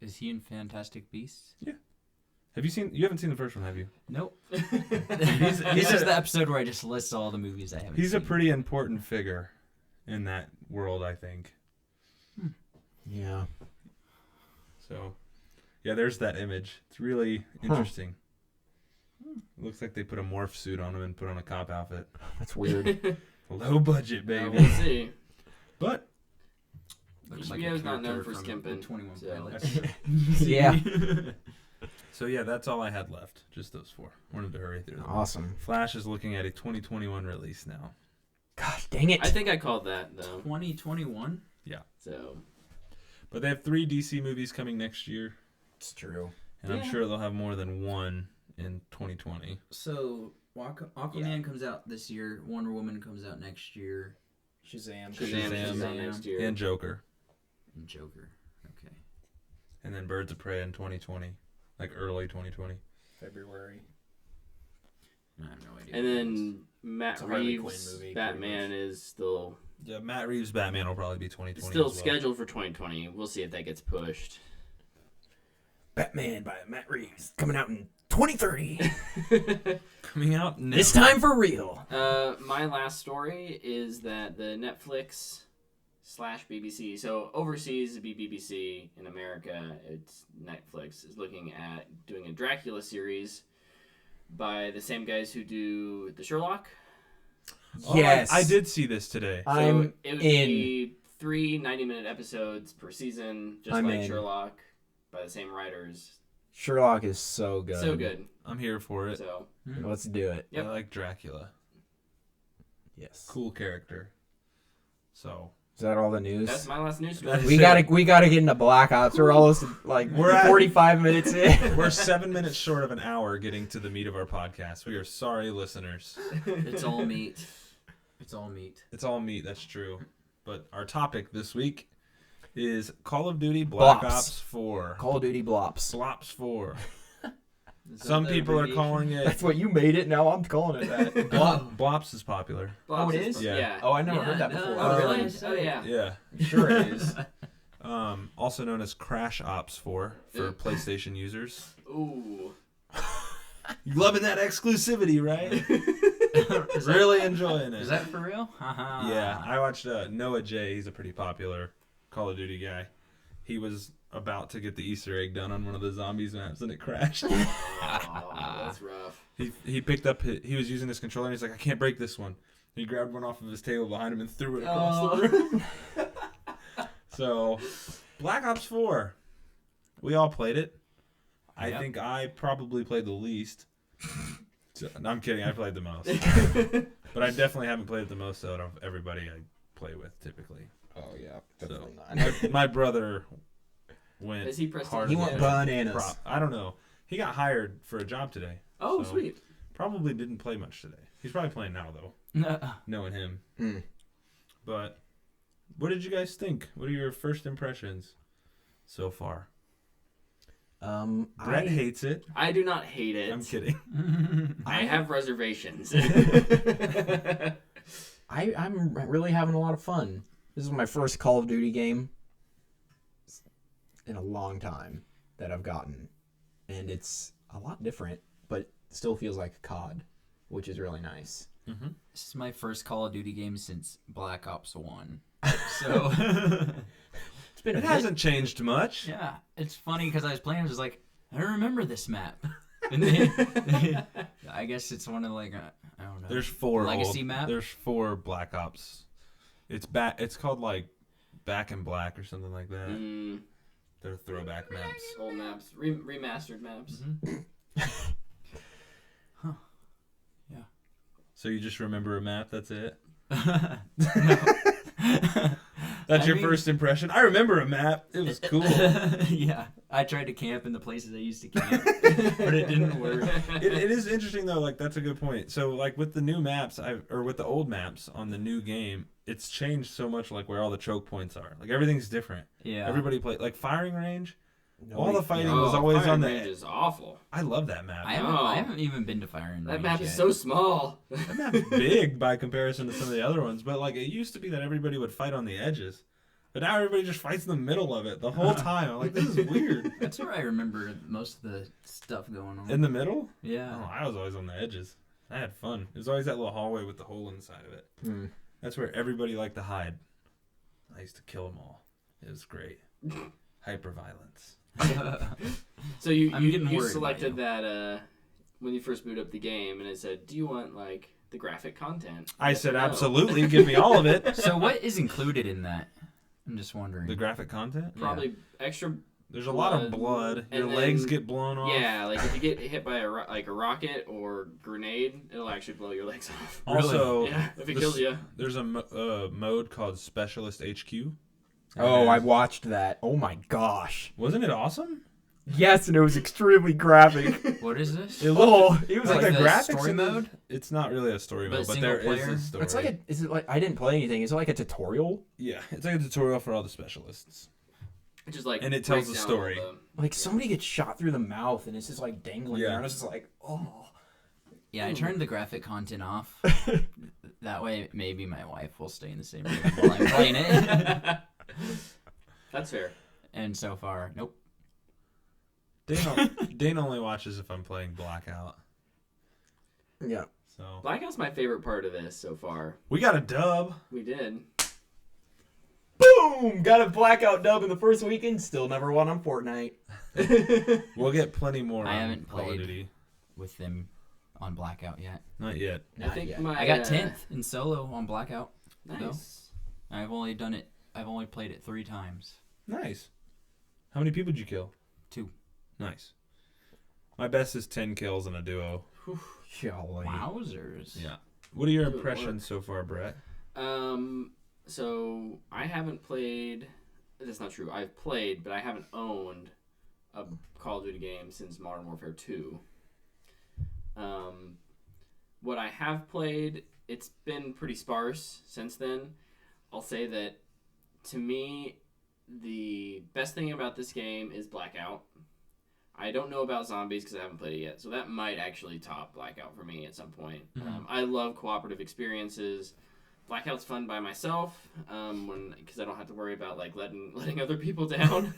[SPEAKER 4] Is he in Fantastic Beasts?
[SPEAKER 2] Have you seen? You haven't seen the first one, have you?
[SPEAKER 4] Nope.
[SPEAKER 2] He's
[SPEAKER 4] This is
[SPEAKER 2] a-
[SPEAKER 4] the episode where I just list all the movies I haven't
[SPEAKER 2] He's
[SPEAKER 4] seen.
[SPEAKER 2] a pretty important figure in that world, I think.
[SPEAKER 1] yeah.
[SPEAKER 2] So, yeah, there's that image. It's really interesting. Looks like they put a morph suit on him and put on a cop outfit.
[SPEAKER 1] That's weird.
[SPEAKER 2] Low budget,
[SPEAKER 3] Yeah,
[SPEAKER 2] baby.
[SPEAKER 3] we'll see.
[SPEAKER 2] But
[SPEAKER 4] Looks
[SPEAKER 3] HBO's not known
[SPEAKER 4] character
[SPEAKER 3] for
[SPEAKER 4] from
[SPEAKER 3] skimping,
[SPEAKER 4] the 21
[SPEAKER 3] so-
[SPEAKER 4] Pilots.
[SPEAKER 1] Yeah.
[SPEAKER 2] so yeah, that's all I had left. Just those 4. Wanted to hurry through them.
[SPEAKER 1] Awesome.
[SPEAKER 2] Flash is looking at a 2021 release now.
[SPEAKER 1] God dang it.
[SPEAKER 3] I think I called that, though.
[SPEAKER 4] 2021?
[SPEAKER 3] So,
[SPEAKER 2] But they have 3 DC movies coming next year,
[SPEAKER 1] It's true.
[SPEAKER 2] and I'm
[SPEAKER 3] Yeah.
[SPEAKER 2] sure they'll have more than one in 2020.
[SPEAKER 4] So Aquaman comes out this year. Wonder Woman comes out next year.
[SPEAKER 1] Shazam.
[SPEAKER 3] Shazam's out next year.
[SPEAKER 2] And Joker.
[SPEAKER 4] And Joker. Okay.
[SPEAKER 2] And then Birds of Prey in 2020. Like early 2020.
[SPEAKER 1] February.
[SPEAKER 4] I have no idea.
[SPEAKER 3] And then Matt
[SPEAKER 1] It's a Harley Quinn
[SPEAKER 3] Reeves'
[SPEAKER 1] movie,
[SPEAKER 3] Batman is still
[SPEAKER 2] Yeah, Matt Reeves' Batman will probably be 2020
[SPEAKER 3] still
[SPEAKER 2] as well.
[SPEAKER 3] scheduled for 2020. We'll see if that gets pushed.
[SPEAKER 1] Batman by Matt Reeves. Coming out in 2030.
[SPEAKER 2] Coming out now.
[SPEAKER 1] This time for real.
[SPEAKER 3] My last story is that the Netflix / BBC, so overseas it'd be BBC, in America it's Netflix, is looking at doing a Dracula series by the same guys who do the Sherlock.
[SPEAKER 2] Oh,
[SPEAKER 1] Yes.
[SPEAKER 2] I did see this today.
[SPEAKER 3] So
[SPEAKER 1] I'm
[SPEAKER 3] it would
[SPEAKER 1] in.
[SPEAKER 3] be 3 90-minute episodes per season, just
[SPEAKER 1] I'm
[SPEAKER 3] like
[SPEAKER 1] in.
[SPEAKER 3] Sherlock, by the same writers.
[SPEAKER 1] Sherlock is so good.
[SPEAKER 3] So good.
[SPEAKER 2] I'm here for it.
[SPEAKER 3] So
[SPEAKER 1] Let's do it.
[SPEAKER 3] Yep.
[SPEAKER 2] I like Dracula.
[SPEAKER 1] Yes.
[SPEAKER 2] Cool character. So
[SPEAKER 1] Is that all the news?
[SPEAKER 3] that's my last news story.
[SPEAKER 2] That's
[SPEAKER 1] we gotta get into Black Ops. We're almost like
[SPEAKER 2] We're at-
[SPEAKER 1] 45 minutes in.
[SPEAKER 2] we're 7 minutes short of an hour getting to the meat of our podcast. We are sorry, listeners.
[SPEAKER 4] It's all meat. It's all meat.
[SPEAKER 2] It's all meat, that's true. But our topic this week is Call of Duty Black
[SPEAKER 1] Blops.
[SPEAKER 2] Ops 4.
[SPEAKER 1] Call of Duty Blops.
[SPEAKER 2] Blops 4.
[SPEAKER 4] Is that
[SPEAKER 2] Some
[SPEAKER 4] the
[SPEAKER 2] people are
[SPEAKER 4] abbreviation?
[SPEAKER 2] calling it.
[SPEAKER 1] That's what you made it. Now I'm calling it that.
[SPEAKER 2] Blops is popular.
[SPEAKER 1] Oh, it is?
[SPEAKER 2] Yeah.
[SPEAKER 1] Oh, I never
[SPEAKER 4] Yeah,
[SPEAKER 1] heard that
[SPEAKER 4] no.
[SPEAKER 1] before.
[SPEAKER 3] Oh, really?
[SPEAKER 4] Um,
[SPEAKER 3] Oh, yeah.
[SPEAKER 2] Yeah.
[SPEAKER 1] Sure it is.
[SPEAKER 2] Also known as Crash Ops 4 for
[SPEAKER 3] Yeah.
[SPEAKER 2] PlayStation users.
[SPEAKER 3] Ooh.
[SPEAKER 2] You loving that exclusivity, right? Really enjoying it.
[SPEAKER 4] Is that for real? Haha.
[SPEAKER 2] Yeah, I watched Noah J. He's a pretty popular Call of Duty guy. He was about to get the Easter egg done on one of the zombies maps, and it crashed.
[SPEAKER 3] Oh, that's rough.
[SPEAKER 2] he picked up. He was using his controller, and he's like, "I can't break this one." He grabbed one off of his table behind him and threw it across the room. So, Black Ops 4. We all played it. I
[SPEAKER 4] Yep.
[SPEAKER 2] think I probably played the least. No, I'm kidding. I played the most. But I definitely haven't played it the most out of everybody I play with, typically.
[SPEAKER 1] Oh yeah,
[SPEAKER 2] So,
[SPEAKER 1] definitely not.
[SPEAKER 2] my brother went
[SPEAKER 3] Is he pressed
[SPEAKER 2] hard.
[SPEAKER 1] He
[SPEAKER 2] as
[SPEAKER 1] went
[SPEAKER 2] a
[SPEAKER 1] bananas.
[SPEAKER 2] I don't know. He got hired for a job today.
[SPEAKER 3] Oh,
[SPEAKER 2] So-
[SPEAKER 3] sweet.
[SPEAKER 2] Probably didn't play much today. He's probably playing now, though, knowing him.
[SPEAKER 1] Mm.
[SPEAKER 2] But what did you guys think? What are your first impressions so far? Brett hates it.
[SPEAKER 3] I do not hate it.
[SPEAKER 2] I'm kidding.
[SPEAKER 3] I have reservations.
[SPEAKER 1] I'm really having a lot of fun. This is my first Call of Duty game in a long time that I've gotten, and it's a lot different, but still feels like a COD, which is really nice.
[SPEAKER 2] Mm-hmm.
[SPEAKER 4] This is my first Call of Duty game since Black Ops 1. So
[SPEAKER 1] It's been
[SPEAKER 2] It hasn't changed much.
[SPEAKER 4] yeah, it's funny because I was playing. I was like, I remember this map. And then, I guess it's one of like I don't know.
[SPEAKER 2] There's 4
[SPEAKER 4] Legacy map?
[SPEAKER 2] There's 4 Black Ops. It's back. It's called like Back in Black or something like that. They're throwback maps.
[SPEAKER 3] Old maps, remastered maps.
[SPEAKER 4] Huh. Yeah.
[SPEAKER 2] So you just remember a map? That's it.
[SPEAKER 4] No.
[SPEAKER 2] That's
[SPEAKER 4] I
[SPEAKER 2] your
[SPEAKER 4] mean-
[SPEAKER 2] first impression. I remember a map. It was cool.
[SPEAKER 4] Yeah, I tried to camp in the places I used to camp, but it didn't work.
[SPEAKER 2] It is interesting though. Like that's a good point. So like with the new maps, or with the old maps on the new game, it's changed so much. Like where all the choke points are. Like everything's different.
[SPEAKER 4] Yeah.
[SPEAKER 2] Everybody play like firing range.
[SPEAKER 1] Nobody-
[SPEAKER 2] All the fighting
[SPEAKER 3] Oh,
[SPEAKER 2] was always
[SPEAKER 3] Firing
[SPEAKER 2] on the.
[SPEAKER 3] Range is awful.
[SPEAKER 2] I love that map.
[SPEAKER 4] I haven't even been to firing.
[SPEAKER 3] That
[SPEAKER 4] range
[SPEAKER 3] map
[SPEAKER 4] yet.
[SPEAKER 3] is so small.
[SPEAKER 2] That map's big by comparison to some of the other ones, but like it used to be that everybody would fight on the edges, but now everybody just fights in the middle of it the whole time. I'm like, this is weird.
[SPEAKER 4] That's where I remember most of the stuff going on.
[SPEAKER 2] In the middle?
[SPEAKER 4] Yeah.
[SPEAKER 2] Oh, I was always on the edges. I had fun. There's always that little hallway with the hole in the side of it. That's where everybody liked to hide. I used to kill them all. It was great. Hyper violence.
[SPEAKER 3] So you
[SPEAKER 4] I'm getting worried
[SPEAKER 3] selected
[SPEAKER 4] about
[SPEAKER 3] that when you first boot up the game, and it said, "Do you want like the graphic content?"
[SPEAKER 2] I
[SPEAKER 3] Yes or
[SPEAKER 2] said,
[SPEAKER 3] no?
[SPEAKER 2] absolutely. Give me all of it.
[SPEAKER 4] So what is included in that? I'm just wondering.
[SPEAKER 2] The graphic content?
[SPEAKER 3] Probably extra.
[SPEAKER 2] There's a lot of blood. Your
[SPEAKER 3] and
[SPEAKER 2] legs
[SPEAKER 3] then-
[SPEAKER 2] get blown off.
[SPEAKER 3] Yeah, like if you get hit by a rocket or grenade, it'll actually blow your legs off.
[SPEAKER 2] Also,
[SPEAKER 3] Yeah, if it
[SPEAKER 2] this-
[SPEAKER 3] kills you.
[SPEAKER 2] there's a mode called Specialist HQ.
[SPEAKER 1] Oh,
[SPEAKER 2] And
[SPEAKER 1] I watched that. Oh my gosh.
[SPEAKER 2] wasn't it awesome?
[SPEAKER 1] Yes, and it was extremely graphic.
[SPEAKER 4] What is this?
[SPEAKER 2] It
[SPEAKER 1] Oh, it was
[SPEAKER 2] like
[SPEAKER 4] like
[SPEAKER 2] the
[SPEAKER 4] the
[SPEAKER 2] graphics
[SPEAKER 4] story
[SPEAKER 2] in the-
[SPEAKER 4] mode?
[SPEAKER 2] It's not really a story
[SPEAKER 4] But
[SPEAKER 2] mode, but
[SPEAKER 4] single
[SPEAKER 2] there is
[SPEAKER 4] player?
[SPEAKER 2] a story.
[SPEAKER 1] It's like is it like I didn't play anything. Is it like a tutorial?
[SPEAKER 2] Yeah, it's like a tutorial for all the specialists.
[SPEAKER 3] It just like
[SPEAKER 2] And it tells
[SPEAKER 3] breaks
[SPEAKER 2] the
[SPEAKER 3] down
[SPEAKER 2] story.
[SPEAKER 3] all
[SPEAKER 1] Like somebody gets shot through the mouth and it's just like dangling
[SPEAKER 2] Yeah.
[SPEAKER 1] there, and it's just like, oh.
[SPEAKER 4] Yeah, I turned the graphic content off. That way, maybe my wife will stay in the same room while I'm playing it.
[SPEAKER 3] That's fair.
[SPEAKER 4] And so far, nope.
[SPEAKER 2] Dane only watches if I'm playing Blackout.
[SPEAKER 1] Yeah.
[SPEAKER 2] So
[SPEAKER 3] Blackout's my favorite part of this so far.
[SPEAKER 2] we got a dub.
[SPEAKER 3] We did.
[SPEAKER 1] Boom! Got a blackout dub in the first weekend. Still never won on Fortnite.
[SPEAKER 2] We'll get plenty more.
[SPEAKER 4] I
[SPEAKER 2] on
[SPEAKER 4] haven't
[SPEAKER 2] Call of
[SPEAKER 4] played.
[SPEAKER 2] Duty.
[SPEAKER 4] With them on Blackout yet.
[SPEAKER 2] Not yet.
[SPEAKER 3] I
[SPEAKER 1] Not
[SPEAKER 3] think
[SPEAKER 1] yet.
[SPEAKER 3] my
[SPEAKER 4] I got 10th in solo on Blackout.
[SPEAKER 3] Nice.
[SPEAKER 4] I've only played it 3 times.
[SPEAKER 2] Nice. How many people did you kill?
[SPEAKER 4] 2.
[SPEAKER 2] Nice. My best is 10 kills in a duo.
[SPEAKER 1] Golly.
[SPEAKER 4] Wowzers.
[SPEAKER 2] Yeah. What are your
[SPEAKER 3] Good
[SPEAKER 2] impressions so far, Brett?
[SPEAKER 3] So I haven't played. That's not true. I've played, but I haven't owned a Call of Duty game since Modern Warfare 2. What I have played, it's been pretty sparse since then. I'll say that to me, the best thing about this game is Blackout. I don't know about zombies because I haven't played it yet, so that might actually top Blackout for me at some point. I love cooperative experiences. Blackout's fun by myself because I don't have to worry about like letting other people down.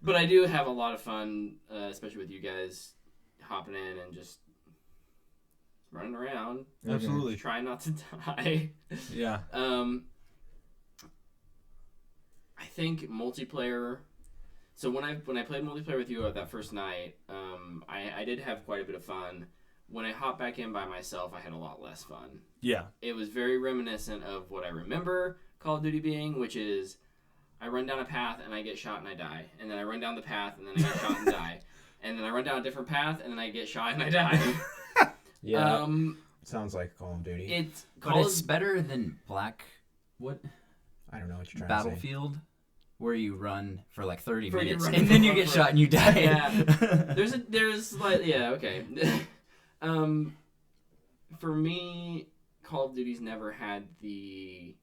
[SPEAKER 3] But I do have a lot of fun, especially with you guys hopping in and just running around,
[SPEAKER 2] Absolutely.
[SPEAKER 3] trying not to die.
[SPEAKER 2] Yeah.
[SPEAKER 3] I think multiplayer. So when I played multiplayer with you that first night, I did have quite a bit of fun. When I hopped back in by myself, I had a lot less fun.
[SPEAKER 2] Yeah.
[SPEAKER 3] It was very reminiscent of what I remember Call of Duty being, which is I run down a path and I get shot and I die, and then I run down the path and then I get shot and die, and then I run down a different path and then I get shot and I die.
[SPEAKER 1] Yeah. Sounds like Call of Duty.
[SPEAKER 3] It's
[SPEAKER 4] But it's better than What?
[SPEAKER 1] I don't know what you're trying to say.
[SPEAKER 4] Battlefield? Where you run for like 30
[SPEAKER 3] Where you
[SPEAKER 4] minutes
[SPEAKER 3] run
[SPEAKER 4] and then you
[SPEAKER 3] for-
[SPEAKER 4] get shot and you die.
[SPEAKER 3] Yeah. There's like okay. For me, Call of Duty's never had the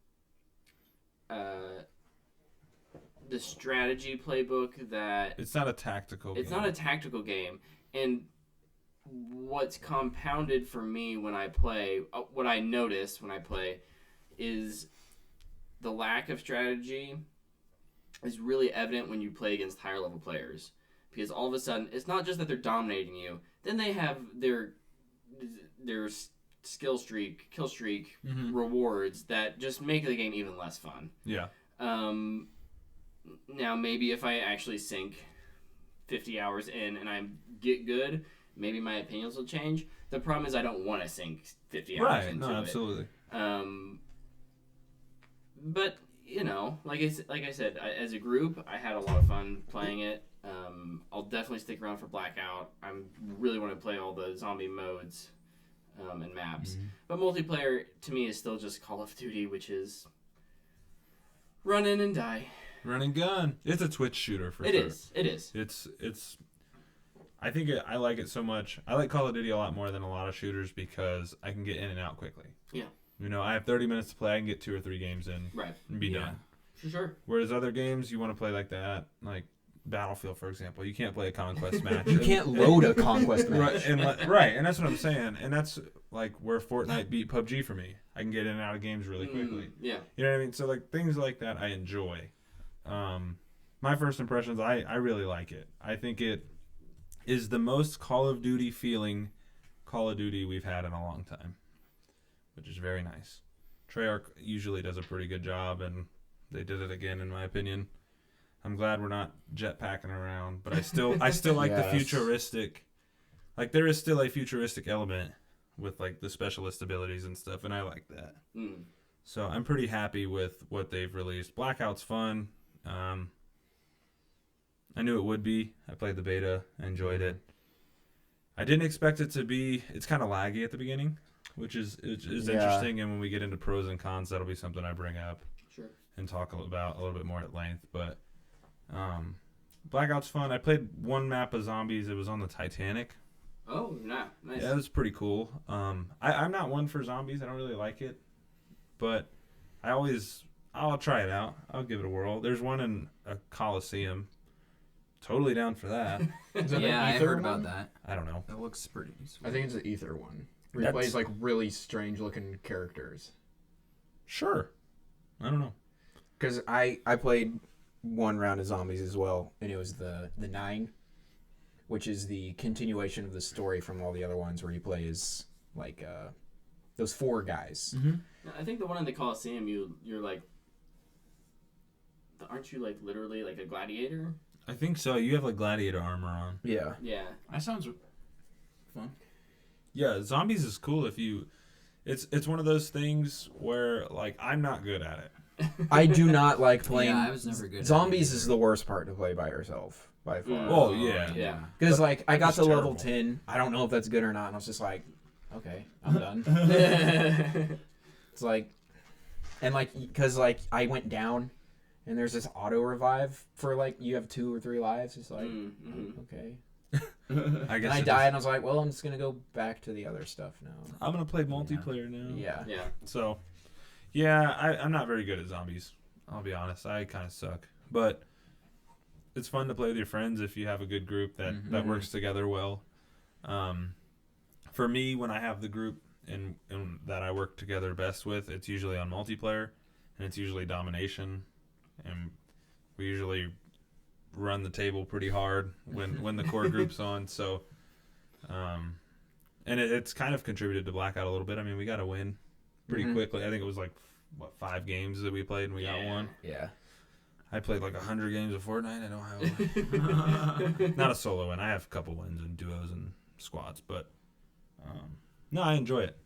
[SPEAKER 3] the strategy playbook that
[SPEAKER 2] It's not a tactical
[SPEAKER 3] it's
[SPEAKER 2] game.
[SPEAKER 3] not a tactical game. And what's compounded for me when I play, what I notice when I play, is the lack of strategy is really evident when you play against higher level players. Because all of a sudden, it's not just that they're dominating you. Then they have their skill streak, kill streak rewards that just make the game even less fun.
[SPEAKER 2] Yeah.
[SPEAKER 3] Now, maybe if I actually sink 50 hours in and I get good, maybe my opinions will change. The problem is I don't want to sink 50 hours into it.
[SPEAKER 2] No, absolutely.
[SPEAKER 3] But, you know, like I said, as a group, I had a lot of fun playing it. I'll definitely stick around for Blackout. I really want to play all the zombie modes and maps. But multiplayer, to me, is still just Call of Duty, which is run in and die.
[SPEAKER 2] Run and gun. It's a Twitch shooter for sure.
[SPEAKER 3] It is.
[SPEAKER 2] It's. I think I like it so much. I like Call of Duty a lot more than a lot of shooters because I can get in and out quickly.
[SPEAKER 3] Yeah.
[SPEAKER 2] You know, I have 30 minutes to play. I can get 2 or 3 games in and be done.
[SPEAKER 3] For sure.
[SPEAKER 2] Whereas other games, you want to play like that, like Battlefield, for example. You can't play a conquest match.
[SPEAKER 1] You can't load a conquest match.
[SPEAKER 2] Right, and that's what I'm saying. And that's like where Fortnite beat PUBG for me. I can get in and out of games really quickly.
[SPEAKER 3] Yeah.
[SPEAKER 2] You know what I mean? So like things like that I enjoy. My first impressions, I really like it. I think it is the most Call of Duty feeling Call of Duty we've had in a long time, which is very nice. Treyarch usually does a pretty good job, and they did it again, in my opinion. I'm glad we're not jetpacking around, but I still like the futuristic. Like there is still a futuristic element with like the specialist abilities and stuff, and I like that. So I'm pretty happy with what they've released. Blackout's fun. I knew it would be. I played the beta. I enjoyed it. I didn't expect it to be. It's kind of laggy at the beginning, which is interesting. And when we get into pros and cons, that'll be something I bring up and talk about a little bit more at length. But Blackout's fun. I played one map of zombies. It was on the Titanic.
[SPEAKER 3] Oh, nice.
[SPEAKER 2] Yeah, it was pretty cool. I'm not one for zombies. I don't really like it, but I'll try it out. I'll give it a whirl. There's one in a Coliseum. Totally down for that.
[SPEAKER 4] Yeah, I heard about that.
[SPEAKER 2] I don't know.
[SPEAKER 4] That looks pretty sweet.
[SPEAKER 1] I think it's the Ether one. Where he plays like really strange looking characters.
[SPEAKER 2] Sure. I don't know.
[SPEAKER 1] Because I played one round of zombies as well, and it was the 9, which is the continuation of the story from all the other ones where you play as like those 4 guys.
[SPEAKER 3] I think the one in the Coliseum, you're like, aren't you like literally like a gladiator?
[SPEAKER 2] I think so. You have like gladiator armor on.
[SPEAKER 1] Yeah.
[SPEAKER 3] Yeah.
[SPEAKER 4] That sounds fun.
[SPEAKER 2] Yeah, zombies is cool if you. It's one of those things where like I'm not good at it.
[SPEAKER 1] I do not like playing.
[SPEAKER 4] Yeah, I was never good.
[SPEAKER 1] Zombies
[SPEAKER 4] at it
[SPEAKER 1] is the worst part to play by yourself by far.
[SPEAKER 2] Oh yeah.
[SPEAKER 3] Yeah.
[SPEAKER 1] Because like I got
[SPEAKER 2] That's
[SPEAKER 1] to level
[SPEAKER 2] terrible.
[SPEAKER 1] 10. I don't know if that's good or not, and I was just like, okay, I'm done. It's like, and like because like I went down. And there's this auto revive for like you have 2 or 3 lives. It's like okay.
[SPEAKER 2] I guess
[SPEAKER 1] And I died, and I was like, well, I'm just gonna go back to the other stuff now.
[SPEAKER 2] I'm gonna play multiplayer now.
[SPEAKER 1] Yeah.
[SPEAKER 3] Yeah.
[SPEAKER 2] So, yeah, I'm not very good at zombies. I'll be honest. I kind of suck. But it's fun to play with your friends if you have a good group that works together well. For me, when I have the group and that I work together best with, it's usually on multiplayer, and it's usually domination. And we usually run the table pretty hard when the core group's on. So, and it's kind of contributed to Blackout a little bit. I mean, we got to win pretty quickly. I think it was like 5 games that we played and we got one.
[SPEAKER 1] Yeah.
[SPEAKER 2] I played like 100 games of Fortnite. I don't have not a solo win. I have a couple wins in duos and squads, but no, I enjoy it.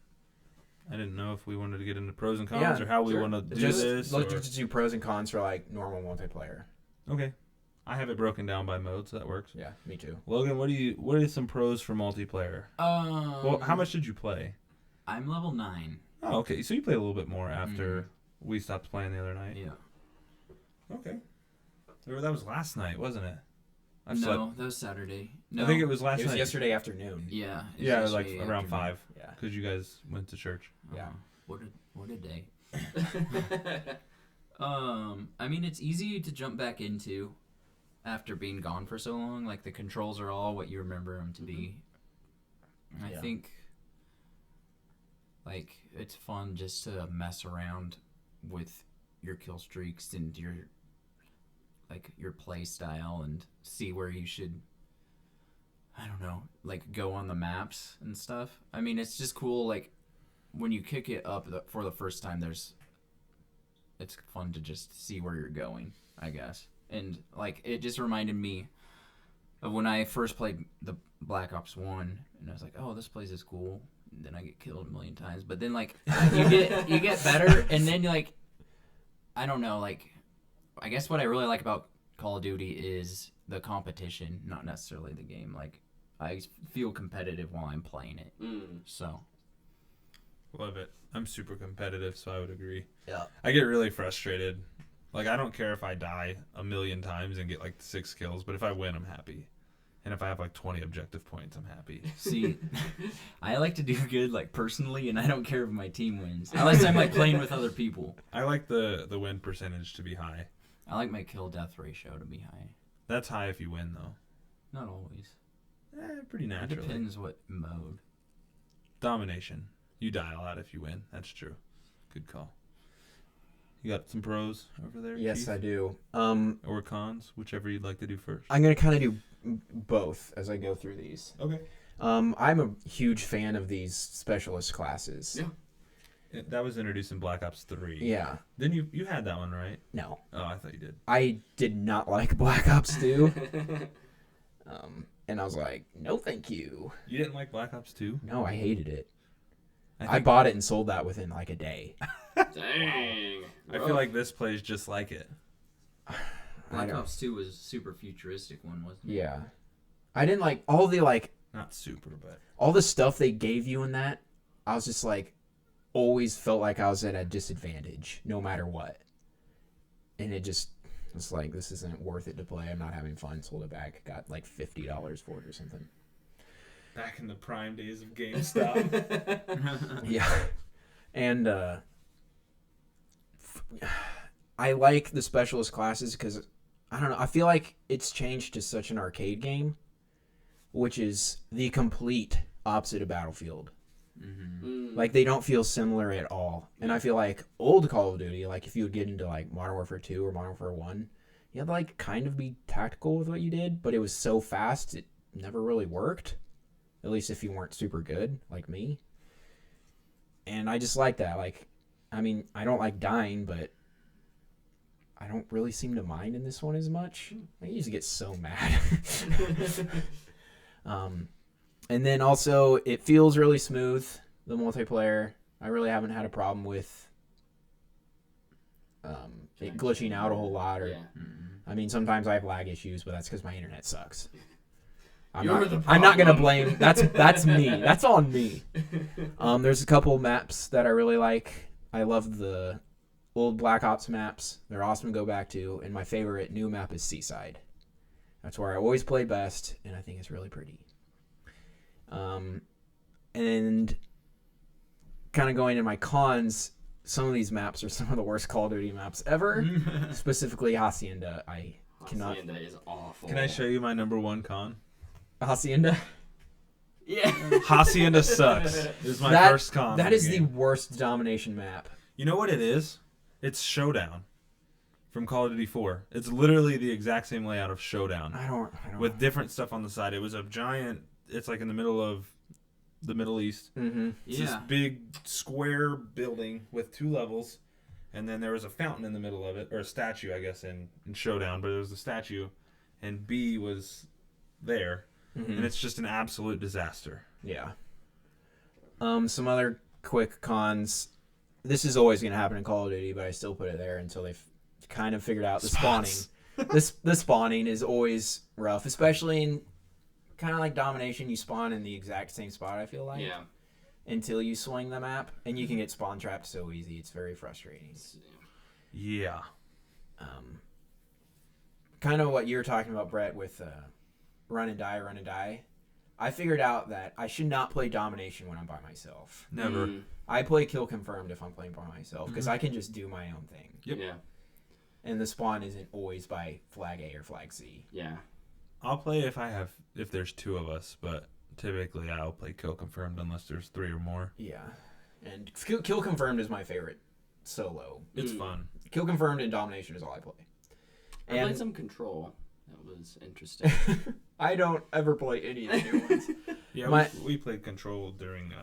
[SPEAKER 2] I didn't know if we wanted to get into pros and cons or how we want to do this.
[SPEAKER 1] Let's just do pros and cons for like normal multiplayer.
[SPEAKER 2] Okay. I have it broken down by mode, so that works.
[SPEAKER 1] Yeah, me too.
[SPEAKER 2] Logan, what are some pros for multiplayer? Well, how much did you play?
[SPEAKER 4] I'm level 9.
[SPEAKER 2] Oh, okay. So you played a little bit more after we stopped playing the other night.
[SPEAKER 4] Yeah.
[SPEAKER 2] Okay. That was last night, wasn't it?
[SPEAKER 4] No, that was Saturday. No,
[SPEAKER 2] I think it was last
[SPEAKER 1] It was
[SPEAKER 2] night.
[SPEAKER 1] yesterday afternoon.
[SPEAKER 4] Yeah. It was
[SPEAKER 2] Yeah, like
[SPEAKER 4] yesterday
[SPEAKER 2] around
[SPEAKER 4] afternoon.
[SPEAKER 2] 5.
[SPEAKER 1] Yeah.
[SPEAKER 2] Because you guys went to church.
[SPEAKER 1] Yeah.
[SPEAKER 4] What a day. I mean, it's easy to jump back into after being gone for so long. Like, the controls are all what you remember them to be. I think, like, it's fun just to mess around with your kill streaks and your play style and see where you should, I don't know, like, go on the maps and stuff. I mean, it's just cool, like, when you kick it up for the first time, it's fun to just see where you're going, I guess. And, like, it just reminded me of when I first played the Black Ops 1, and I was like, oh, this place is cool. And then I get killed a million times. But then, like, you get better, and then, like, I don't know, like, I guess what I really like about Call of Duty is the competition, not necessarily the game. Like, I feel competitive while I'm playing it. So.
[SPEAKER 2] Love it. I'm super competitive, so I would agree.
[SPEAKER 1] Yeah.
[SPEAKER 2] I get really frustrated. Like, I don't care if I die a million times and get, like, 6 kills, but if I win, I'm happy. And if I have, like, 20 objective points, I'm happy.
[SPEAKER 4] See, I like to do good, like, personally, and I don't care if my team wins. Unless I'm, like, playing with other people.
[SPEAKER 2] I like the win percentage to be high.
[SPEAKER 4] I like my kill-death ratio to be high.
[SPEAKER 2] That's high if you win, though.
[SPEAKER 4] Not always.
[SPEAKER 2] Pretty
[SPEAKER 4] It
[SPEAKER 2] naturally.
[SPEAKER 4] depends what mode.
[SPEAKER 2] Domination. You die a lot if you win. That's true. Good call. You got some pros over there?
[SPEAKER 1] Yes,
[SPEAKER 2] Keith?
[SPEAKER 1] I do.
[SPEAKER 2] Or cons, whichever you'd like to do first.
[SPEAKER 1] I'm going to kind of do both as I go through these.
[SPEAKER 2] Okay.
[SPEAKER 1] I'm a huge fan of these specialist classes.
[SPEAKER 3] Yeah.
[SPEAKER 2] That was introduced in Black Ops 3.
[SPEAKER 1] Yeah.
[SPEAKER 2] Then you had that one, right?
[SPEAKER 1] No.
[SPEAKER 2] Oh, I thought you did.
[SPEAKER 1] I did not like Black Ops 2. And I was like, no, thank you.
[SPEAKER 2] You didn't like Black Ops 2?
[SPEAKER 1] No, I hated it. I
[SPEAKER 2] think-
[SPEAKER 1] bought it and sold that within like a day.
[SPEAKER 3] Dang.
[SPEAKER 2] I feel like this plays just like it.
[SPEAKER 4] Black Ops 2 was a super futuristic one, wasn't it?
[SPEAKER 1] Yeah. I didn't like all the
[SPEAKER 2] Not super, but
[SPEAKER 1] all the stuff they gave you in that. I was just like, always felt like I was at a disadvantage no matter what. And it just was like, this isn't worth it to play. I'm not having fun. Sold it back. Got like $50 for it or something.
[SPEAKER 2] back in the prime days of GameStop.
[SPEAKER 1] Yeah. And I like the specialist classes because, I don't know, I feel like it's changed to such an arcade game, which is the complete opposite of Battlefield.
[SPEAKER 4] Mm-hmm.
[SPEAKER 1] Like, they don't feel similar at all. And I feel like old Call of Duty, like, if you would get into, like, Modern Warfare 2 or Modern Warfare 1, you had to, like, kind of be tactical with what you did, but it was so fast, it never really worked. At least if you weren't super good, like me. And I just like that. Like, I mean, I don't like dying, but I don't really seem to mind in this one as much. I used to get so mad. And then also, it feels really smooth, the multiplayer. I really haven't had a problem with it glitching out a whole lot. Or,
[SPEAKER 3] Yeah.
[SPEAKER 1] I mean, sometimes I have lag issues, but that's because my internet sucks. I'm
[SPEAKER 3] You're
[SPEAKER 1] not gonna
[SPEAKER 3] the
[SPEAKER 1] blame. That's me. That's on me. There's a couple maps that I really like. I love the old Black Ops maps. They're awesome to go back to. And my favorite new map is Seaside. That's where I always play best, and I think it's really pretty. And kind of going into my cons, some of these maps are some of the worst Call of Duty maps ever. Specifically Hacienda. I cannot.
[SPEAKER 3] Hacienda is awful.
[SPEAKER 2] Can I show you my number one con?
[SPEAKER 1] Hacienda.
[SPEAKER 3] Yeah.
[SPEAKER 2] Hacienda sucks. This is my first con.
[SPEAKER 1] That
[SPEAKER 2] of
[SPEAKER 1] is the
[SPEAKER 2] game.
[SPEAKER 1] worst domination map.
[SPEAKER 2] You know what it is? It's Showdown from Call of Duty 4. It's literally the exact same layout of Showdown
[SPEAKER 1] I don't
[SPEAKER 2] with different stuff on the side. It was a giant. It's like in the middle of the Middle East.
[SPEAKER 1] Mm-hmm.
[SPEAKER 2] It's this big square building with 2 levels, and then there was a fountain in the middle of it, or a statue, I guess, in Showdown. But it was a statue, and B was there, and it's just an absolute disaster.
[SPEAKER 1] Yeah. Some other quick cons. This is always going to happen in Call of Duty, but I still put it there until they've kind of figured out the spawning. The spawning is always rough, especially in kind of like Domination. You spawn in the exact same spot, I feel like.
[SPEAKER 3] Yeah.
[SPEAKER 1] Until you swing the map, and you can get spawn trapped so easy. It's very frustrating.
[SPEAKER 2] Yeah.
[SPEAKER 1] Kind of what you were talking about, Brett, with run and die. I figured out that I should not play Domination when I'm by myself.
[SPEAKER 2] Never.
[SPEAKER 3] Mm.
[SPEAKER 1] I play Kill Confirmed if I'm playing by myself, because I can just do my own thing.
[SPEAKER 2] Yep.
[SPEAKER 3] Yeah.
[SPEAKER 1] and the spawn isn't always by flag A or flag C.
[SPEAKER 3] Yeah.
[SPEAKER 2] I'll play if there's 2 of us, but typically I'll play kill confirmed unless there's 3 or more.
[SPEAKER 1] Yeah, and kill confirmed is my favorite solo.
[SPEAKER 2] It's fun.
[SPEAKER 1] Kill confirmed and domination is all I play.
[SPEAKER 3] I played some control. That was interesting.
[SPEAKER 1] I don't ever play any of the new ones.
[SPEAKER 2] Yeah, we played control during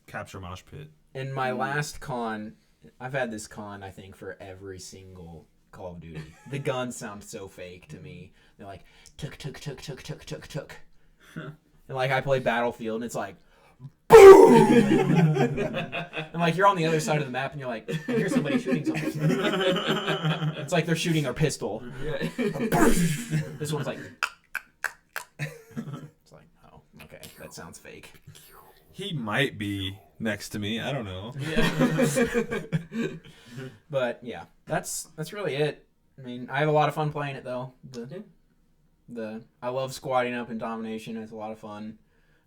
[SPEAKER 2] Capture Mosh Pit.
[SPEAKER 1] In my last con, I've had this con, I think, for every single Call of Duty. The guns sound so fake to me. They're like, tuk. And like, I play Battlefield, and it's like, boom! And like, you're on the other side of the map, and you're like, I hear somebody shooting something. It's like they're shooting a pistol.
[SPEAKER 3] Yeah.
[SPEAKER 1] This one's like, it's like, oh, okay, that sounds fake.
[SPEAKER 2] He might be next to me. I don't know.
[SPEAKER 1] Yeah. But yeah, that's really it. I mean, I have a lot of fun playing it though. I love squatting up in domination. It's a lot of fun.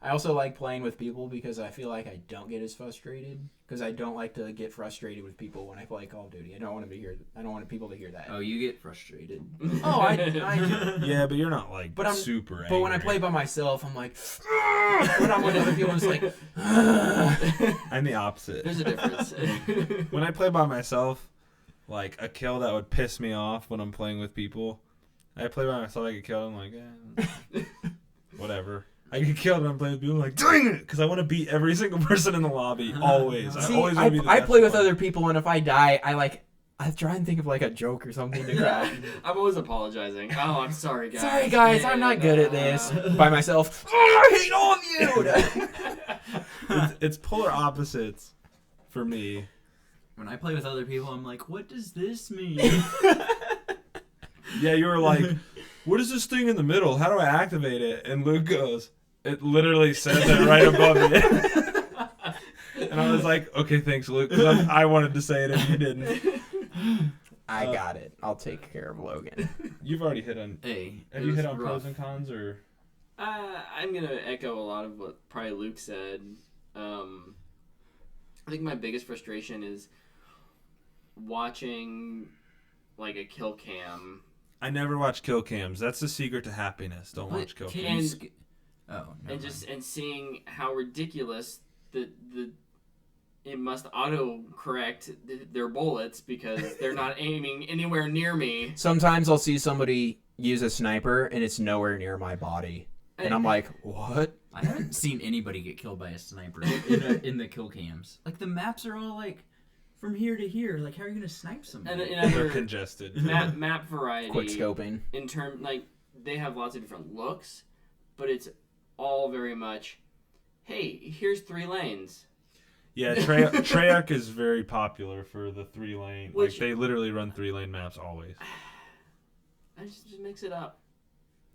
[SPEAKER 1] I also like playing with people because I feel like I don't get as frustrated because I don't like to get frustrated with people when I play Call of Duty. I don't want people to hear that.
[SPEAKER 4] Oh, you get frustrated.
[SPEAKER 1] Oh, I do.
[SPEAKER 2] Yeah, but you're not like
[SPEAKER 1] But I'm
[SPEAKER 2] super angry.
[SPEAKER 1] But when I play by myself, I'm like, when I'm with other people, it's like,
[SPEAKER 2] I'm the opposite.
[SPEAKER 3] There's a difference.
[SPEAKER 2] When I play by myself, like a kill that would piss me off when I'm playing with people, I play by myself, I get killed, I'm like, whatever. I get killed and I'm playing with people, I'm like, dang it! Because I want to beat every single person in the lobby, always.
[SPEAKER 1] See,
[SPEAKER 2] I always want to be the
[SPEAKER 1] I
[SPEAKER 2] best
[SPEAKER 1] play with
[SPEAKER 2] one.
[SPEAKER 1] other people, and if I die, I try and think of like a joke or something to crack.
[SPEAKER 3] I'm always apologizing. Oh, I'm sorry, guys.
[SPEAKER 1] Sorry, guys, I'm not good at this. By myself, I hate all of you!
[SPEAKER 2] It's polar opposites for me.
[SPEAKER 4] When I play with other people, I'm like, what does this mean?
[SPEAKER 2] Yeah, you were like, what is this thing in the middle? How do I activate it? And Luke goes, it literally says it right above it. And I was like, okay, thanks, Luke. 'Cause I wanted to say it if you didn't.
[SPEAKER 1] I got it. I'll take care of Logan.
[SPEAKER 2] You've already hit on.
[SPEAKER 4] Hey,
[SPEAKER 2] Have
[SPEAKER 4] it
[SPEAKER 2] you
[SPEAKER 4] was
[SPEAKER 2] hit on
[SPEAKER 4] rough.
[SPEAKER 2] pros and cons or?
[SPEAKER 3] I'm gonna echo a lot of what probably Luke said. I think my biggest frustration is watching like a kill cam.
[SPEAKER 2] I never watch kill cams. That's the secret to happiness. Don't
[SPEAKER 4] But
[SPEAKER 2] watch kill
[SPEAKER 4] can
[SPEAKER 2] cams.
[SPEAKER 4] you Oh, no.
[SPEAKER 3] And seeing how ridiculous it must auto correct their bullets because they're not aiming anywhere near me.
[SPEAKER 1] Sometimes I'll see somebody use a sniper, and it's nowhere near my body. And I'm like, what?
[SPEAKER 4] I haven't seen anybody get killed by a sniper in the kill cams. Like, the maps are all, like, from here to here. Like, how are you going to snipe somebody?
[SPEAKER 3] And
[SPEAKER 2] They're congested.
[SPEAKER 3] map variety.
[SPEAKER 1] Quick scoping.
[SPEAKER 3] In term, like, they have lots of different looks, but it's all very much, hey, here's 3 lanes.
[SPEAKER 2] Yeah, Treyarch is very popular for the 3-lane.
[SPEAKER 3] Which-
[SPEAKER 2] Like, they literally run 3-lane maps always.
[SPEAKER 3] I just mix it up.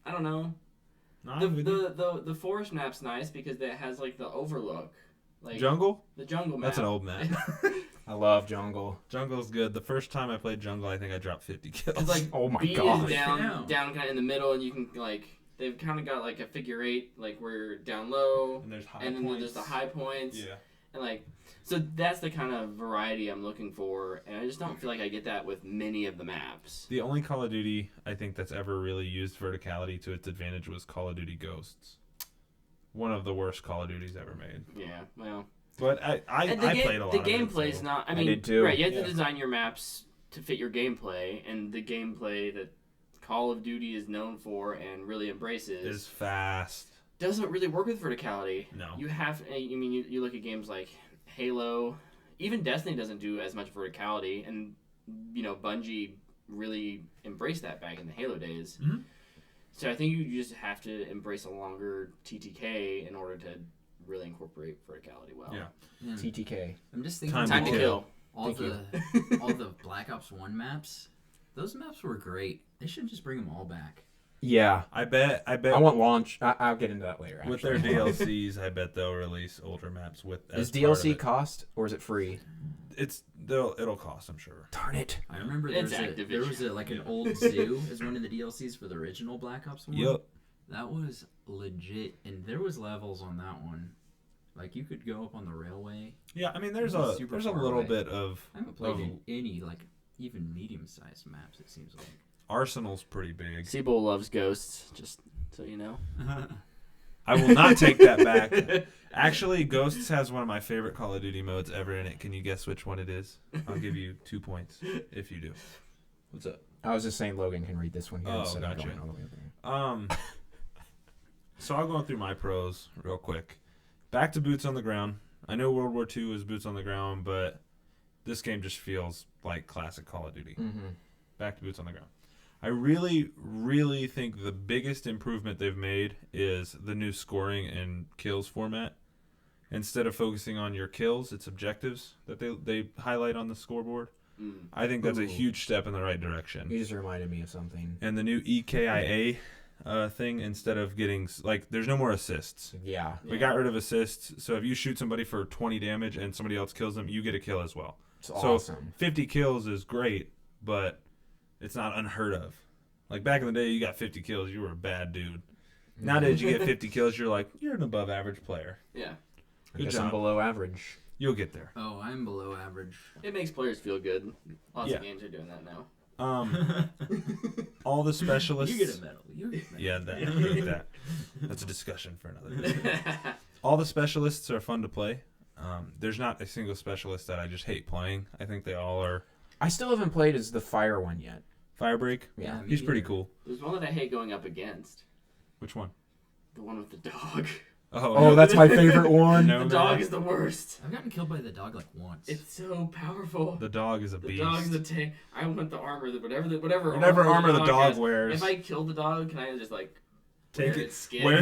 [SPEAKER 3] I don't know.
[SPEAKER 2] No, I'm with you.
[SPEAKER 3] The forest map's nice because it has like the overlook, like
[SPEAKER 2] Jungle?
[SPEAKER 3] the jungle map.
[SPEAKER 2] That's an old map.
[SPEAKER 1] I love jungle.
[SPEAKER 2] Jungle's good. The first time I played Jungle, I think I dropped 50 kills.
[SPEAKER 3] It's like
[SPEAKER 1] Oh my
[SPEAKER 3] B
[SPEAKER 1] gosh.
[SPEAKER 3] is down
[SPEAKER 4] Yeah.
[SPEAKER 3] kind of in the middle, and you can like they've kind of got like a figure 8, like where you're down low,
[SPEAKER 2] and there's high
[SPEAKER 3] and then
[SPEAKER 2] points.
[SPEAKER 3] there's the high points,
[SPEAKER 2] Yeah.
[SPEAKER 3] and like so that's the kind of variety I'm looking for, and I just don't feel like I get that with many of the maps.
[SPEAKER 2] The only Call of Duty I think that's ever really used verticality to its advantage was Call of Duty Ghosts. One of the worst Call of Duties ever made.
[SPEAKER 3] Yeah, well,
[SPEAKER 2] But I
[SPEAKER 3] and
[SPEAKER 2] played a lot
[SPEAKER 3] the
[SPEAKER 2] of it.
[SPEAKER 3] gameplay's
[SPEAKER 2] so.
[SPEAKER 3] not. I
[SPEAKER 1] I
[SPEAKER 3] mean,
[SPEAKER 1] did too.
[SPEAKER 3] right? You have
[SPEAKER 2] Yeah.
[SPEAKER 3] to design your maps to fit your gameplay, and the gameplay that Call of Duty is known for and really embraces
[SPEAKER 2] Is fast.
[SPEAKER 3] doesn't really work with verticality.
[SPEAKER 2] No.
[SPEAKER 3] You have. I mean, you look at games like Halo, even Destiny doesn't do as much verticality, and you know Bungie really embraced that back in the Halo days.
[SPEAKER 2] Mhm.
[SPEAKER 3] So I think you just have to embrace a longer TTK in order to really incorporate verticality well.
[SPEAKER 2] Yeah.
[SPEAKER 4] Yeah.
[SPEAKER 1] TTK.
[SPEAKER 4] I'm just thinking
[SPEAKER 2] Time
[SPEAKER 3] Time to
[SPEAKER 2] to
[SPEAKER 3] kill.
[SPEAKER 4] all
[SPEAKER 1] Thank
[SPEAKER 4] the Black Ops 1 maps. Those maps were great. They should just bring them all back.
[SPEAKER 1] Yeah.
[SPEAKER 2] I bet
[SPEAKER 1] I want launch. I'll get into that later.
[SPEAKER 2] with
[SPEAKER 1] Actually.
[SPEAKER 2] their DLCs, I bet they'll release older maps with.
[SPEAKER 1] Is
[SPEAKER 2] as part of
[SPEAKER 1] DLC
[SPEAKER 2] it.
[SPEAKER 1] cost or is it free?
[SPEAKER 2] It'll cost, I'm sure.
[SPEAKER 1] Darn it.
[SPEAKER 4] I remember
[SPEAKER 3] It's
[SPEAKER 4] there was like an old zoo as one of the DLCs for the original Black Ops 1.
[SPEAKER 2] Yep.
[SPEAKER 4] That was legit, and there was levels on that one. Like, you could go up on the railway.
[SPEAKER 2] Yeah, I mean, there's
[SPEAKER 4] It's
[SPEAKER 2] a
[SPEAKER 4] super
[SPEAKER 2] there's a
[SPEAKER 4] far
[SPEAKER 2] little
[SPEAKER 4] away.
[SPEAKER 2] bit of.
[SPEAKER 4] I haven't played
[SPEAKER 2] Oh.
[SPEAKER 4] in any, like, even medium-sized maps, it seems like.
[SPEAKER 2] Arsenal's pretty big.
[SPEAKER 3] Seabull loves ghosts, just so you know.
[SPEAKER 2] I will not take that back. Actually, Ghosts has one of my favorite Call of Duty modes ever in it. Can you guess which one it is? I'll give you 2 points if you do. What's up?
[SPEAKER 1] I was just saying Logan can read this one here
[SPEAKER 2] Oh,
[SPEAKER 1] instead of
[SPEAKER 2] gotcha.
[SPEAKER 1] going all the way there.
[SPEAKER 2] So I'll go through my pros real quick. Back to boots on the ground. I know World War II was boots on the ground, but this game just feels like classic Call of Duty.
[SPEAKER 1] Mm-hmm.
[SPEAKER 2] Back to boots on the ground. I really, really think the biggest improvement they've made is the new scoring and kills format. Instead of focusing on your kills, it's objectives that they highlight on the scoreboard. I think that's a huge step in the right direction.
[SPEAKER 1] You just reminded me of something.
[SPEAKER 2] And the new EKIA thing, instead of getting, like, there's no more assists.
[SPEAKER 1] Yeah.
[SPEAKER 2] We got rid of assists, so if you shoot somebody for 20 damage and somebody else kills them, you get a kill as well.
[SPEAKER 1] It's
[SPEAKER 2] So
[SPEAKER 1] awesome.
[SPEAKER 2] 50 kills is great, but it's not unheard of. Like, back in the day, you got 50 kills, you were a bad dude. Nowadays, you get 50 kills, you're like, you're an above average player.
[SPEAKER 3] Yeah.
[SPEAKER 1] I
[SPEAKER 2] Good
[SPEAKER 1] guess I'm
[SPEAKER 2] job.
[SPEAKER 1] below average.
[SPEAKER 2] You'll get there.
[SPEAKER 4] Oh, I'm below average.
[SPEAKER 3] It makes players feel good. Lots
[SPEAKER 2] Yeah.
[SPEAKER 3] of games are doing that now.
[SPEAKER 2] All the specialists.
[SPEAKER 4] You get a medal. You get a medal.
[SPEAKER 2] Yeah, that. That's a discussion for another day. All the specialists are fun to play. There's not a single specialist that I just hate playing. I think they all are.
[SPEAKER 1] I still haven't played as the fire one yet.
[SPEAKER 2] Firebreak.
[SPEAKER 1] Yeah.
[SPEAKER 4] me
[SPEAKER 2] He's pretty
[SPEAKER 4] either.
[SPEAKER 2] cool.
[SPEAKER 3] There's one that I hate going up against.
[SPEAKER 2] Which one?
[SPEAKER 3] The one with the dog.
[SPEAKER 1] Oh, that's my favorite one.
[SPEAKER 2] No,
[SPEAKER 3] The dog
[SPEAKER 2] man.
[SPEAKER 3] is the worst.
[SPEAKER 4] I've gotten killed by the dog like once.
[SPEAKER 3] It's so powerful.
[SPEAKER 2] The dog is a
[SPEAKER 3] The
[SPEAKER 2] beast.
[SPEAKER 3] dog's the tank. I want the armor, whatever
[SPEAKER 2] Whatever armor the dog
[SPEAKER 3] has.
[SPEAKER 2] wears.
[SPEAKER 3] If I kill the dog, can I just like
[SPEAKER 2] Take
[SPEAKER 3] wear
[SPEAKER 2] it.
[SPEAKER 3] its skin?
[SPEAKER 2] Where?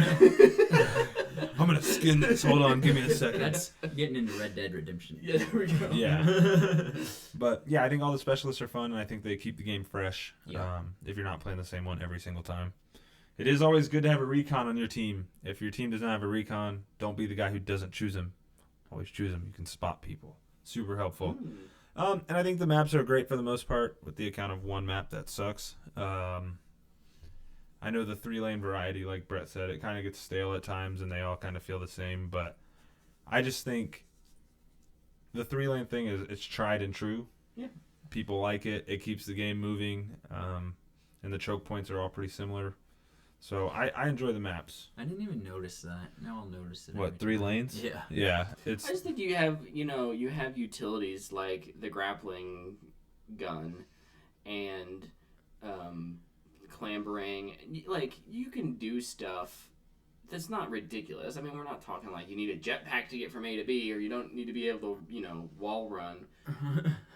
[SPEAKER 2] I'm gonna skin this. Hold on, give me a second.
[SPEAKER 4] That's getting into Red Dead Redemption.
[SPEAKER 3] Yeah, there we go.
[SPEAKER 2] Yeah. But yeah, I think all the specialists are fun, and I think they keep the game fresh.
[SPEAKER 1] Yeah.
[SPEAKER 2] If you're not playing the same one every single time, it is always good to have a recon on your team. If your team doesn't have a recon, don't be the guy who doesn't choose him. Always choose him. You can spot people. Super helpful. And I think the maps are great for the most part, with the account of one map that sucks. I know the 3-lane variety, like Brett said, it kind of gets stale at times, and they all kind of feel the same. But I just think the 3-lane thing it's tried and true.
[SPEAKER 3] Yeah.
[SPEAKER 2] People like it. It keeps the game moving, and the choke points are all pretty similar. So I enjoy the maps.
[SPEAKER 4] I didn't even notice that. Now I'll notice it.
[SPEAKER 2] What,
[SPEAKER 4] every
[SPEAKER 2] 3
[SPEAKER 4] time.
[SPEAKER 2] lanes?
[SPEAKER 4] Yeah.
[SPEAKER 2] Yeah,
[SPEAKER 3] I
[SPEAKER 2] it's
[SPEAKER 3] just think you have utilities like the grappling gun and clambering. Like, you can do stuff that's not ridiculous. I mean, we're not talking like you need a jetpack to get from A to B, or you don't need to be able to, wall run.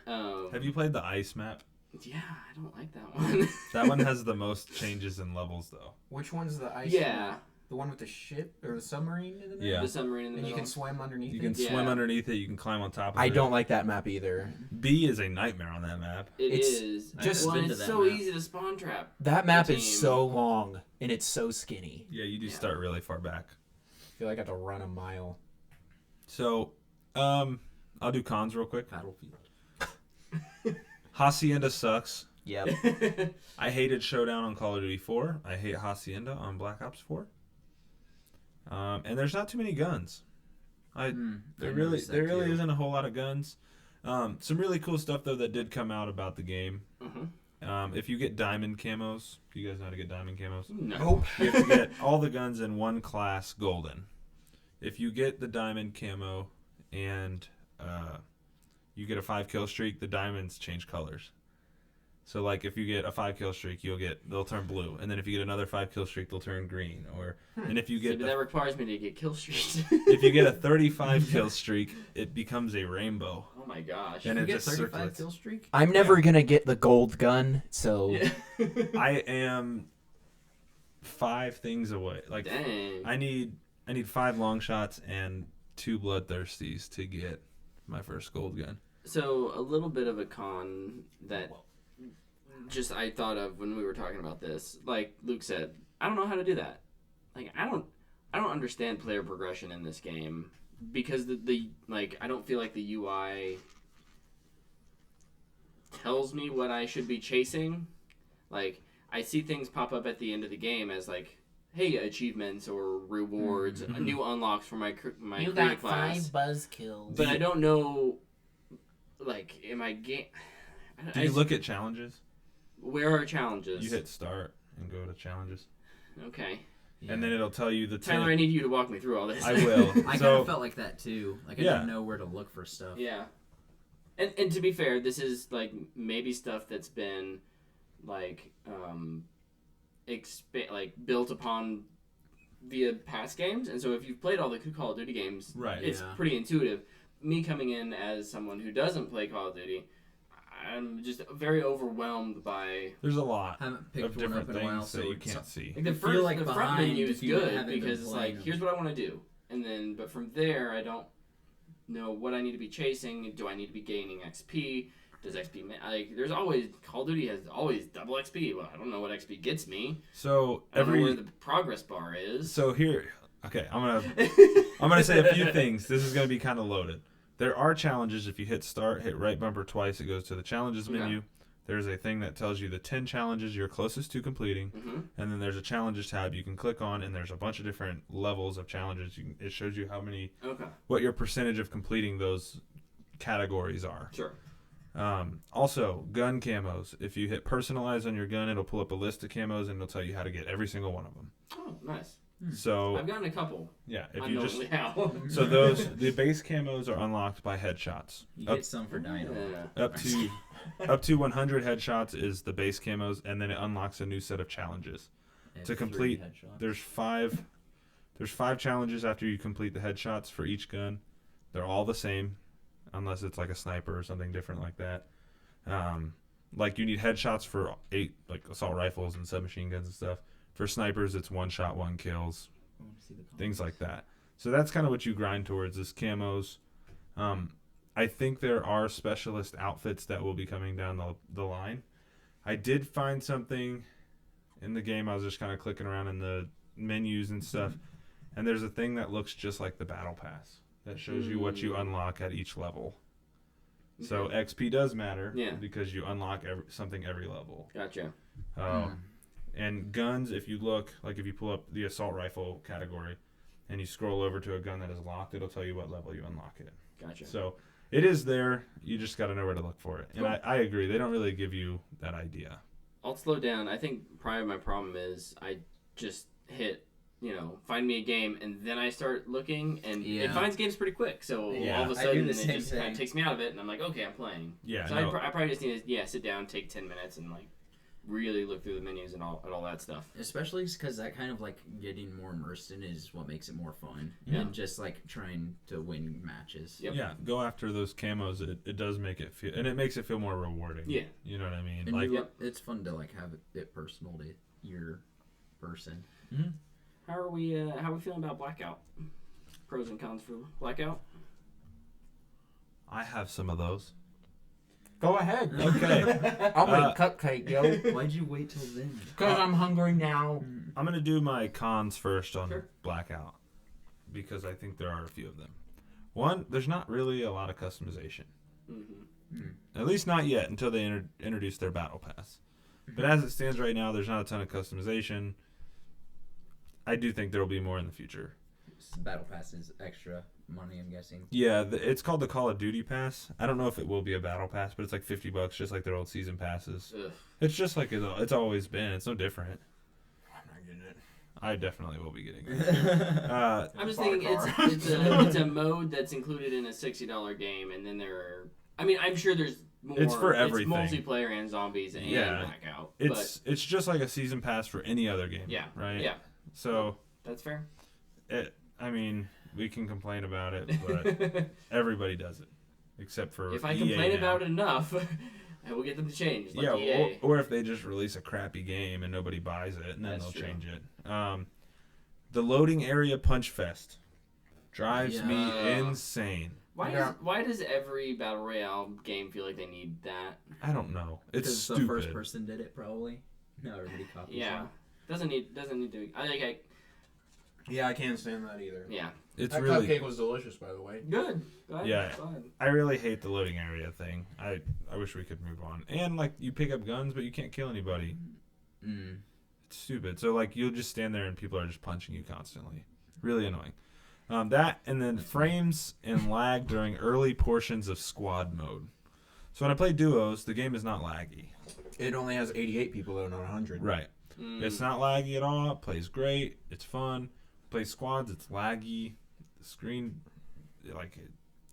[SPEAKER 2] Have you played the ice map?
[SPEAKER 3] Yeah, I don't like that one.
[SPEAKER 2] That one has the most changes in levels, though.
[SPEAKER 1] Which one's the ice?
[SPEAKER 3] Yeah.
[SPEAKER 1] one? The one with the ship or the submarine in the middle?
[SPEAKER 2] Yeah.
[SPEAKER 3] The submarine in the
[SPEAKER 1] And you
[SPEAKER 3] middle.
[SPEAKER 1] can swim underneath
[SPEAKER 2] You
[SPEAKER 1] it?
[SPEAKER 2] can
[SPEAKER 3] Yeah.
[SPEAKER 2] swim underneath it. You can climb on top of it.
[SPEAKER 1] I don't like that map either.
[SPEAKER 2] B is a nightmare on that map.
[SPEAKER 3] It
[SPEAKER 1] It's
[SPEAKER 3] is.
[SPEAKER 1] just-
[SPEAKER 3] well,
[SPEAKER 4] I've been
[SPEAKER 3] it's
[SPEAKER 4] to that
[SPEAKER 3] so
[SPEAKER 4] map.
[SPEAKER 3] easy to spawn trap.
[SPEAKER 1] That map
[SPEAKER 3] The
[SPEAKER 1] is
[SPEAKER 3] team.
[SPEAKER 1] so long and it's so skinny.
[SPEAKER 2] Yeah, you do
[SPEAKER 3] Yeah.
[SPEAKER 2] start really far back.
[SPEAKER 1] I feel like I have to run a mile.
[SPEAKER 2] So, I'll do cons real quick.
[SPEAKER 4] Battlefield.
[SPEAKER 2] Hacienda sucks.
[SPEAKER 1] Yep.
[SPEAKER 2] I hated Showdown on Call of Duty 4. I hate Hacienda on Black Ops 4. And there's not too many guns. There really isn't a whole lot of guns. Some really cool stuff though that did come out about the game. If you get diamond camos, do you guys know how to get diamond camos?
[SPEAKER 3] No.
[SPEAKER 2] You have to get all the guns in one class golden. If you get the diamond camo and you get a 5 kill streak, the diamonds change colors. So like if you get a 5 kill streak, they'll turn blue, and then if you get another 5 kill streak, they'll turn green. And if you get
[SPEAKER 3] Maybe that requires me to get kill streaks.
[SPEAKER 2] if you get a 35 kill streak, it becomes a rainbow.
[SPEAKER 3] Oh my gosh.
[SPEAKER 2] And
[SPEAKER 4] You
[SPEAKER 2] it
[SPEAKER 4] get
[SPEAKER 2] just
[SPEAKER 4] 35
[SPEAKER 2] circulates.
[SPEAKER 4] kill streak?
[SPEAKER 1] I'm never going to get the gold gun, so
[SPEAKER 3] Yeah.
[SPEAKER 2] I am 5 things away. Like
[SPEAKER 3] Dang.
[SPEAKER 2] I need 5 long shots and 2 bloodthirsties to get my first gold gun.
[SPEAKER 3] So a little bit of a con that just I thought of when we were talking about this. Like Luke said, I don't know how to do that. Like I don't understand player progression in this game because the I don't feel like the UI tells me what I should be chasing. Like I see things pop up at the end of the game as like, hey, achievements or rewards, new unlocks for my creative class.
[SPEAKER 1] buzz kills.
[SPEAKER 3] But I don't know, am
[SPEAKER 2] Do you look at challenges?
[SPEAKER 3] Where are challenges?
[SPEAKER 2] You hit start and go to challenges.
[SPEAKER 3] Okay.
[SPEAKER 2] And then it'll tell you the
[SPEAKER 3] Tyler, I need you to walk me through all this.
[SPEAKER 2] I will.
[SPEAKER 4] I kind of felt like that too. Like I didn't know where to look for stuff.
[SPEAKER 3] Yeah. And to be fair, this is like maybe stuff that's been like built upon via past games, and so if you've played all the Call of Duty games,
[SPEAKER 2] right,
[SPEAKER 3] it's pretty intuitive. Me coming in as someone who doesn't play Call of Duty, I'm just very overwhelmed by.
[SPEAKER 2] There's a lot
[SPEAKER 4] of
[SPEAKER 2] different things that you can't see.
[SPEAKER 3] Like the front menu is good because it's like, here's what I want to do, and then but from there I don't know what I need to be chasing. Do I need to be gaining XP? Does XP like? There's always Call of Duty has always double XP. Well, I don't know what XP gets me.
[SPEAKER 2] So
[SPEAKER 3] I don't know where the progress bar is.
[SPEAKER 2] So here, okay, I'm gonna say a few things. This is gonna be kind of loaded. There are challenges. If you hit start, hit right bumper twice, it goes to the challenges menu. There's a thing that tells you the 10 challenges you're closest to completing, and then there's a challenges tab you can click on, and there's a bunch of different levels of challenges. It shows you how many, what your percentage of completing those categories are.
[SPEAKER 3] Sure.
[SPEAKER 2] Also, gun camos. If you hit personalize on your gun, it'll pull up a list of camos, and it'll tell you how to get every single one of them.
[SPEAKER 3] Oh, nice.
[SPEAKER 2] So
[SPEAKER 3] I've gotten a couple.
[SPEAKER 2] Yeah, if you just
[SPEAKER 3] how.
[SPEAKER 2] so the base camos are unlocked by headshots.
[SPEAKER 4] You get some for Dino.
[SPEAKER 2] Up to 100 headshots is the base camos, and then it unlocks a new set of challenges. To complete, there's five challenges after you complete the headshots for each gun. They're all the same, unless it's like a sniper or something different like that. Like you need headshots for 8 like assault rifles and submachine guns and stuff. For snipers, it's 1 shot, 1 kills, things like that. So that's kind of what you grind towards is camos. I think there are specialist outfits that will be coming down the line. I did find something in the game. I was just kind of clicking around in the menus and stuff, and there's a thing that looks just like the battle pass that shows you what you unlock at each level. So XP does matter because you unlock something every level.
[SPEAKER 3] Gotcha.
[SPEAKER 2] And guns, if you look, like if you pull up the assault rifle category and you scroll over to a gun that is locked, it'll tell you what level you unlock it.
[SPEAKER 3] Gotcha.
[SPEAKER 2] So it is there. You just got to know where to look for it.
[SPEAKER 3] Cool.
[SPEAKER 2] And I agree. They don't really give you that idea.
[SPEAKER 3] I'll slow down. I think probably my problem is I just hit, find me a game, and then I start looking, and it finds games pretty quick. So all of a sudden, it just kind of takes me out of it, and I'm like, okay, I'm playing.
[SPEAKER 2] Yeah.
[SPEAKER 3] So I probably just need to sit down, take 10 minutes, and really look through the menus and all that stuff.
[SPEAKER 4] Especially because that kind of getting more immersed in is what makes it more fun than just trying to win matches.
[SPEAKER 3] Yep.
[SPEAKER 2] Yeah, go after those camos. It does make it feel, and it makes it feel more rewarding.
[SPEAKER 3] Yeah,
[SPEAKER 2] you know what I mean.
[SPEAKER 4] And it's fun to have it personal to your person.
[SPEAKER 2] Mm-hmm.
[SPEAKER 3] How are we feeling about Blackout? Pros and cons for Blackout.
[SPEAKER 2] I have some of those.
[SPEAKER 1] Go ahead.
[SPEAKER 2] Okay.
[SPEAKER 1] I'll make cupcake, yo.
[SPEAKER 4] Why'd you wait till then?
[SPEAKER 1] Because I'm hungry now.
[SPEAKER 2] I'm going to do my cons first on Blackout because I think there are a few of them. One, there's not really a lot of customization. At least not yet until they introduce their battle pass. But as it stands right now, there's not a ton of customization. I do think there will be more in the future.
[SPEAKER 4] Battle pass is extra money, I'm guessing.
[SPEAKER 2] Yeah, it's called the Call of Duty Pass. I don't know if it will be a battle pass, but it's like $50, just like their old season passes.
[SPEAKER 3] Ugh.
[SPEAKER 2] It's just like it's always been. It's no different. I'm not getting it. I definitely will be getting it.
[SPEAKER 3] I'm just thinking it's a mode that's included in a $60 game, and then there are. I mean, I'm sure there's more.
[SPEAKER 2] It's for everything.
[SPEAKER 3] It's multiplayer and zombies and Blackout.
[SPEAKER 2] It's just like a season pass for any other game.
[SPEAKER 3] Yeah.
[SPEAKER 2] Right.
[SPEAKER 3] Yeah.
[SPEAKER 2] So
[SPEAKER 3] that's fair.
[SPEAKER 2] I mean, we can complain about it, but everybody does it, except for
[SPEAKER 3] if I
[SPEAKER 2] EA
[SPEAKER 3] complain
[SPEAKER 2] now.
[SPEAKER 3] about it enough, I will get them to change. Like EA.
[SPEAKER 2] Or if they just release a crappy game and nobody buys it, and then they'll change it. The loading area punch fest drives me insane.
[SPEAKER 3] Why does every battle royale game feel like they need that?
[SPEAKER 2] I don't know. It's
[SPEAKER 4] because
[SPEAKER 2] stupid.
[SPEAKER 4] The first person did it, probably. No, everybody copies.
[SPEAKER 3] Yeah,
[SPEAKER 4] it.
[SPEAKER 3] doesn't need to.
[SPEAKER 1] Yeah, I can't stand that either.
[SPEAKER 3] Yeah,
[SPEAKER 1] that cupcake was delicious, by the way.
[SPEAKER 3] Good. Go ahead.
[SPEAKER 2] Yeah,
[SPEAKER 3] Go ahead.
[SPEAKER 2] I really hate the loading area thing. I wish we could move on. And you pick up guns, but you can't kill anybody. It's stupid. So you'll just stand there and people are just punching you constantly. Really annoying. That and then frames and lag during early portions of squad mode. So when I play duos, the game is not laggy.
[SPEAKER 1] It only has 88 people though, not 100.
[SPEAKER 2] Right. It's not laggy at all. It plays great. It's fun. Play squads. It's laggy. The screen, like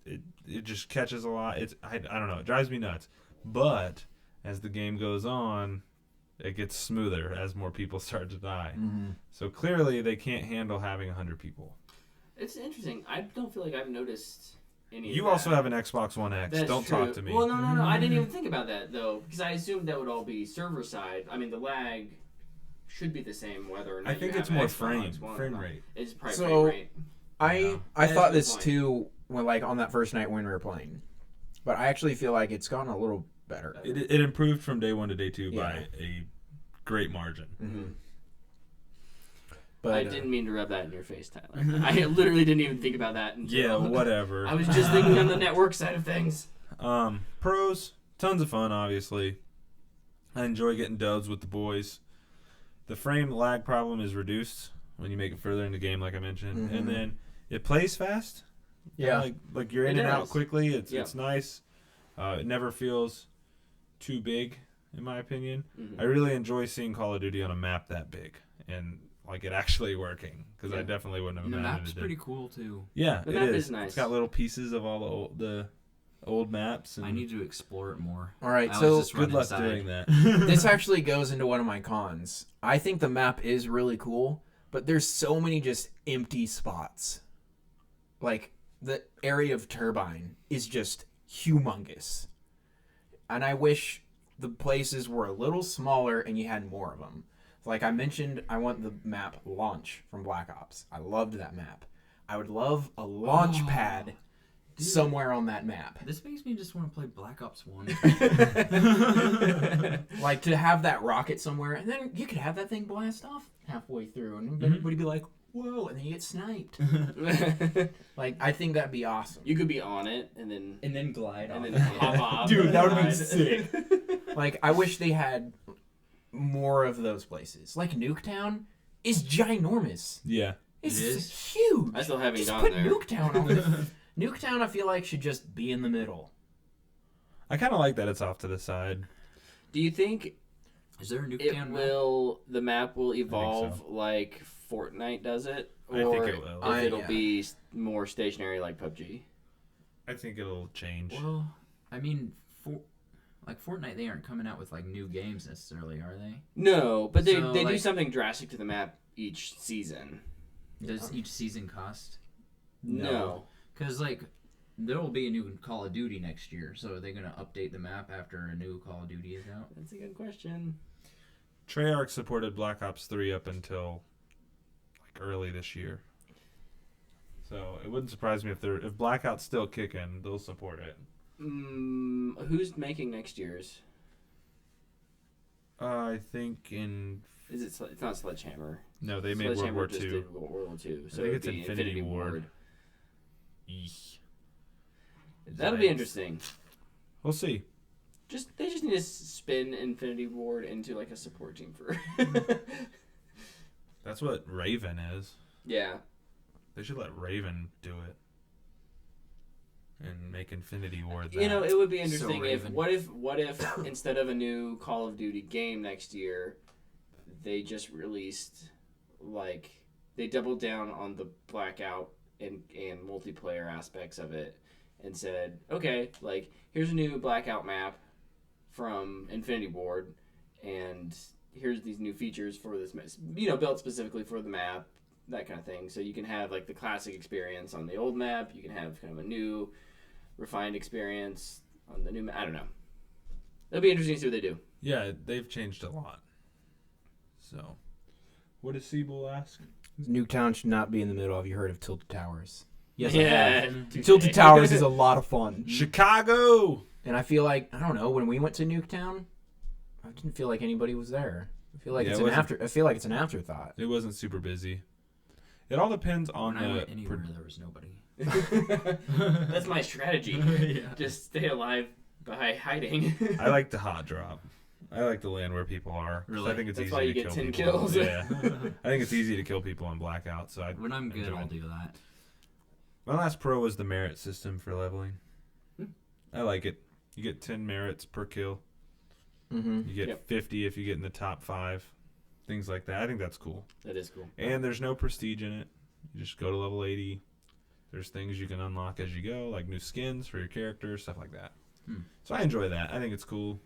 [SPEAKER 2] it just catches a lot. I don't know. It drives me nuts. But as the game goes on, it gets smoother as more people start to die.
[SPEAKER 1] Mm-hmm.
[SPEAKER 2] So clearly they can't handle having 100 people.
[SPEAKER 3] It's interesting. I don't feel like I've noticed any.
[SPEAKER 2] You
[SPEAKER 3] of
[SPEAKER 2] also
[SPEAKER 3] that.
[SPEAKER 2] have an Xbox One X.
[SPEAKER 3] That's
[SPEAKER 2] Don't
[SPEAKER 3] true.
[SPEAKER 2] talk to me.
[SPEAKER 3] Well, no. I didn't even think about that though, because I assumed that would all be server side. I mean, the lag should be the same whether or not.
[SPEAKER 2] I think
[SPEAKER 3] you
[SPEAKER 2] it's
[SPEAKER 3] have
[SPEAKER 2] more
[SPEAKER 3] Xbox One or
[SPEAKER 2] frame
[SPEAKER 3] not.
[SPEAKER 2] rate.
[SPEAKER 3] It's probably
[SPEAKER 1] So-
[SPEAKER 3] frame rate.
[SPEAKER 1] I
[SPEAKER 3] That's
[SPEAKER 1] thought
[SPEAKER 3] the
[SPEAKER 1] this
[SPEAKER 3] point.
[SPEAKER 1] too when like on that first night when we were playing, but I actually feel like it's gotten a little better.
[SPEAKER 2] It improved from day 1 to day 2
[SPEAKER 1] Yeah.
[SPEAKER 2] by a great margin.
[SPEAKER 1] Mm-hmm. But
[SPEAKER 3] I didn't mean to rub that in your face, Tyler. I literally didn't even think about that. Until
[SPEAKER 2] Yeah, whatever.
[SPEAKER 3] I was just thinking on the network side of things.
[SPEAKER 2] Pros, tons of fun, obviously. I enjoy getting dubs with the boys. The frame lag problem is reduced when you make it further in the game, like I mentioned.
[SPEAKER 1] Mhm.
[SPEAKER 2] And then it plays fast.
[SPEAKER 1] yeah,
[SPEAKER 2] Like you're
[SPEAKER 3] It
[SPEAKER 2] in and out
[SPEAKER 3] does.
[SPEAKER 2] quickly. It's
[SPEAKER 3] Yeah.
[SPEAKER 2] it's nice. It never feels too big, in my opinion.
[SPEAKER 3] Mhm.
[SPEAKER 2] I really enjoy seeing Call of Duty on a map that big and like it actually working because I
[SPEAKER 3] Yeah.
[SPEAKER 2] definitely wouldn't have
[SPEAKER 4] And the
[SPEAKER 2] imagined
[SPEAKER 4] map's
[SPEAKER 2] it.
[SPEAKER 4] pretty cool too.
[SPEAKER 2] Yeah,
[SPEAKER 3] The
[SPEAKER 2] it
[SPEAKER 3] map
[SPEAKER 2] is.
[SPEAKER 3] is nice.
[SPEAKER 2] It's got little pieces of all the old maps. And
[SPEAKER 4] I need to explore it more.
[SPEAKER 1] all right.
[SPEAKER 4] I
[SPEAKER 1] So
[SPEAKER 4] was just
[SPEAKER 2] good
[SPEAKER 4] running
[SPEAKER 2] luck
[SPEAKER 4] inside.
[SPEAKER 2] doing that.
[SPEAKER 1] this actually goes into one of my cons. I think the map is really cool, but there's so many just empty spots. Like the area of Turbine is just humongous. And I wish the places were a little smaller and you had more of them. Like I mentioned, I want the map Launch from Black Ops. I loved that map. I would love a launch
[SPEAKER 4] Oh,
[SPEAKER 1] pad
[SPEAKER 4] dude.
[SPEAKER 1] somewhere on that map.
[SPEAKER 4] This makes me just want to play Black Ops 1.
[SPEAKER 1] Like to have that rocket somewhere, and then you could have that thing blast off halfway through, and everybody be like, "Whoa!" and then you get sniped. Like I think that'd be awesome.
[SPEAKER 3] You could be on it and then
[SPEAKER 4] and then glide
[SPEAKER 3] and
[SPEAKER 4] off.
[SPEAKER 3] then hop off.
[SPEAKER 1] Dude, that would've been
[SPEAKER 3] Ride.
[SPEAKER 1] sick. Like I wish they had more of those places. Like Nuketown is ginormous.
[SPEAKER 2] Yeah.
[SPEAKER 1] It's
[SPEAKER 4] It is.
[SPEAKER 1] huge.
[SPEAKER 3] I still haven't
[SPEAKER 1] Just
[SPEAKER 3] gone
[SPEAKER 1] put
[SPEAKER 3] there.
[SPEAKER 1] Nuketown on it. Nuketown, I feel like should just be in the middle.
[SPEAKER 2] I kind of like that it's off to the side.
[SPEAKER 3] Do you think
[SPEAKER 4] Is there a
[SPEAKER 3] it
[SPEAKER 4] Nuketown map?
[SPEAKER 3] will? The map will
[SPEAKER 2] so.
[SPEAKER 3] evolve like Fortnite does it,
[SPEAKER 2] I think
[SPEAKER 3] or
[SPEAKER 2] it will.
[SPEAKER 3] if it'll
[SPEAKER 1] yeah.
[SPEAKER 3] be more stationary like PUBG.
[SPEAKER 2] I think it'll change.
[SPEAKER 4] Well, I mean, like Fortnite, they aren't coming out with like new games necessarily, are they?
[SPEAKER 3] No, but they
[SPEAKER 4] So,
[SPEAKER 3] do
[SPEAKER 4] like-
[SPEAKER 3] something drastic to the map each season.
[SPEAKER 4] Does each season cost?
[SPEAKER 3] No.
[SPEAKER 4] Because like there will be a new Call of Duty next year, so are they gonna update the map after a new Call of Duty is out?
[SPEAKER 3] That's a good question.
[SPEAKER 2] Treyarch supported Black Ops 3 up until like early this year. So it wouldn't surprise me if Blackout's still kicking, they'll support it.
[SPEAKER 3] Who's making next year's?
[SPEAKER 2] I think
[SPEAKER 3] Is it? It's not Sledgehammer.
[SPEAKER 2] no, they made World
[SPEAKER 3] Sledgehammer
[SPEAKER 2] War
[SPEAKER 3] just
[SPEAKER 2] II.
[SPEAKER 3] did World War II. So
[SPEAKER 2] think
[SPEAKER 3] it'd
[SPEAKER 2] it's
[SPEAKER 3] be
[SPEAKER 2] Infinity Ward. Eesh.
[SPEAKER 3] That'll be interesting.
[SPEAKER 2] We'll see.
[SPEAKER 3] They just need to spin Infinity Ward into like a support team for.
[SPEAKER 2] That's what Raven is.
[SPEAKER 3] Yeah.
[SPEAKER 2] They should let Raven do it. And make Infinity Ward that.
[SPEAKER 3] You know, it would be
[SPEAKER 4] So
[SPEAKER 3] interesting if
[SPEAKER 4] Raven.
[SPEAKER 3] what if instead of a new Call of Duty game next year, they just released like they doubled down on the blackout and multiplayer aspects of it and said, okay, like here's a new blackout map from Infinity Ward, and here's these new features for this, built specifically for the map, that kind of thing. So you can have like the classic experience on the old map. You can have kind of a new, refined experience on the new map. I don't know. It'll be interesting to see what they do.
[SPEAKER 2] Yeah, they've changed a lot. So, what does Siebel ask?
[SPEAKER 1] Nuketown should not be in the middle. Have you heard of Tilted Towers? Yes, I
[SPEAKER 3] Yeah.
[SPEAKER 1] have.
[SPEAKER 3] touche.
[SPEAKER 1] Tilted Towers is a lot of fun.
[SPEAKER 2] Chicago!
[SPEAKER 1] And I feel like, I don't know, when we went to Nuketown, I didn't feel like anybody was there. I feel like
[SPEAKER 2] Yeah,
[SPEAKER 1] it's
[SPEAKER 2] it
[SPEAKER 1] an
[SPEAKER 2] wasn't-
[SPEAKER 1] I feel like it's an afterthought.
[SPEAKER 2] It wasn't super busy. It all depends on
[SPEAKER 4] When I went
[SPEAKER 2] the.
[SPEAKER 4] anywhere, there was nobody.
[SPEAKER 3] That's my strategy.
[SPEAKER 4] Yeah.
[SPEAKER 3] Just stay alive by hiding.
[SPEAKER 2] I like the hot drop. I like the land where people are. 'cause
[SPEAKER 4] Really?
[SPEAKER 2] I think it's
[SPEAKER 3] That's
[SPEAKER 2] easy
[SPEAKER 3] why you
[SPEAKER 2] to
[SPEAKER 3] get
[SPEAKER 2] kill
[SPEAKER 3] 10
[SPEAKER 2] people.
[SPEAKER 3] kills.
[SPEAKER 2] Yeah. I think it's easy to kill people on Blackout. So I.
[SPEAKER 4] When I'm good,
[SPEAKER 2] enjoy
[SPEAKER 4] I'll
[SPEAKER 2] it.
[SPEAKER 4] do that.
[SPEAKER 2] My last pro was the merit system for leveling. I like it. You get 10 merits per kill.
[SPEAKER 1] Mm-hmm.
[SPEAKER 2] You get 50 if you get in the top 5. Things like that. I think that's cool.
[SPEAKER 3] That is cool.
[SPEAKER 2] And there's no prestige in it. You just go to level 80. There's things you can unlock as you go, like new skins for your character, stuff like that. So I enjoy that. I think it's cool.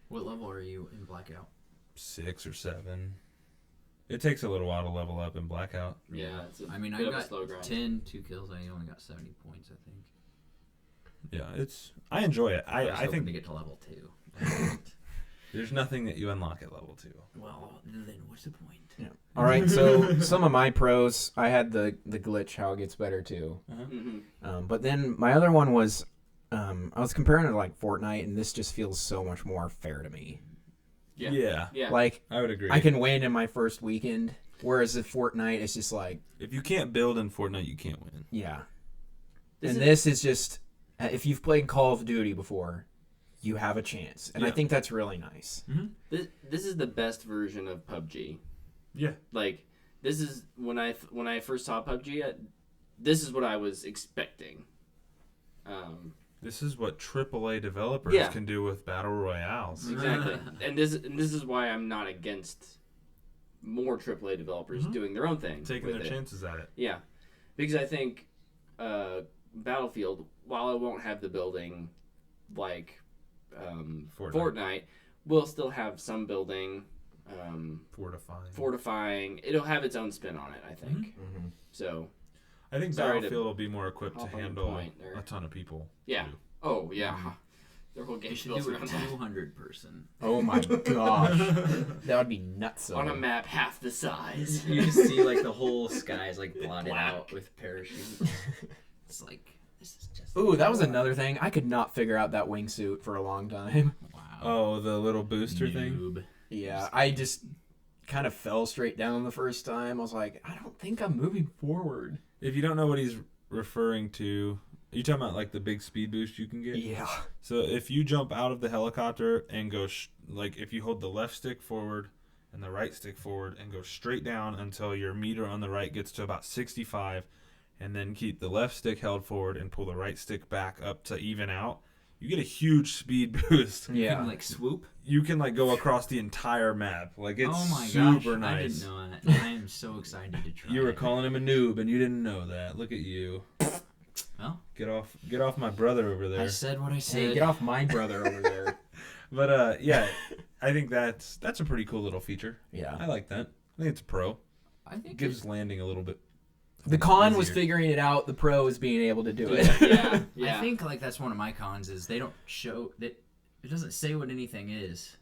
[SPEAKER 4] What level are you in Blackout?
[SPEAKER 2] 6 or 7. It takes a little while to level up in Blackout.
[SPEAKER 3] Yeah, it's a
[SPEAKER 4] I mean,
[SPEAKER 3] bit
[SPEAKER 4] I
[SPEAKER 3] of a
[SPEAKER 4] got
[SPEAKER 3] slow grind.
[SPEAKER 4] 10, 2 kills. I only got 70 points, I think.
[SPEAKER 2] Yeah, I enjoy it.
[SPEAKER 4] I was
[SPEAKER 2] I
[SPEAKER 4] hoping
[SPEAKER 2] think
[SPEAKER 4] to get to level 2.
[SPEAKER 2] there's nothing that you unlock at level 2.
[SPEAKER 4] Well, then what's the point?
[SPEAKER 1] Yeah. All right, so some of my pros, I had the glitch, how it gets better too.
[SPEAKER 3] Mm-hmm.
[SPEAKER 1] But then my other one was, I was comparing it to like Fortnite, and this just feels so much more fair to me.
[SPEAKER 3] Yeah.
[SPEAKER 1] Like,
[SPEAKER 2] I would agree.
[SPEAKER 1] I can win in my first weekend, whereas in Fortnite, it's just like,
[SPEAKER 2] If you can't build in Fortnite, you can't win.
[SPEAKER 1] yeah.
[SPEAKER 3] This
[SPEAKER 1] This is just, if you've played Call of Duty before, you have a chance. And I
[SPEAKER 2] Yeah.
[SPEAKER 1] think that's really nice.
[SPEAKER 3] This is the best version of PUBG.
[SPEAKER 2] Yeah.
[SPEAKER 3] Like, this is when I first saw PUBG, this is what I was expecting.
[SPEAKER 2] This is what AAA developers
[SPEAKER 3] Yeah.
[SPEAKER 2] can do with battle royales.
[SPEAKER 3] Exactly. and this is why I'm not against more AAA developers doing their own thing.
[SPEAKER 2] Taking
[SPEAKER 3] with
[SPEAKER 2] their
[SPEAKER 3] it.
[SPEAKER 2] chances at it.
[SPEAKER 3] Yeah. Because I think Battlefield, while it won't have the building like Fortnite, will still have some building, fortifying. It'll have its own spin on it, I think. So,
[SPEAKER 2] I think
[SPEAKER 3] Sorry to
[SPEAKER 2] Battlefield will be more equipped to
[SPEAKER 3] hop on your
[SPEAKER 2] handle
[SPEAKER 3] point there.
[SPEAKER 2] a ton of people.
[SPEAKER 3] yeah.
[SPEAKER 2] too.
[SPEAKER 3] Oh, yeah. Their whole
[SPEAKER 4] You
[SPEAKER 3] game
[SPEAKER 4] should
[SPEAKER 3] built
[SPEAKER 4] do a
[SPEAKER 3] around that.
[SPEAKER 4] 200 person.
[SPEAKER 1] Oh my gosh. That would be nuts.
[SPEAKER 3] On a map half the size.
[SPEAKER 4] You just see like the whole sky is like blotted out with parachutes. It's like, this is just.
[SPEAKER 1] Ooh, that was another thing. I could not figure out that wingsuit for a long time.
[SPEAKER 4] Wow.
[SPEAKER 2] Oh, the little booster thing?
[SPEAKER 4] Noob.
[SPEAKER 1] Yeah, I just kind of fell straight down the first time. I was like, I don't think I'm moving forward.
[SPEAKER 2] If you don't know what he's referring to, are you talking about like the big speed boost you can get?
[SPEAKER 1] Yeah.
[SPEAKER 2] So if you jump out of the helicopter and go, like if you hold the left stick forward and the right stick forward and go straight down until your meter on the right gets to about 65, and then keep the left stick held forward and pull the right stick back up to even out, you get a huge speed boost.
[SPEAKER 4] You
[SPEAKER 1] Yeah.
[SPEAKER 4] can like swoop.
[SPEAKER 2] You can like go across the entire map. Like it's
[SPEAKER 4] Oh my
[SPEAKER 2] super
[SPEAKER 4] gosh,
[SPEAKER 2] nice.
[SPEAKER 4] I didn't know that. I am so excited to try.
[SPEAKER 2] You were
[SPEAKER 4] it.
[SPEAKER 2] calling him a noob and you didn't know that. Look at you.
[SPEAKER 4] Well,
[SPEAKER 2] Get off my brother over
[SPEAKER 4] I
[SPEAKER 2] there.
[SPEAKER 4] said what I
[SPEAKER 1] Hey,
[SPEAKER 4] said.
[SPEAKER 1] get off my brother over there.
[SPEAKER 2] But yeah, I think that's a pretty cool little feature.
[SPEAKER 1] Yeah.
[SPEAKER 2] I like that. I think it's a pro.
[SPEAKER 4] I think
[SPEAKER 2] Gives landing a little bit.
[SPEAKER 1] The con was
[SPEAKER 2] easier.
[SPEAKER 1] figuring it out. The pro is being able to do it.
[SPEAKER 3] Yeah.
[SPEAKER 4] I think like that's one of my cons is they don't show that it doesn't say what anything is.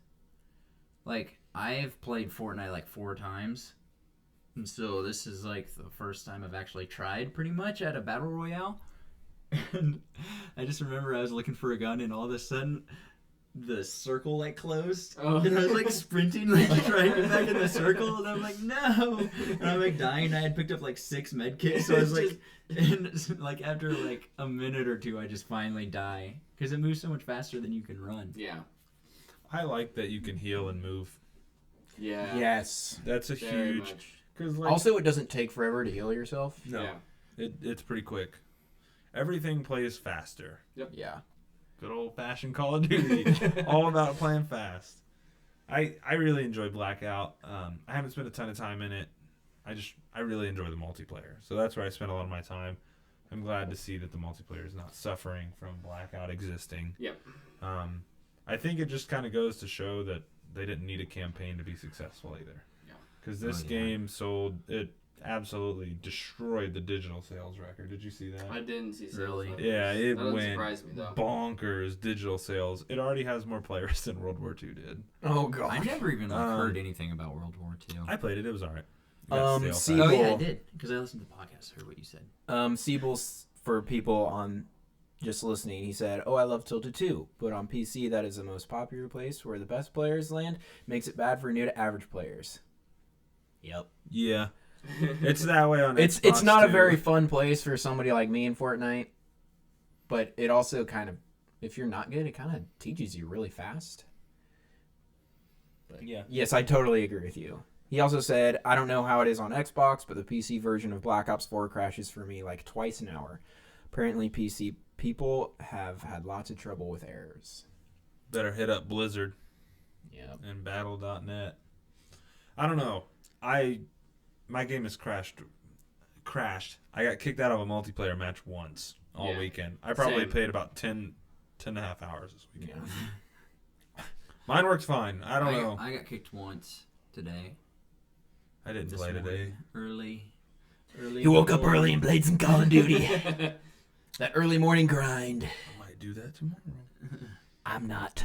[SPEAKER 4] Like I've played Fortnite like 4 times, and so this is like the first time I've actually tried pretty much at a battle royale. And I just remember I was looking for a gun, and all of a sudden the circle like closed,
[SPEAKER 3] Oh.
[SPEAKER 4] and I was like sprinting, like trying to get back in the circle, and I'm like no, and I'm like dying. I had picked up like 6 med kits, so I was like, and like after like a minute or two, I just finally die because it moves so much faster than you can run.
[SPEAKER 3] Yeah.
[SPEAKER 2] I like that you can heal and move.
[SPEAKER 3] Yeah.
[SPEAKER 1] Yes.
[SPEAKER 2] That's a
[SPEAKER 3] Very
[SPEAKER 2] huge.
[SPEAKER 3] much.
[SPEAKER 2] Because like
[SPEAKER 1] Also, it doesn't take forever to heal yourself.
[SPEAKER 2] no,
[SPEAKER 3] Yeah.
[SPEAKER 2] it's pretty quick. Everything plays faster.
[SPEAKER 1] Yeah.
[SPEAKER 2] Good old fashioned Call of Duty. All about playing fast. I really enjoy Blackout. I haven't spent a ton of time in it. I really enjoy the multiplayer. So that's where I spend a lot of my time. I'm glad to see that the multiplayer is not suffering from Blackout existing.
[SPEAKER 3] Yep.
[SPEAKER 2] I think it just kind of goes to show that they didn't need a campaign to be successful either.
[SPEAKER 3] Yeah.
[SPEAKER 2] Because this game absolutely destroyed the digital sales record. Did you see that?
[SPEAKER 3] I didn't see sales
[SPEAKER 4] Really?
[SPEAKER 3] numbers.
[SPEAKER 2] Yeah, it
[SPEAKER 3] That doesn't
[SPEAKER 2] went
[SPEAKER 3] surprise me though.
[SPEAKER 2] bonkers digital sales. It already has more players than World War II did.
[SPEAKER 1] Oh
[SPEAKER 4] I
[SPEAKER 1] god.
[SPEAKER 4] never even like heard anything about World War II.
[SPEAKER 2] I played it. It was alright.
[SPEAKER 1] See-
[SPEAKER 4] Oh yeah, I
[SPEAKER 1] People-
[SPEAKER 4] did because I listened to the podcast. Heard what you said.
[SPEAKER 1] Siebel's, for people on just listening, he said, "Oh, I love Tilted 2, but on PC that is the most popular place where the best players land. Makes it bad for new to average players." Yep.
[SPEAKER 2] Yeah, it's that way on.
[SPEAKER 1] It's
[SPEAKER 2] Xbox,
[SPEAKER 1] not a
[SPEAKER 2] too.
[SPEAKER 1] very fun place for somebody like me in Fortnite, but it also kind of, if you're not good, it kind of teaches you really fast. But
[SPEAKER 2] Yeah.
[SPEAKER 1] yes, I totally agree with you. He also said, "I don't know how it is on Xbox, but the PC version of Black Ops 4 crashes for me like twice an hour. Apparently, PC people have had lots of trouble with errors."
[SPEAKER 2] better hit up Blizzard
[SPEAKER 1] Yep.
[SPEAKER 2] and Battle.net. I don't know. My game has crashed. I got kicked out of a multiplayer match once all weekend. I probably
[SPEAKER 3] Same.
[SPEAKER 2] played about 10 and a half hours this weekend. Mine works fine. I don't know.
[SPEAKER 4] I got kicked once today.
[SPEAKER 2] I didn't
[SPEAKER 4] This
[SPEAKER 2] play today.
[SPEAKER 4] morning, early.
[SPEAKER 1] He woke up early and played some Call of Duty. That early morning grind.
[SPEAKER 2] I might do that tomorrow.
[SPEAKER 1] I'm not.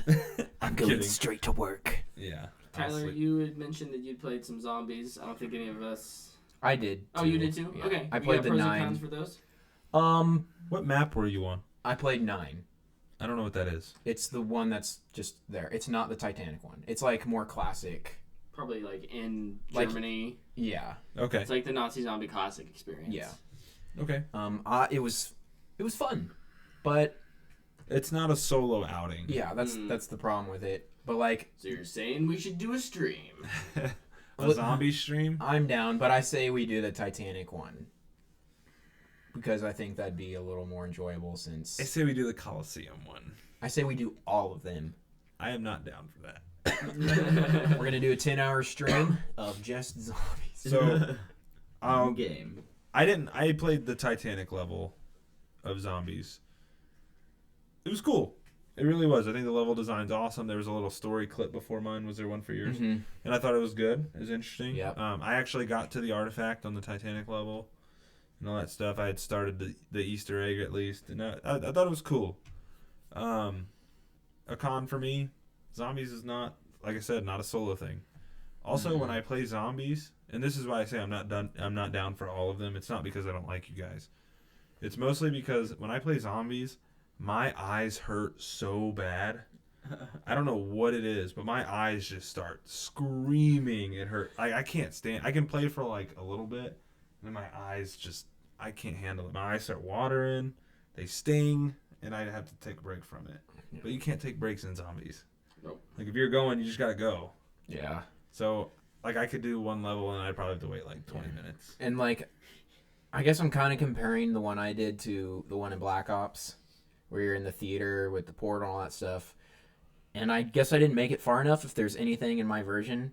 [SPEAKER 1] I'm going
[SPEAKER 2] kidding.
[SPEAKER 1] straight to work.
[SPEAKER 2] Yeah.
[SPEAKER 3] Tyler,
[SPEAKER 2] honestly.
[SPEAKER 3] you had mentioned that you'd played some zombies. I don't think any of us.
[SPEAKER 1] I did.
[SPEAKER 3] Oh, you did too?
[SPEAKER 1] Yeah.
[SPEAKER 3] Okay.
[SPEAKER 1] I
[SPEAKER 3] You
[SPEAKER 1] played
[SPEAKER 3] got
[SPEAKER 1] the
[SPEAKER 3] pros
[SPEAKER 1] 9.
[SPEAKER 3] and cons for those?
[SPEAKER 2] What map were you on?
[SPEAKER 1] I played 9.
[SPEAKER 2] I don't know what that is.
[SPEAKER 1] It's the one that's just there. It's not the Titanic one. It's like more classic.
[SPEAKER 3] Probably like in
[SPEAKER 1] Like-
[SPEAKER 3] Germany.
[SPEAKER 1] Yeah.
[SPEAKER 2] Okay.
[SPEAKER 3] It's like the Nazi zombie classic experience.
[SPEAKER 1] Yeah.
[SPEAKER 2] Okay.
[SPEAKER 1] It was fun, but
[SPEAKER 2] It's not a solo outing.
[SPEAKER 1] yeah, that's the problem with it. But like,
[SPEAKER 3] So you're saying we should do a stream?
[SPEAKER 2] A zombie stream?
[SPEAKER 1] I'm down, but I say we do the Titanic one because I think that'd be a little more enjoyable. Since
[SPEAKER 2] I say we do the Coliseum one.
[SPEAKER 1] I say we do all of them.
[SPEAKER 2] I am not down for that.
[SPEAKER 1] We're gonna do a 10-hour stream of just zombies.
[SPEAKER 2] So,
[SPEAKER 4] Game.
[SPEAKER 2] I played the Titanic level of zombies. It was cool. It really was. I think the level design's awesome. There was a little story clip before mine. Was there one for yours?
[SPEAKER 1] Mhm.
[SPEAKER 2] And I thought it was good. It was interesting.
[SPEAKER 1] Yep.
[SPEAKER 2] I actually got to the artifact on the Titanic level and all that stuff. I had started the Easter egg at least, and I thought it was cool. A con for me, zombies is not, like I said, not a solo thing. Also, when I play zombies, and this is why I say I'm not down for all of them. It's not because I don't like you guys. It's mostly because when I play zombies, my eyes hurt so bad. I don't know what it is, but my eyes just start screaming. It hurt. I can't stand. I can play for like a little bit, and then my eyes just, I can't handle it. My eyes start watering. They sting, and I have to take a break from it.
[SPEAKER 1] Yeah.
[SPEAKER 2] But you can't take breaks in zombies.
[SPEAKER 3] Nope.
[SPEAKER 2] Like if you're going, you just gotta go.
[SPEAKER 1] Yeah.
[SPEAKER 2] So like I could do one level, and I'd probably have to wait like 20 minutes.
[SPEAKER 1] And like, I guess I'm kind of comparing the one I did to the one in Black Ops, where you're in the theater with the port and all that stuff. And I guess I didn't make it far enough if there's anything in my version.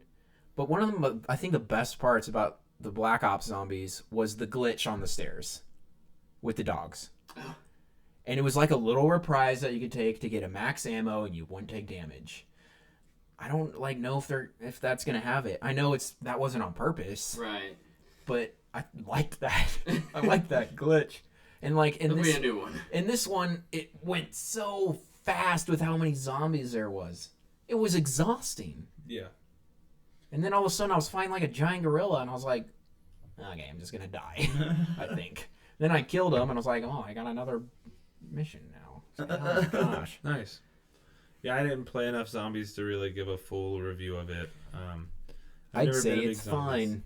[SPEAKER 1] But one of them, I think the best parts about the Black Ops zombies was the glitch on the stairs with the dogs. And it was like a little reprise that you could take to get a max ammo and you wouldn't take damage. I don't like know if that's gonna have it. I know that wasn't on purpose,
[SPEAKER 3] Right.
[SPEAKER 1] but I liked that. I liked that glitch. And like
[SPEAKER 3] It'll be a new one.
[SPEAKER 1] in this one, it went so fast with how many zombies there was. It was exhausting.
[SPEAKER 2] Yeah.
[SPEAKER 1] And then all of a sudden, I was fighting like a giant gorilla, and I was like, okay, I'm just gonna die. I think. Then I killed him, and I was like, oh, I got another mission now. It's like, oh my gosh.
[SPEAKER 2] Nice. Yeah, I didn't play enough zombies to really give a full review of it. I've
[SPEAKER 1] I'd
[SPEAKER 2] never
[SPEAKER 1] say
[SPEAKER 2] been a big
[SPEAKER 1] it's
[SPEAKER 2] zombies.
[SPEAKER 1] fine.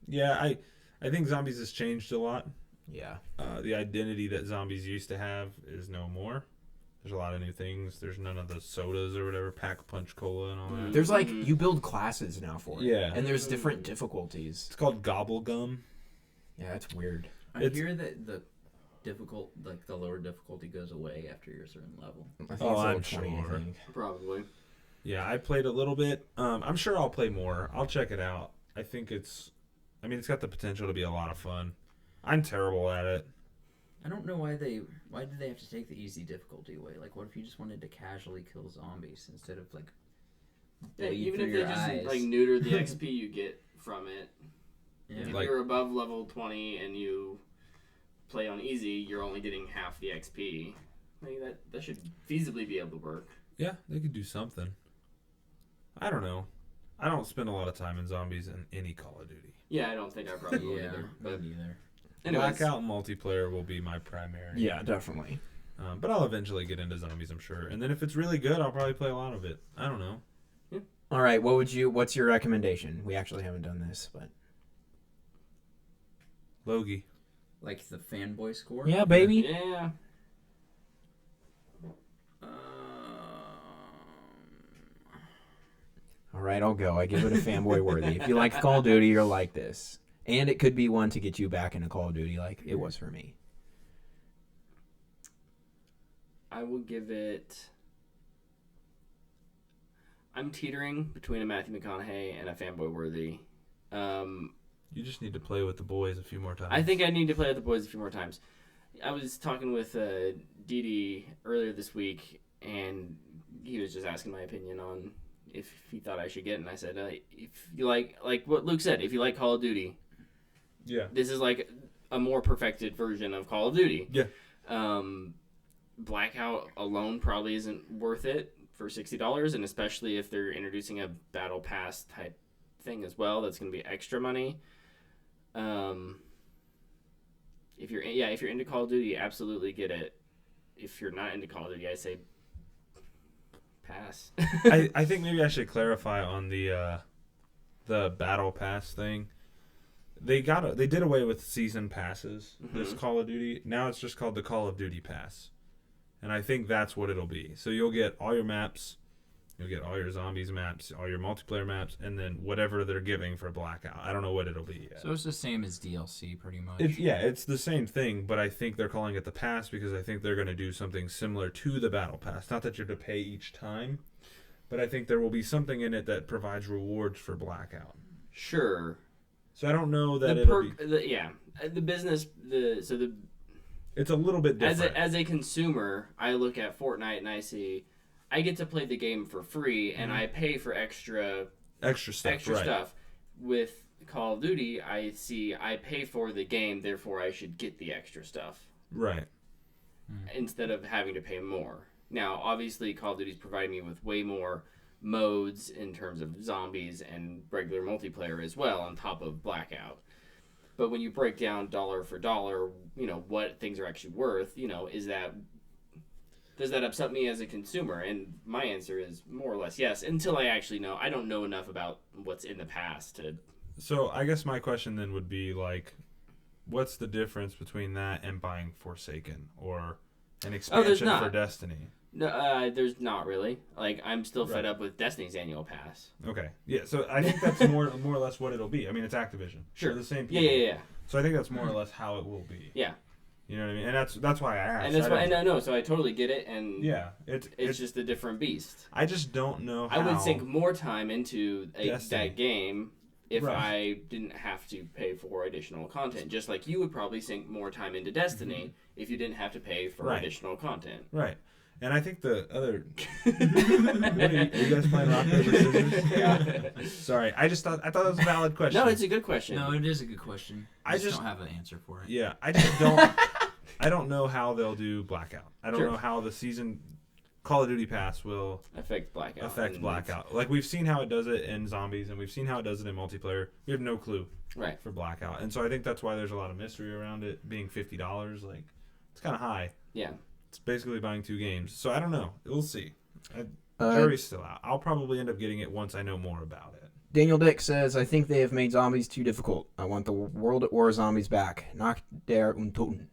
[SPEAKER 2] Yeah, I think zombies has changed a lot.
[SPEAKER 1] Yeah.
[SPEAKER 2] The identity that zombies used to have is no more. There's a lot of new things. There's none of the sodas or whatever, Pack Punch Cola and all that.
[SPEAKER 1] There's like, you build classes now for it.
[SPEAKER 2] Yeah.
[SPEAKER 1] And there's different difficulties.
[SPEAKER 2] It's called Gobble Gum.
[SPEAKER 1] Yeah, it's weird.
[SPEAKER 4] I
[SPEAKER 2] It's-
[SPEAKER 4] hear that the lower difficulty goes away after you're a certain level.
[SPEAKER 1] I think
[SPEAKER 2] Oh,
[SPEAKER 1] it's
[SPEAKER 2] I'm
[SPEAKER 1] level 20,
[SPEAKER 2] sure.
[SPEAKER 1] I think.
[SPEAKER 3] Probably.
[SPEAKER 2] Yeah, I played a little bit. I'm sure I'll play more. I'll check it out. I think it's got the potential to be a lot of fun. I'm terrible at it.
[SPEAKER 4] I don't know why did they have to take the easy difficulty away? Like, what if you just wanted to casually kill zombies instead of like
[SPEAKER 3] Yeah,
[SPEAKER 4] bleed
[SPEAKER 3] even
[SPEAKER 4] through
[SPEAKER 3] if they
[SPEAKER 4] your
[SPEAKER 3] just
[SPEAKER 4] eyes?
[SPEAKER 3] like neuter the XP you get from it.
[SPEAKER 4] Yeah.
[SPEAKER 3] If
[SPEAKER 2] Like-
[SPEAKER 3] you're above level 20 and you play on easy, you're only getting half the XP. I think that should feasibly be able to work.
[SPEAKER 2] Yeah, they could do something. I don't know. I don't spend a lot of time in zombies in any Call of Duty.
[SPEAKER 3] Yeah, I don't think I probably will
[SPEAKER 4] Yeah,
[SPEAKER 3] either. But
[SPEAKER 4] me neither.
[SPEAKER 3] anyways,
[SPEAKER 2] Blackout multiplayer will be my primary.
[SPEAKER 1] Yeah, definitely.
[SPEAKER 2] But I'll eventually get into zombies, I'm sure. And then if it's really good, I'll probably play a lot of it. I don't know.
[SPEAKER 1] All right, what's your recommendation? We actually haven't done this, but
[SPEAKER 2] Logie.
[SPEAKER 4] Like the fanboy score.
[SPEAKER 1] yeah, baby.
[SPEAKER 3] yeah,
[SPEAKER 1] All right, I'll go. I give it a fanboy worthy. If you like Call of Duty, you'll like this, and it could be one to get you back into Call of Duty, like it was for me.
[SPEAKER 3] I will give it I'm teetering between a Matthew McConaughey and a Fanboy Worthy.
[SPEAKER 2] You just need to play with the boys a few more times.
[SPEAKER 3] I think I need to play with the boys a few more times. I was talking with Didi earlier this week, and he was just asking my opinion on if he thought I should get it. And I said, if you like what Luke said, if you like Call of Duty, this is like a more perfected version of Call of Duty.
[SPEAKER 2] Yeah.
[SPEAKER 3] Blackout alone probably isn't worth it for $60, and especially if they're introducing a battle pass type thing as well, that's going to be extra money. If you're into Call of Duty, absolutely get it. If you're not into Call of Duty, I say pass.
[SPEAKER 2] I think maybe I should clarify on the battle pass thing. They did away with season passes. This Call of Duty, now it's just called the Call of Duty Pass, and I think that's what it'll be. So you'll get all your maps. You'll get all your zombies maps, all your multiplayer maps, and then whatever they're giving for Blackout. I don't know what it'll be yet.
[SPEAKER 4] So it's the same as DLC, pretty much.
[SPEAKER 2] It's the same thing, but I think they're calling it the Pass because I think they're going to do something similar to the Battle Pass. Not that you have to pay each time, but I think there will be something in it that provides rewards for Blackout.
[SPEAKER 3] Sure.
[SPEAKER 2] So I don't know that it's a little bit different.
[SPEAKER 3] As a consumer, I look at Fortnite and I see I get to play the game for free, and I pay for extra stuff. With Call of Duty, I see I pay for the game, therefore I should get the extra stuff.
[SPEAKER 2] Right.
[SPEAKER 3] Instead of having to pay more. Now, obviously, Call of Duty's providing me with way more modes in terms of zombies and regular multiplayer as well, on top of Blackout. But when you break down dollar for dollar, what things are actually worth, does that upset me as a consumer? And my answer is more or less yes, until I actually know. I don't know enough about what's in the past to...
[SPEAKER 2] So I guess my question then would be, what's the difference between that and buying Forsaken or an expansion for Destiny?
[SPEAKER 3] No, there's not really. I'm still fed up with Destiny's annual pass.
[SPEAKER 2] Okay. Yeah, so I think that's more or less what it'll be. I mean, it's Activision.
[SPEAKER 3] Sure.
[SPEAKER 2] They're the same people.
[SPEAKER 3] Yeah.
[SPEAKER 2] So I think that's more or less how it will be.
[SPEAKER 3] Yeah.
[SPEAKER 2] You know what I mean? And that's why I asked.
[SPEAKER 3] And that's why I know. So I totally get it. And
[SPEAKER 2] yeah,
[SPEAKER 3] it's just a different beast.
[SPEAKER 2] I just don't know how.
[SPEAKER 3] I would sink more time into that game if I didn't have to pay for additional content. Just like you would probably sink more time into Destiny if you didn't have to pay for additional content.
[SPEAKER 2] Right. And I think the other... are you guys playing rock, paper, scissors?
[SPEAKER 3] Yeah.
[SPEAKER 2] Sorry, I thought that was a valid question.
[SPEAKER 3] No, it's a good question.
[SPEAKER 4] No, it is a good question. I just don't have an answer for it.
[SPEAKER 2] Yeah, I just don't... I don't know how they'll do Blackout. I don't know how the season Call of Duty Pass will...
[SPEAKER 3] affect Blackout.
[SPEAKER 2] We've seen how it does it in Zombies, and we've seen how it does it in multiplayer. We have no clue
[SPEAKER 3] for
[SPEAKER 2] Blackout. And so I think that's why there's a lot of mystery around it being $50. It's kind of high.
[SPEAKER 3] Yeah.
[SPEAKER 2] It's basically buying 2 games. So I don't know. We'll see. Jury's still out. I'll probably end up getting it once I know more about it.
[SPEAKER 1] Daniel Dick says, I think they have made zombies too difficult. I want the World at War zombies back. Nach der Untoten.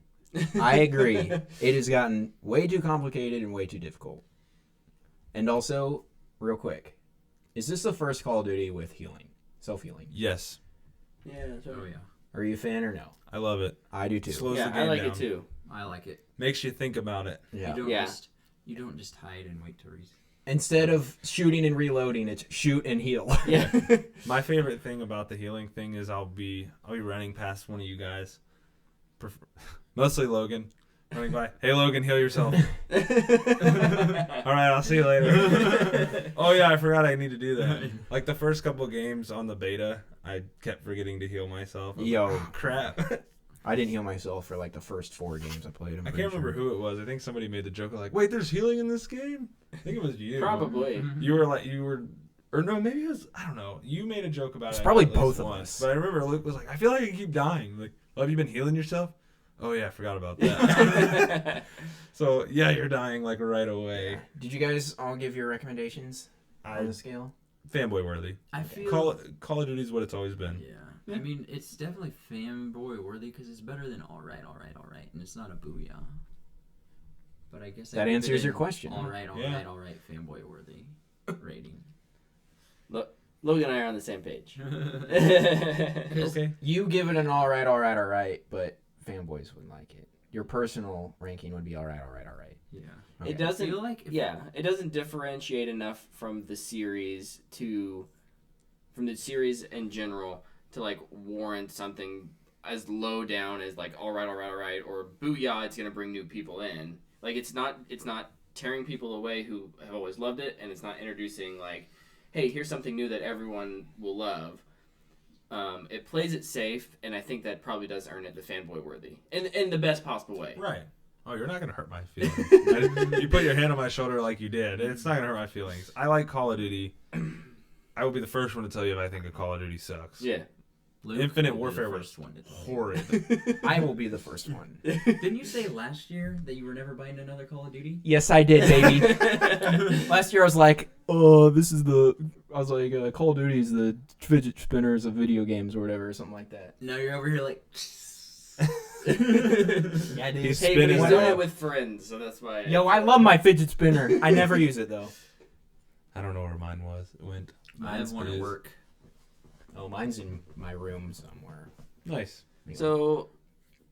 [SPEAKER 1] I agree. It has gotten way too complicated and way too difficult. And also, real quick, is this the first Call of Duty with healing? Self-healing?
[SPEAKER 2] Yes.
[SPEAKER 3] Yeah.
[SPEAKER 4] Oh, yeah.
[SPEAKER 1] Are you a fan or no?
[SPEAKER 2] I love it.
[SPEAKER 1] I do too.
[SPEAKER 2] Slows the game
[SPEAKER 3] I like
[SPEAKER 2] down.
[SPEAKER 3] it too.
[SPEAKER 4] I like it.
[SPEAKER 2] Makes you think about it.
[SPEAKER 1] Yeah.
[SPEAKER 4] You don't just hide and wait to
[SPEAKER 1] Instead of shooting and reloading, it's shoot and heal.
[SPEAKER 3] Yeah.
[SPEAKER 2] My favorite thing about the healing thing is I'll be running past one of you guys, mostly Logan, running by. Hey Logan, heal yourself. All right, I'll see you later. Oh yeah, I forgot I need to do that. The first couple games on the beta, I kept forgetting to heal myself. Crap.
[SPEAKER 1] I didn't heal myself for the first 4 games I played.
[SPEAKER 2] I can't remember who it was. I think somebody made the joke wait, there's healing in this game? I think it was you.
[SPEAKER 3] Probably.
[SPEAKER 2] Or no, maybe it was, I don't know. You made a joke about it.
[SPEAKER 1] It's probably both of us.
[SPEAKER 2] But I remember Luke was I feel like I keep dying. Have you been healing yourself? Oh yeah, I forgot about that. So yeah, you're dying right away.
[SPEAKER 1] Yeah. Did you guys all give your recommendations on the scale?
[SPEAKER 2] Fanboy worthy.
[SPEAKER 4] I feel
[SPEAKER 2] Call of Duty is what it's always been.
[SPEAKER 4] Yeah. I mean, it's definitely fanboy worthy because it's better than all right, and it's not a booyah. But I guess
[SPEAKER 1] that answers your question.
[SPEAKER 4] All right, fanboy worthy rating.
[SPEAKER 3] Look, Logan and I are on the same page.
[SPEAKER 2] Okay.
[SPEAKER 1] You give it an all right, but fanboys wouldn't like it. your personal ranking would be all right.
[SPEAKER 4] Yeah.
[SPEAKER 1] Okay.
[SPEAKER 3] It doesn't.
[SPEAKER 4] I feel like
[SPEAKER 3] It doesn't differentiate enough from the series in general to like warrant something as low down as like all right, or booyah, it's gonna bring new people in. Like it's not tearing people away who have always loved it, and it's not introducing like, hey, here's something new that everyone will love. It plays it safe, and I think that probably does earn it the fanboy worthy in the best possible way.
[SPEAKER 2] Right. Oh, you're not going to hurt my feelings. You put your hand on my shoulder like you did. It's not going to hurt my feelings. I like Call of Duty. I will be the first one to tell you if I think a Call of Duty sucks.
[SPEAKER 3] Yeah.
[SPEAKER 4] Luke
[SPEAKER 2] Infinite
[SPEAKER 4] will be
[SPEAKER 2] Warfare
[SPEAKER 4] the
[SPEAKER 2] was
[SPEAKER 4] first one to tell you.
[SPEAKER 2] horrid.
[SPEAKER 1] I will be the first one.
[SPEAKER 4] Didn't you say last year that you were never buying another Call of Duty?
[SPEAKER 1] Yes, I did, baby. Last year I was like, oh, Call of Duty is the fidget spinners of video games or whatever, or something like that.
[SPEAKER 4] Now you're over here like.
[SPEAKER 1] Yeah, dude.
[SPEAKER 2] He's
[SPEAKER 3] Hey, but
[SPEAKER 2] spinning
[SPEAKER 3] he's
[SPEAKER 2] it
[SPEAKER 3] doing
[SPEAKER 2] up.
[SPEAKER 3] it with friends, so that's why.
[SPEAKER 1] Yo, I love my fidget spinner. I never use it though.
[SPEAKER 2] I don't know where mine was. It went.
[SPEAKER 4] I have one at work.
[SPEAKER 1] Oh, mine's in my room somewhere.
[SPEAKER 2] Nice.
[SPEAKER 3] So,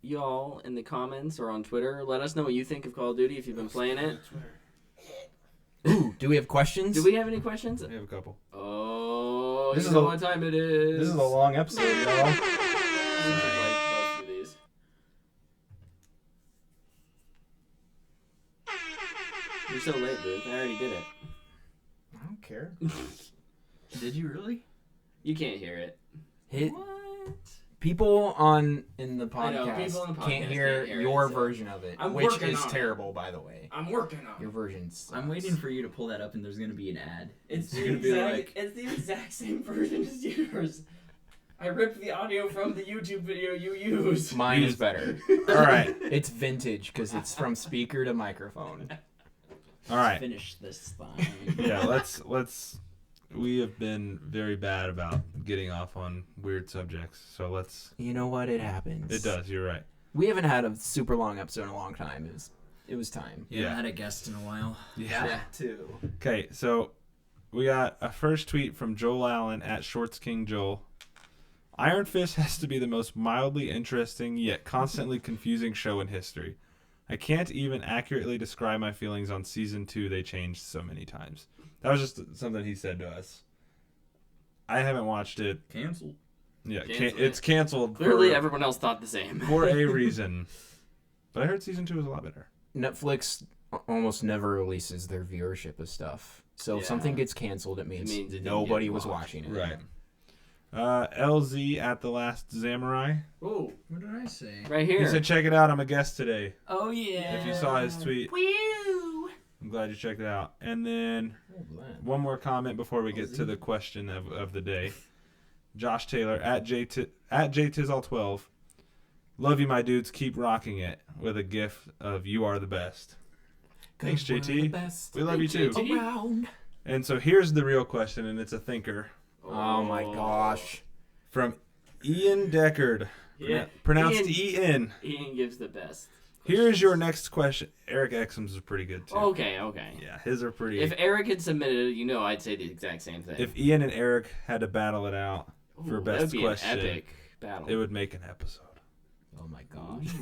[SPEAKER 3] y'all in the comments or on Twitter, let us know what you think of Call of Duty if you've been playing it.
[SPEAKER 1] Ooh, do we have questions?
[SPEAKER 3] Do we have any questions?
[SPEAKER 2] We have a couple.
[SPEAKER 3] Oh,
[SPEAKER 1] This
[SPEAKER 3] you
[SPEAKER 1] is
[SPEAKER 3] know
[SPEAKER 1] a-
[SPEAKER 3] what time it is.
[SPEAKER 1] This is a long episode, y'all.
[SPEAKER 3] We should, like, buzz through these. You're so late, dude. I already did it.
[SPEAKER 1] I don't care.
[SPEAKER 4] Did you really?
[SPEAKER 3] You can't hear it.
[SPEAKER 1] Hit
[SPEAKER 4] What?
[SPEAKER 1] people in the
[SPEAKER 3] I know,
[SPEAKER 1] podcast,
[SPEAKER 3] people in the podcast
[SPEAKER 1] can't hear
[SPEAKER 3] can't hear
[SPEAKER 1] your
[SPEAKER 3] it, so-
[SPEAKER 1] version of it,
[SPEAKER 3] I'm
[SPEAKER 1] which
[SPEAKER 3] working
[SPEAKER 1] is
[SPEAKER 3] on it.
[SPEAKER 1] terrible, by the way.
[SPEAKER 3] I'm working on
[SPEAKER 1] Your
[SPEAKER 3] it.
[SPEAKER 1] version sucks.
[SPEAKER 4] I'm waiting for you to pull that up, and there's gonna be an ad.
[SPEAKER 3] It's
[SPEAKER 4] gonna be like,
[SPEAKER 3] it's the exact same version as yours. I ripped the audio from the YouTube video you used.
[SPEAKER 1] Mine is better.
[SPEAKER 2] All right.
[SPEAKER 1] It's vintage because it's from speaker to microphone.
[SPEAKER 2] All right.
[SPEAKER 4] finish this thing.
[SPEAKER 2] Yeah, let's. We have been very bad about getting off on weird subjects, so let's.
[SPEAKER 1] You know what? It happens.
[SPEAKER 2] It does. You're right.
[SPEAKER 1] We haven't had a super long episode in a long time. It was time.
[SPEAKER 4] Yeah, I had a guest in a while.
[SPEAKER 2] Yeah.
[SPEAKER 1] too.
[SPEAKER 2] Okay, so we got a first tweet from Joel Allen at Shorts King Joel. Iron Fist has to be the most mildly interesting yet constantly confusing show in history. I can't even accurately describe my feelings on season 2. They changed so many times. That was just something he said to us. I haven't watched it.
[SPEAKER 4] Canceled.
[SPEAKER 2] Yeah,
[SPEAKER 3] Canceled
[SPEAKER 2] it's canceled.
[SPEAKER 3] Clearly, everyone else thought the same.
[SPEAKER 2] for a reason. But I heard season 2 was a lot better.
[SPEAKER 1] Netflix almost never releases their viewership of stuff. So if
[SPEAKER 3] Yeah.
[SPEAKER 1] something gets canceled, it means,
[SPEAKER 3] It means it didn't
[SPEAKER 1] nobody
[SPEAKER 3] get
[SPEAKER 1] was
[SPEAKER 3] watched.
[SPEAKER 1] watching it.
[SPEAKER 2] Right. LZ at The Last Samurai.
[SPEAKER 3] Ooh,
[SPEAKER 4] What did I say?
[SPEAKER 3] right
[SPEAKER 2] He
[SPEAKER 3] here.
[SPEAKER 2] said, check it out. I'm a guest today.
[SPEAKER 4] Oh yeah.
[SPEAKER 2] If you saw his tweet,
[SPEAKER 3] Woo!
[SPEAKER 2] I'm glad you checked it out. And then
[SPEAKER 1] Oh, man.
[SPEAKER 2] one more comment before we get to the question of the day. Josh Taylor at JTizzle12. Love you, my dudes. Keep rocking it with a gif of you are the best. Thanks,
[SPEAKER 1] 'Cause we're
[SPEAKER 2] JT.
[SPEAKER 1] the best
[SPEAKER 2] We love you too.
[SPEAKER 3] JT.
[SPEAKER 1] around.
[SPEAKER 2] And so here's the real question, and it's a thinker
[SPEAKER 1] Oh my gosh.
[SPEAKER 2] from Ian Deckard.
[SPEAKER 3] Yeah.
[SPEAKER 2] Pronounced
[SPEAKER 3] Ian-
[SPEAKER 2] Ian.
[SPEAKER 3] Ian gives the best.
[SPEAKER 2] Here's your next question. Eric Exum's is pretty good too.
[SPEAKER 3] Okay.
[SPEAKER 2] Yeah, his are pretty.
[SPEAKER 3] If Eric had submitted it, I'd say the exact same thing.
[SPEAKER 2] If Ian and Eric had to battle it out for
[SPEAKER 3] Ooh,
[SPEAKER 2] best
[SPEAKER 3] that'd be
[SPEAKER 2] question,
[SPEAKER 3] an epic battle.
[SPEAKER 2] it would make an episode.
[SPEAKER 1] Oh my gosh.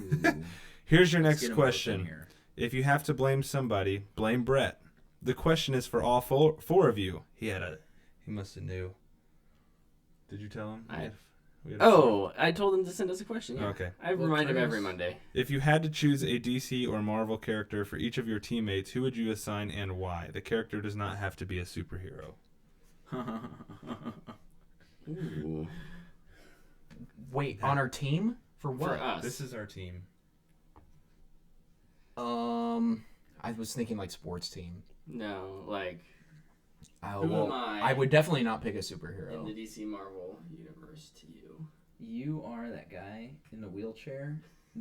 [SPEAKER 2] Here's your
[SPEAKER 4] Let's
[SPEAKER 2] next
[SPEAKER 4] get 'em both in
[SPEAKER 2] question.
[SPEAKER 4] here.
[SPEAKER 2] If you have to blame somebody, blame Brett. The question is for all four of you. He must have knew. Did you tell him? We had a-
[SPEAKER 3] Oh, I told him to send us a question. Yeah.
[SPEAKER 2] Okay.
[SPEAKER 3] I
[SPEAKER 4] Well,
[SPEAKER 3] remind him
[SPEAKER 4] Chris-
[SPEAKER 3] every Monday.
[SPEAKER 2] If you had to choose a DC or Marvel character for each of your teammates, who would you assign and why? The character does not have to be a superhero.
[SPEAKER 3] Ooh.
[SPEAKER 1] Wait, on our team? For
[SPEAKER 3] For
[SPEAKER 1] what?
[SPEAKER 3] us.
[SPEAKER 2] This is our team.
[SPEAKER 1] I was thinking like sports team.
[SPEAKER 3] No, like
[SPEAKER 1] Oh,
[SPEAKER 3] Who
[SPEAKER 1] well,
[SPEAKER 3] am I?
[SPEAKER 1] I would definitely not pick a
[SPEAKER 3] in
[SPEAKER 1] superhero.
[SPEAKER 3] the DC Marvel universe to you.
[SPEAKER 4] You are that guy in the wheelchair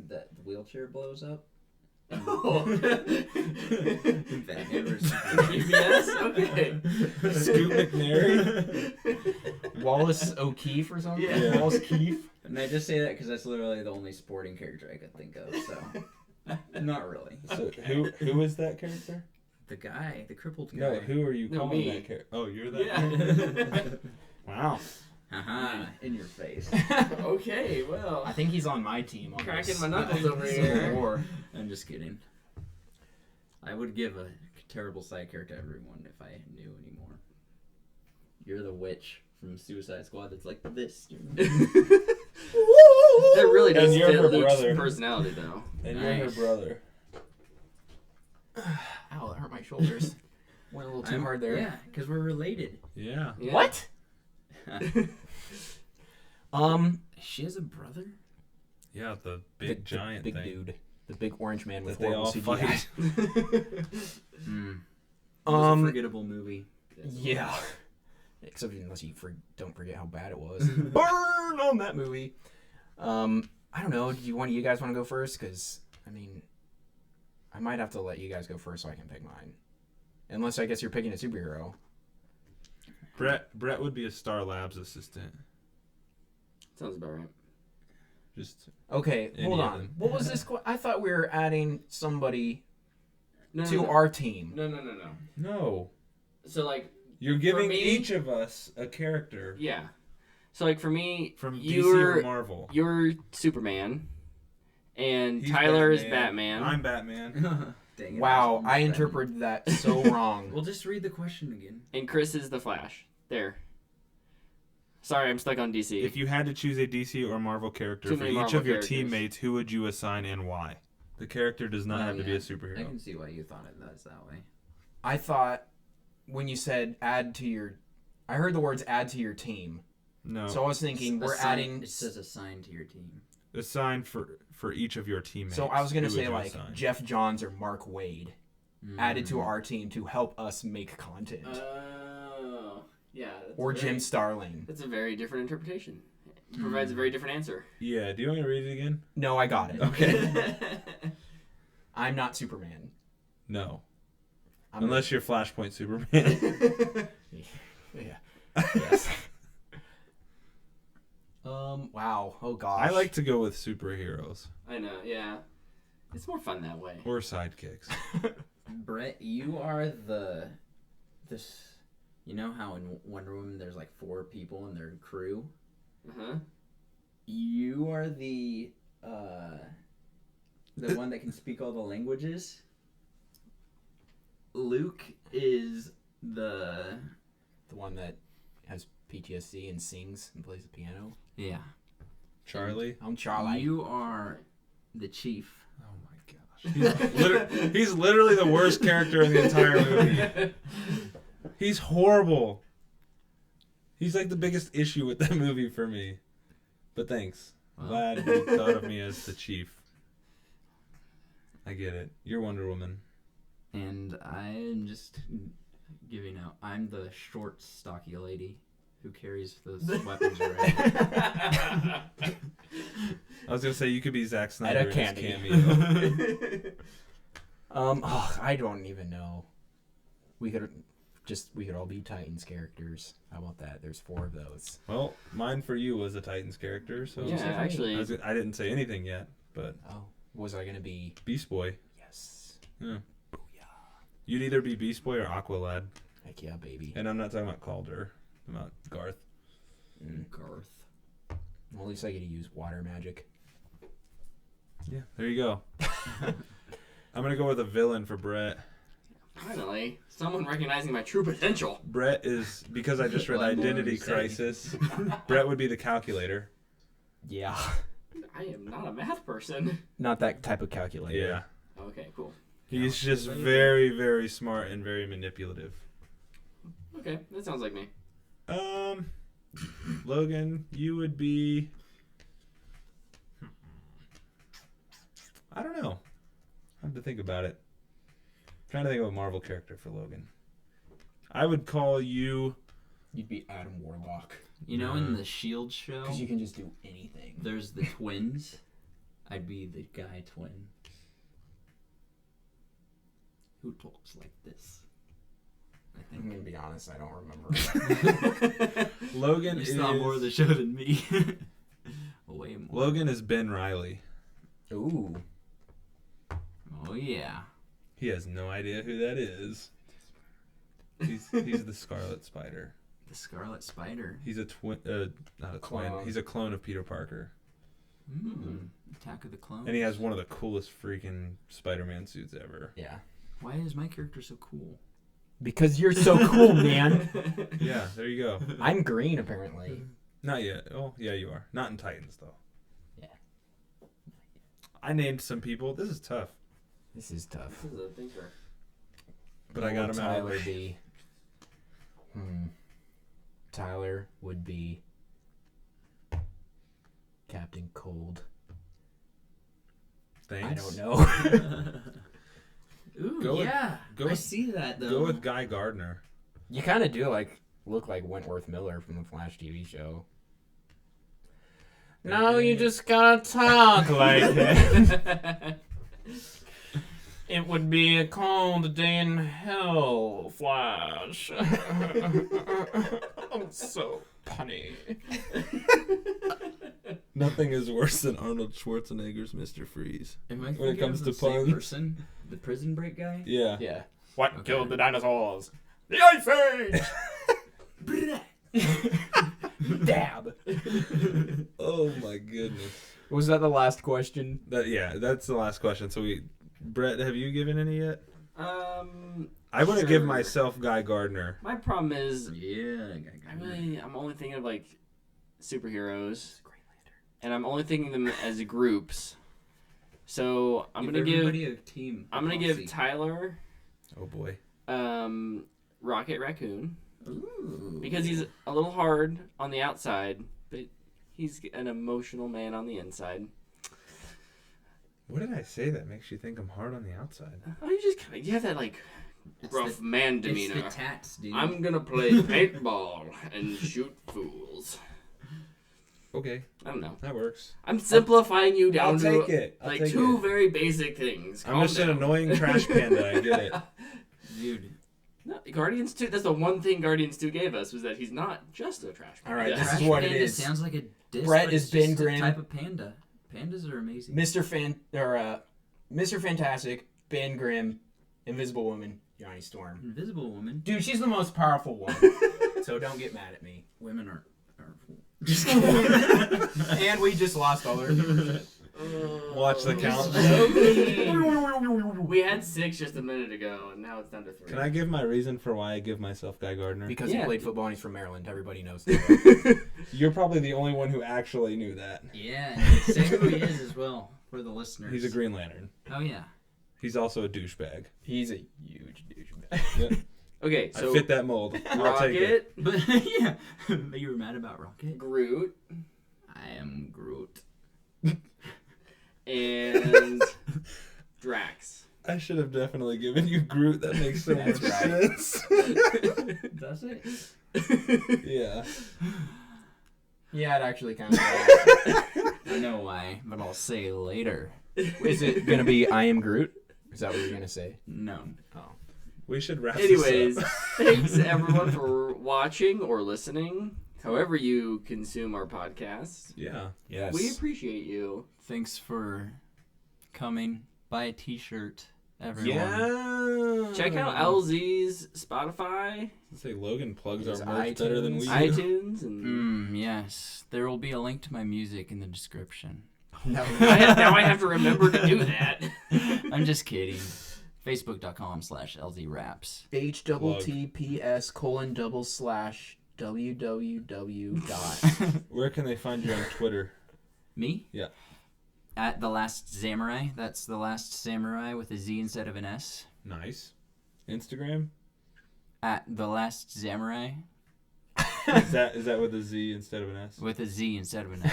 [SPEAKER 4] that the wheelchair blows up.
[SPEAKER 3] Oh.
[SPEAKER 4] Batman versus
[SPEAKER 3] yes? Okay.
[SPEAKER 2] Scoot McNairy.
[SPEAKER 1] Wallace O'Keefe or something?
[SPEAKER 3] Yeah.
[SPEAKER 1] Wallace Keefe?
[SPEAKER 4] And I just say that because that's literally the only sporting character I could think of. So, not really.
[SPEAKER 2] So who is that character?
[SPEAKER 4] The guy, the crippled guy.
[SPEAKER 2] No, who are you
[SPEAKER 3] No,
[SPEAKER 2] calling
[SPEAKER 3] me.
[SPEAKER 2] that character? Oh, you're that.
[SPEAKER 3] Yeah.
[SPEAKER 2] Wow.
[SPEAKER 4] Haha, in your face.
[SPEAKER 3] Okay, well.
[SPEAKER 1] I think he's on my team. On
[SPEAKER 3] Cracking
[SPEAKER 1] this.
[SPEAKER 3] my knuckles over
[SPEAKER 1] Civil
[SPEAKER 3] here.
[SPEAKER 1] War.
[SPEAKER 4] I'm just kidding. I would give a terrible side character to everyone if I knew anymore. You're the witch from Suicide Squad that's like this.
[SPEAKER 3] That really does
[SPEAKER 2] And you're
[SPEAKER 3] fit
[SPEAKER 2] her
[SPEAKER 3] Luke's
[SPEAKER 2] brother.
[SPEAKER 3] personality, though.
[SPEAKER 2] And you're her
[SPEAKER 4] Nice.
[SPEAKER 2] brother.
[SPEAKER 1] Ow, that hurt my shoulders. Went a little too hard there.
[SPEAKER 4] Yeah, because we're related.
[SPEAKER 2] Yeah.
[SPEAKER 3] Yeah.
[SPEAKER 1] What?
[SPEAKER 4] She has a brother?
[SPEAKER 2] Yeah, the big giant
[SPEAKER 1] big
[SPEAKER 2] thing.
[SPEAKER 1] dude, the big orange man with
[SPEAKER 2] That they
[SPEAKER 1] horrible
[SPEAKER 2] all
[SPEAKER 1] CGI.
[SPEAKER 2] fight.
[SPEAKER 4] It was a forgettable movie.
[SPEAKER 1] Yeah. Except unless you don't forget how bad it was. Burn on that movie. I don't know. Do you guys want to go first? Because I mean, I might have to let you guys go first so I can pick mine. Unless I guess you're picking a superhero.
[SPEAKER 2] Brett would be a Star Labs assistant.
[SPEAKER 3] Sounds about right.
[SPEAKER 2] Just
[SPEAKER 1] Okay,
[SPEAKER 2] Any
[SPEAKER 1] hold
[SPEAKER 2] of
[SPEAKER 1] on.
[SPEAKER 2] them.
[SPEAKER 1] What was this? I thought we were adding somebody
[SPEAKER 3] No,
[SPEAKER 1] to
[SPEAKER 3] no,
[SPEAKER 1] our team.
[SPEAKER 3] no.
[SPEAKER 2] no.
[SPEAKER 3] So, like,
[SPEAKER 2] You're giving
[SPEAKER 3] me-
[SPEAKER 2] each of us a character
[SPEAKER 3] yeah. So, like, for me,
[SPEAKER 2] from DC
[SPEAKER 3] you're
[SPEAKER 2] or Marvel.
[SPEAKER 3] you're Superman, and
[SPEAKER 2] He's
[SPEAKER 3] Tyler is Batman.
[SPEAKER 2] I'm Batman.
[SPEAKER 4] Dang it,
[SPEAKER 1] Wow,
[SPEAKER 4] was
[SPEAKER 1] I
[SPEAKER 4] almost
[SPEAKER 1] interpreted that so wrong.
[SPEAKER 4] We'll just read the question again.
[SPEAKER 3] And Chris is the Flash. There. Sorry, I'm stuck on DC.
[SPEAKER 2] If you had to choose a DC or Marvel character
[SPEAKER 3] Too
[SPEAKER 2] for
[SPEAKER 3] many
[SPEAKER 2] each
[SPEAKER 3] Marvel
[SPEAKER 2] of your
[SPEAKER 3] characters.
[SPEAKER 2] teammates, who would you assign and why? The character does not
[SPEAKER 4] Oh,
[SPEAKER 2] have to be
[SPEAKER 4] yeah.
[SPEAKER 2] a superhero.
[SPEAKER 4] I can see why you thought it was that way.
[SPEAKER 1] I thought when you said add to your, I heard the words add to your team.
[SPEAKER 2] No,
[SPEAKER 1] So I was thinking we're adding.
[SPEAKER 4] It says assign to your team.
[SPEAKER 2] assign for each of your teammates.
[SPEAKER 1] So I was gonna
[SPEAKER 2] Who
[SPEAKER 1] say
[SPEAKER 2] would you
[SPEAKER 1] like
[SPEAKER 2] assign?
[SPEAKER 1] Jeff Johns or Mark Wade added to our team to help us make content,
[SPEAKER 3] Oh, yeah. That's
[SPEAKER 1] or
[SPEAKER 3] a very-
[SPEAKER 1] Jim Starling.
[SPEAKER 3] That's a very different interpretation. It provides a very different answer.
[SPEAKER 2] Yeah, do you want me to read it again?
[SPEAKER 1] No, I got it.
[SPEAKER 2] Okay.
[SPEAKER 1] I'm not Superman.
[SPEAKER 2] No,
[SPEAKER 1] I'm
[SPEAKER 2] unless you're Flashpoint Superman.
[SPEAKER 1] yeah. Yes. Wow. Oh gosh.
[SPEAKER 2] I like to go with superheroes
[SPEAKER 3] I know, yeah. It's more fun that way.
[SPEAKER 2] or sidekicks.
[SPEAKER 4] Brett, you are this. You know how in Wonder Woman there's like 4 people in their crew.
[SPEAKER 3] Uh-huh.
[SPEAKER 4] You are the one that can speak all the languages. Luke is the
[SPEAKER 1] one that has PTSD and sings and plays the piano.
[SPEAKER 4] yeah.
[SPEAKER 2] Charlie.
[SPEAKER 1] I'm Charlie.
[SPEAKER 4] You are the chief.
[SPEAKER 2] Oh my gosh. He's literally the worst character in the entire movie. He's horrible. He's like the biggest issue with that movie for me. But thanks.
[SPEAKER 4] Wow.
[SPEAKER 2] Glad you thought of me as the chief. I get it. You're Wonder Woman.
[SPEAKER 4] And I'm just giving out. I'm the short, stocky lady who carries those weapons around.
[SPEAKER 2] I was gonna say you could be Zack Snyder
[SPEAKER 1] Etta
[SPEAKER 2] in his
[SPEAKER 1] Candy.
[SPEAKER 2] cameo.
[SPEAKER 1] I don't even know. We could all be Titans characters. How about that? There's 4 of those.
[SPEAKER 2] Well, mine for you was a Titans character, so
[SPEAKER 3] Yeah, actually.
[SPEAKER 2] I didn't say anything yet, but
[SPEAKER 1] Oh, was I gonna be?
[SPEAKER 2] Beast Boy.
[SPEAKER 1] Yes.
[SPEAKER 2] Yeah.
[SPEAKER 1] Booyah.
[SPEAKER 2] You'd either be Beast Boy or Aqualad.
[SPEAKER 1] Heck yeah, baby.
[SPEAKER 2] And I'm not talking about Calder. I'm about Garth.
[SPEAKER 4] Garth.
[SPEAKER 1] Well, at least I get to use water magic.
[SPEAKER 2] Yeah, there you go. I'm gonna go with a villain for Brett.
[SPEAKER 3] Finally, someone recognizing my true potential.
[SPEAKER 2] Brett is, because I just read
[SPEAKER 4] One more
[SPEAKER 2] Identity
[SPEAKER 4] to say.
[SPEAKER 2] Crisis, Brett would be the calculator.
[SPEAKER 1] Yeah.
[SPEAKER 3] I am not a math person.
[SPEAKER 1] Not that type of calculator.
[SPEAKER 2] Yeah.
[SPEAKER 3] Okay, cool.
[SPEAKER 2] He's just very, very smart and very manipulative.
[SPEAKER 3] Okay, that sounds like me.
[SPEAKER 2] Logan, you would be... I don't know. I have to think about it. I'm trying to think of a Marvel character for Logan. I would call you...
[SPEAKER 1] You'd be Adam Warlock.
[SPEAKER 4] You know, in the Shield show,
[SPEAKER 1] Because you can just do anything.
[SPEAKER 4] there's the twins. I'd be the guy twin. Who talks like this? I
[SPEAKER 1] I'm
[SPEAKER 4] think.
[SPEAKER 1] gonna be honest, I don't remember.
[SPEAKER 2] Logan
[SPEAKER 4] You
[SPEAKER 2] is...
[SPEAKER 4] saw more of the show than me. Way more.
[SPEAKER 2] Logan is Ben Reilly.
[SPEAKER 1] Ooh.
[SPEAKER 4] Oh yeah.
[SPEAKER 2] He has no idea who that is. He's the Scarlet Spider.
[SPEAKER 4] The Scarlet Spider.
[SPEAKER 2] He's a twin. Not a twin.
[SPEAKER 1] Clone.
[SPEAKER 2] He's a clone of Peter Parker.
[SPEAKER 4] Attack of the Clones.
[SPEAKER 2] And he has one of the coolest freaking Spider-Man suits ever.
[SPEAKER 1] Yeah.
[SPEAKER 4] Why is my character so cool?
[SPEAKER 1] Because you're so cool, man.
[SPEAKER 2] Yeah, there you go.
[SPEAKER 1] I'm green, apparently.
[SPEAKER 2] Not yet. Oh, yeah, you are. Not in Titans, though.
[SPEAKER 1] Yeah.
[SPEAKER 2] I named some people. This is tough.
[SPEAKER 1] This is tough.
[SPEAKER 3] This is a thinker.
[SPEAKER 2] But I got him out of
[SPEAKER 1] Tyler
[SPEAKER 2] the way.
[SPEAKER 1] be. Tyler would be Captain Cold.
[SPEAKER 2] Thanks.
[SPEAKER 1] I don't know.
[SPEAKER 4] Ooh,
[SPEAKER 2] Go with-
[SPEAKER 4] yeah.
[SPEAKER 2] go
[SPEAKER 4] I
[SPEAKER 2] with-
[SPEAKER 4] see that, though.
[SPEAKER 2] Go with Guy Gardner.
[SPEAKER 1] You kind of do look like Wentworth Miller from the Flash TV show. No, you just gotta talk like it. It would be a cold day in hell, Flash. I'm so punny.
[SPEAKER 2] Nothing is worse than Arnold Schwarzenegger's Mr. Freeze.
[SPEAKER 4] Am I
[SPEAKER 2] When it
[SPEAKER 4] thinking
[SPEAKER 2] comes
[SPEAKER 4] of
[SPEAKER 2] to
[SPEAKER 4] the same
[SPEAKER 2] puns.
[SPEAKER 4] person? The Prison Break guy?
[SPEAKER 2] Yeah.
[SPEAKER 1] Yeah. What
[SPEAKER 4] Okay.
[SPEAKER 1] killed the dinosaurs? The Ice Age! Dab.
[SPEAKER 2] Oh my goodness.
[SPEAKER 1] Was that the last question?
[SPEAKER 2] That's the last question. So Brett, have you given any yet? I want to
[SPEAKER 3] Sure.
[SPEAKER 2] give myself Guy Gardner.
[SPEAKER 3] My problem is
[SPEAKER 4] Yeah.
[SPEAKER 3] I'm only thinking of like superheroes, and I'm only thinking of them as groups. So I'm gonna give
[SPEAKER 4] a team.
[SPEAKER 3] Tyler
[SPEAKER 2] Oh boy.
[SPEAKER 3] Rocket Raccoon
[SPEAKER 4] Ooh.
[SPEAKER 3] because he's a little hard on the outside, but he's an emotional man on the inside.
[SPEAKER 2] What did I say that makes you think I'm hard on the outside?
[SPEAKER 3] Oh, you have that like
[SPEAKER 4] It's
[SPEAKER 3] rough
[SPEAKER 4] the-
[SPEAKER 3] man
[SPEAKER 4] It's
[SPEAKER 3] demeanor.
[SPEAKER 4] the tats, dude.
[SPEAKER 3] I'm gonna play paintball and shoot fools.
[SPEAKER 2] Okay,
[SPEAKER 3] I don't know.
[SPEAKER 2] that works.
[SPEAKER 3] I'm simplifying you down
[SPEAKER 2] I'll
[SPEAKER 3] to
[SPEAKER 2] take it. I'll
[SPEAKER 3] like
[SPEAKER 2] take
[SPEAKER 3] two
[SPEAKER 2] it.
[SPEAKER 3] very basic things.
[SPEAKER 2] I'm
[SPEAKER 3] Calm
[SPEAKER 2] just an
[SPEAKER 3] down.
[SPEAKER 2] annoying trash panda. I get it.
[SPEAKER 4] Dude.
[SPEAKER 3] No, Guardians 2, that's the one thing Guardians 2 gave us, was that he's not just a trash
[SPEAKER 1] All right,
[SPEAKER 3] panda.
[SPEAKER 1] this
[SPEAKER 4] Trash
[SPEAKER 1] is what it
[SPEAKER 4] panda
[SPEAKER 1] is.
[SPEAKER 4] sounds like a diss,
[SPEAKER 1] Brett
[SPEAKER 4] but
[SPEAKER 1] is
[SPEAKER 4] it's just
[SPEAKER 1] Ben
[SPEAKER 4] a
[SPEAKER 1] Grimm.
[SPEAKER 4] type of panda. Pandas are amazing.
[SPEAKER 1] Mr. Fantastic, Ben Grimm, Invisible Woman, Johnny Storm.
[SPEAKER 4] Invisible woman.
[SPEAKER 1] Dude, she's the most powerful one. So don't get mad at me.
[SPEAKER 4] Women are
[SPEAKER 1] Just kidding. And we just lost all our viewership.
[SPEAKER 2] Watch the count.
[SPEAKER 3] We had 6 just a minute ago, and now it's down to 3.
[SPEAKER 2] Can I give my reason for why I give myself Guy Gardner?
[SPEAKER 1] Because
[SPEAKER 3] Yeah.
[SPEAKER 1] he played football and he's from Maryland. Everybody knows.
[SPEAKER 2] You're probably the only one who actually knew that.
[SPEAKER 4] Yeah, and say who he is as well for the listeners.
[SPEAKER 2] He's a Green Lantern.
[SPEAKER 4] Oh yeah.
[SPEAKER 2] He's also a douchebag.
[SPEAKER 1] He's a huge douchebag.
[SPEAKER 2] Yep.
[SPEAKER 3] Okay, so
[SPEAKER 2] I fit that mold. I'll take it.
[SPEAKER 3] Rocket,
[SPEAKER 4] But yeah, but you were mad about Rocket.
[SPEAKER 3] Groot,
[SPEAKER 4] I am Groot.
[SPEAKER 3] and Drax.
[SPEAKER 2] I should have definitely given you Groot. That makes so much
[SPEAKER 1] That's right.
[SPEAKER 2] sense.
[SPEAKER 4] Does it?
[SPEAKER 2] Yeah.
[SPEAKER 1] Yeah, it actually kind of
[SPEAKER 4] I know why, but I'll say later.
[SPEAKER 1] Is it going to be I am Groot? Is that what you're going to say?
[SPEAKER 4] No.
[SPEAKER 1] Oh.
[SPEAKER 2] We should wrap
[SPEAKER 3] Anyways,
[SPEAKER 2] this up.
[SPEAKER 3] thanks everyone for watching or listening, however you consume our podcast.
[SPEAKER 2] Yeah.
[SPEAKER 1] Yes.
[SPEAKER 3] We appreciate you.
[SPEAKER 4] Thanks for coming. Buy a t-shirt, everyone.
[SPEAKER 1] Yeah.
[SPEAKER 3] Check out LZ's Spotify,
[SPEAKER 2] Let's say Logan plugs
[SPEAKER 1] His
[SPEAKER 2] our merch better than we do.
[SPEAKER 3] iTunes, and
[SPEAKER 4] Yes. There will be a link to my music in the description.
[SPEAKER 1] No.
[SPEAKER 3] now I have to remember to do that.
[SPEAKER 4] I'm just kidding. Facebook.com/LZRaps.
[SPEAKER 1] https://www.
[SPEAKER 2] Where can they find you on Twitter?
[SPEAKER 4] Me?
[SPEAKER 2] Yeah.
[SPEAKER 4] At The Last Samurai. That's The Last Samurai with a Z instead of an S.
[SPEAKER 2] Nice. Instagram?
[SPEAKER 4] At The Last Samurai
[SPEAKER 2] Is that with a Z instead of an S?
[SPEAKER 4] with a Z instead of an S.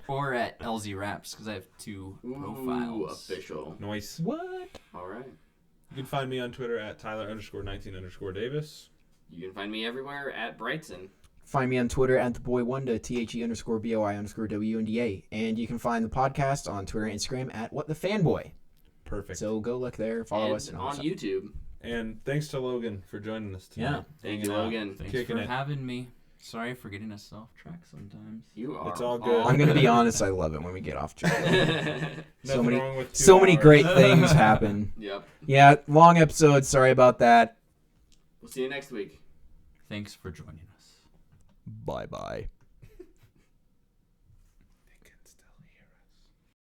[SPEAKER 4] Or at LZ Raps because I have 2
[SPEAKER 3] Ooh,
[SPEAKER 4] profiles.
[SPEAKER 3] official.
[SPEAKER 2] Nice.
[SPEAKER 1] What?
[SPEAKER 3] All right.
[SPEAKER 2] You can find me on Twitter at Tyler_19_Davis.
[SPEAKER 3] You can find me everywhere at Brightson.
[SPEAKER 1] Find me on Twitter at theboywanda, THE_BOI_WNDA. And you can find the podcast on Twitter and Instagram at WhatTheFanboy.
[SPEAKER 2] Perfect.
[SPEAKER 1] So go look there, follow
[SPEAKER 3] and
[SPEAKER 1] us. And
[SPEAKER 3] on YouTube.
[SPEAKER 2] And thanks to Logan for joining us tonight.
[SPEAKER 1] Yeah.
[SPEAKER 3] Thank you,
[SPEAKER 2] Hanging out.
[SPEAKER 3] Logan.
[SPEAKER 4] Thanks
[SPEAKER 2] Kicking
[SPEAKER 4] for
[SPEAKER 2] it.
[SPEAKER 4] having me. Sorry for getting us off track sometimes.
[SPEAKER 3] You are.
[SPEAKER 2] It's all good.
[SPEAKER 1] I'm going to be honest, I love it when we get off track.
[SPEAKER 2] Nothing
[SPEAKER 1] many-
[SPEAKER 2] wrong with 2
[SPEAKER 1] So many
[SPEAKER 2] hours.
[SPEAKER 1] great things happen.
[SPEAKER 3] Yep.
[SPEAKER 1] Yeah, long episode. Sorry about that.
[SPEAKER 3] We'll see you next week.
[SPEAKER 4] Thanks for joining us.
[SPEAKER 1] Bye-bye.